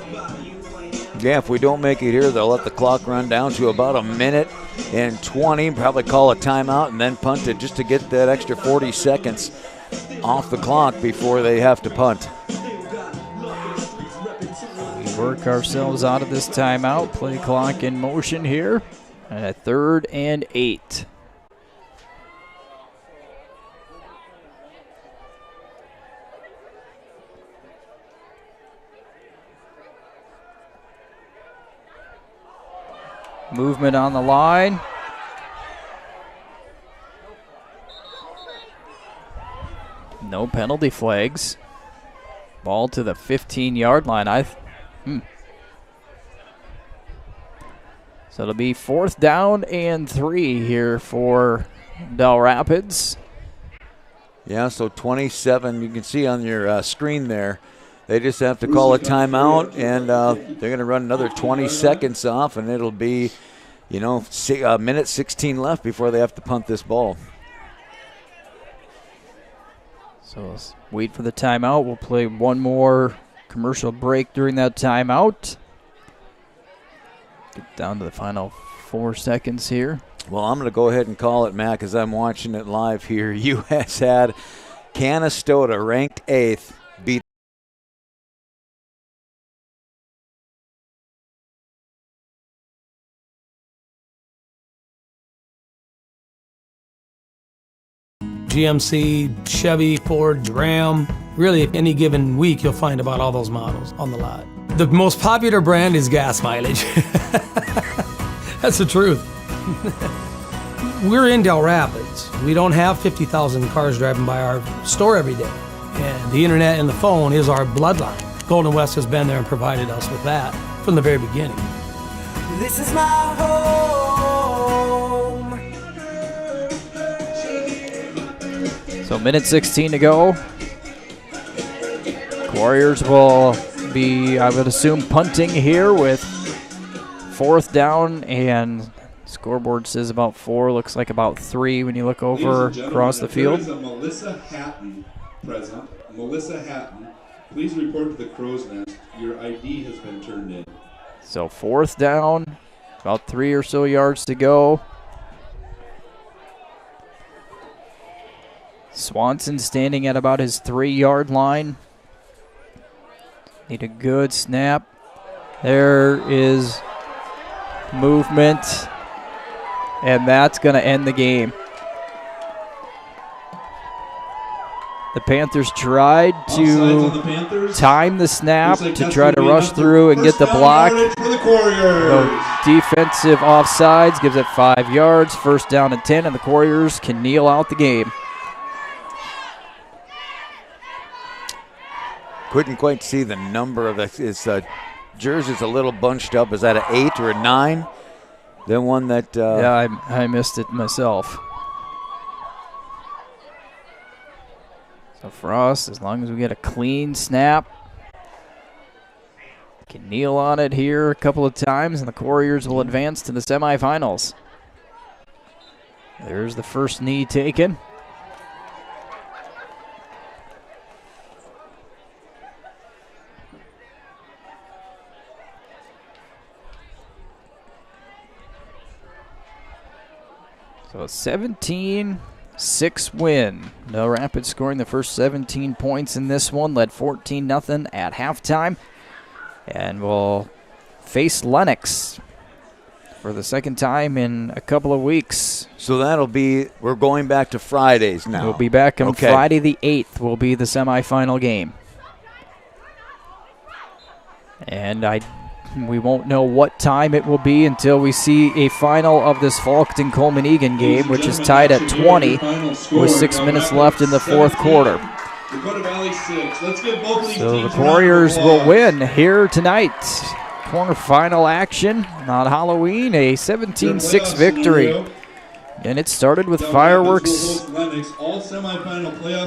Yeah, if we don't make it here, they'll let the clock run down to about 1:20, probably call a timeout and then punt it just to get that extra 40 seconds off the clock before they have to punt. We work ourselves out of this timeout. Play clock in motion here at 3rd and 8. Movement on the line. No penalty flags. Ball to the 15-yard line. So it'll be 4th down and 3 here for Dell Rapids. Yeah, so 27, you can see on your screen there. They just have to call a timeout, and they're going to run another 20 seconds off, and it'll be, a minute 16 left before they have to punt this ball. So let's wait for the timeout. We'll play one more commercial break during that timeout. Get down to the final 4 seconds here. Well, I'm going to go ahead and call it, Matt, because I'm watching it live here. U.S. had Canastota, ranked 8th, beat GMC, Chevy, Ford, Ram. Really, any given week, you'll find about all those models on the lot. The most popular brand is gas mileage. That's the truth. We're in Dell Rapids. We don't have 50,000 cars driving by our store every day. And the internet and the phone is our bloodline. Golden West has been there and provided us with that from the very beginning. This is my home. So minute 16 to go. Warriors will be, I would assume, punting here with 4th down, and scoreboard says about 4, looks like about 3 when you look over across the field. There is a Melissa Hatton present. Melissa Hatton, please report to the Crow's Nest. Your ID has been turned in. So 4th down, about 3 or so yards to go. Swanson standing at about his 3-yard line. Need a good snap. There is movement, and that's going to end the game. The Panthers tried to time the snap to try to rush through and get the block. So defensive offsides gives it 5 yards, 1st down and 10, and the Quarriers can kneel out the game. Couldn't quite see the number of his jerseys a little bunched up. Is that an 8 or a 9? The one that... yeah, I missed it myself. So for us, as long as we get a clean snap, can kneel on it here a couple of times, and the Quarriers will advance to the semifinals. There's the first knee taken. So a 17-6 win. Dell Rapids scoring the first 17 points in this one, led 14-0 at halftime. And will face Lennox for the second time in a couple of weeks. So that'll be, we're going back to Fridays now. We'll be back on Friday the 8th will be the semifinal game. And we won't know what time it will be until we see a final of this Faulkton-Coleman Egan game, which is tied at 20 with 6 minutes left in the 4th quarter. Dakota Valley 6. Let's give both of these So the teams Warriors will win here tonight. Quarterfinal action on Halloween, a 17-6 victory. And it started with fireworks.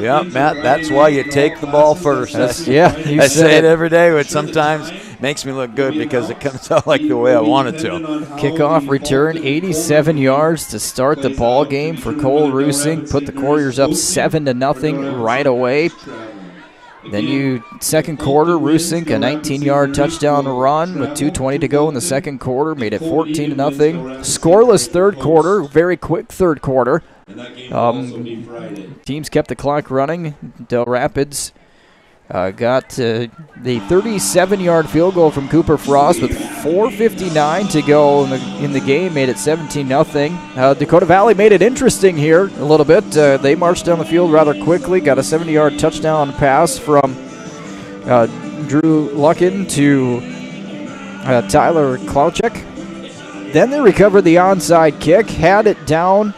Yeah, Matt, that's why you take the ball first. I say it every day, but sometimes makes me look good because it comes out like the way I want it to. Kickoff return, 87 yards to start the ball game for Cole Rusink. Put the Warriors up 7-0 right away. Then second quarter, Rusink, a 19-yard touchdown run with 2:20 to go in the second quarter, made it 14-0. Scoreless third quarter, very quick third quarter. Teams kept the clock running. Dell Rapids got the 37-yard field goal from Cooper Frost with 4:59 to go in the game, made it 17-0. Dakota Valley made it interesting here a little bit. They marched down the field rather quickly, got a 70-yard touchdown pass from Drew Luckin to Tyler Klauchek. Then they recovered the onside kick, had it down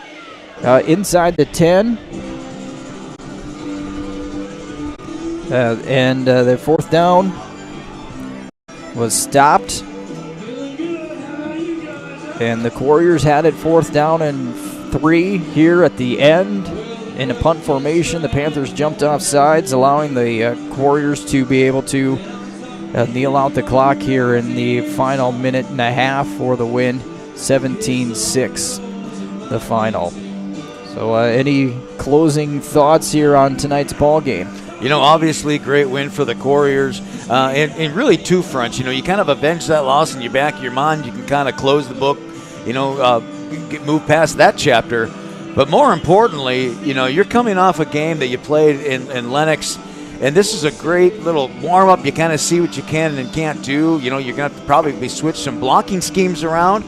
inside the 10. And their 4th down was stopped. And the Quarriers had it 4th down and 3 here at the end. In a punt formation, the Panthers jumped off sides, allowing the Quarriers to be able to kneel out the clock here in the final minute and a half for the win. 17-6, the final. So any closing thoughts here on tonight's ball game? You know, obviously, great win for the Quarriers. And really two fronts. You know, you kind of avenge that loss in your back of your mind. You can kind of close the book, move past that chapter. But more importantly, you know, you're coming off a game that you played in Lennox, and this is a great little warm-up. You kind of see what you can and can't do. You know, you're going to have to probably switch some blocking schemes around.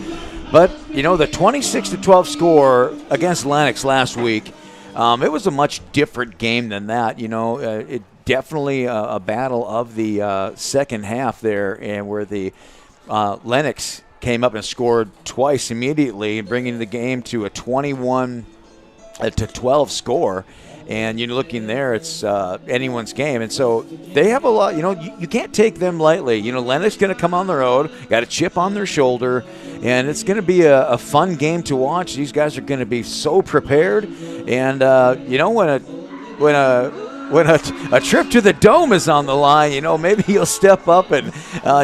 But, you know, the 26-12 score against Lennox last week, it was a much different game than that. You know, it definitely a battle of the second half there, and where the Lennox came up and scored twice immediately, bringing the game to a 21-12 score. And you're looking there, it's anyone's game. And so they have a lot, you can't take them lightly. Lennox going to come on the road, got a chip on their shoulder, and it's going to be a fun game to watch. These guys are going to be so prepared. And, when a trip to the Dome is on the line, maybe you'll step up and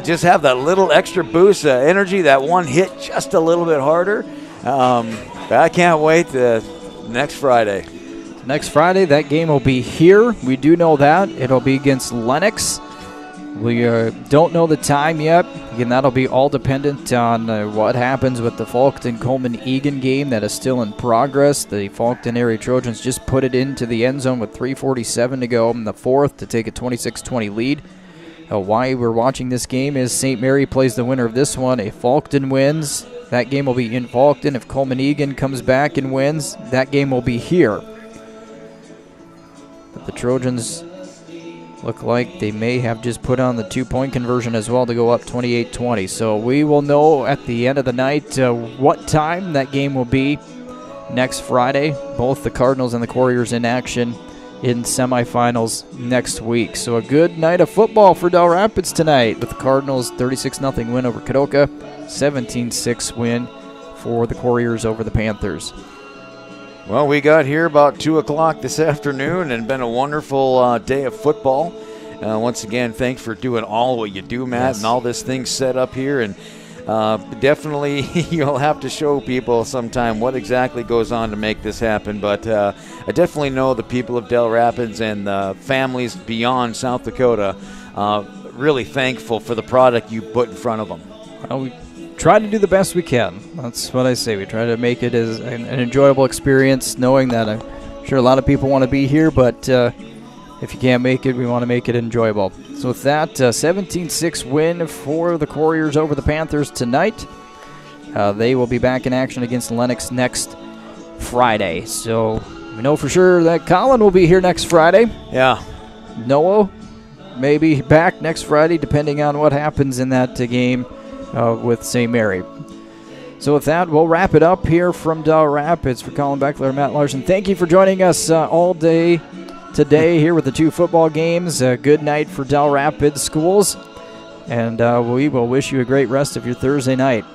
just have that little extra boost of energy, that one hit just a little bit harder. I can't wait next Friday. Next Friday, that game will be here. We do know that. It'll be against Lennox. We don't know the time yet. Again, that'll be all dependent on what happens with the Faulkton-Coleman-Egan game that is still in progress. The Faulkton area Trojans just put it into the end zone with 3:47 to go in the fourth to take a 26-20 lead. Why we're watching this game is St. Mary plays the winner of this one. If Faulkton wins, that game will be in Faulkton. If Coleman-Egan comes back and wins, that game will be here. But the Trojans look like they may have just put on the 2-point conversion as well to go up 28-20. So we will know at the end of the night what time that game will be next Friday. Both the Cardinals and the Quarriers in action in semifinals next week. So a good night of football for Dell Rapids tonight with the Cardinals 36-0 win over Kadoka, 17-6 win for the Quarriers over the Panthers. Well, we got here about 2 o'clock this afternoon and been a wonderful day of football. Once again, thanks for doing all what you do, Matt, yes, and all this thing set up here. And definitely you'll have to show people sometime what exactly goes on to make this happen. But I definitely know the people of Dell Rapids and the families beyond South Dakota really thankful for the product you put in front of them. Well, we try to do the best we can. That's what I say. We try to make it as an enjoyable experience, knowing that I'm sure a lot of people want to be here, but if you can't make it, we want to make it enjoyable. So with that, 17-6 win for the Quarriers over the Panthers tonight. They will be back in action against Lennox next Friday. So we know for sure that Collin will be here next Friday. Yeah. Noah may be back next Friday, depending on what happens in that game with St. Mary. So with that, we'll wrap it up here from Dell Rapids. For Collin Boechler and Matt Larson, thank you for joining us all day today here with the 2 football games. Good night for Dell Rapids schools, and we will wish you a great rest of your Thursday night.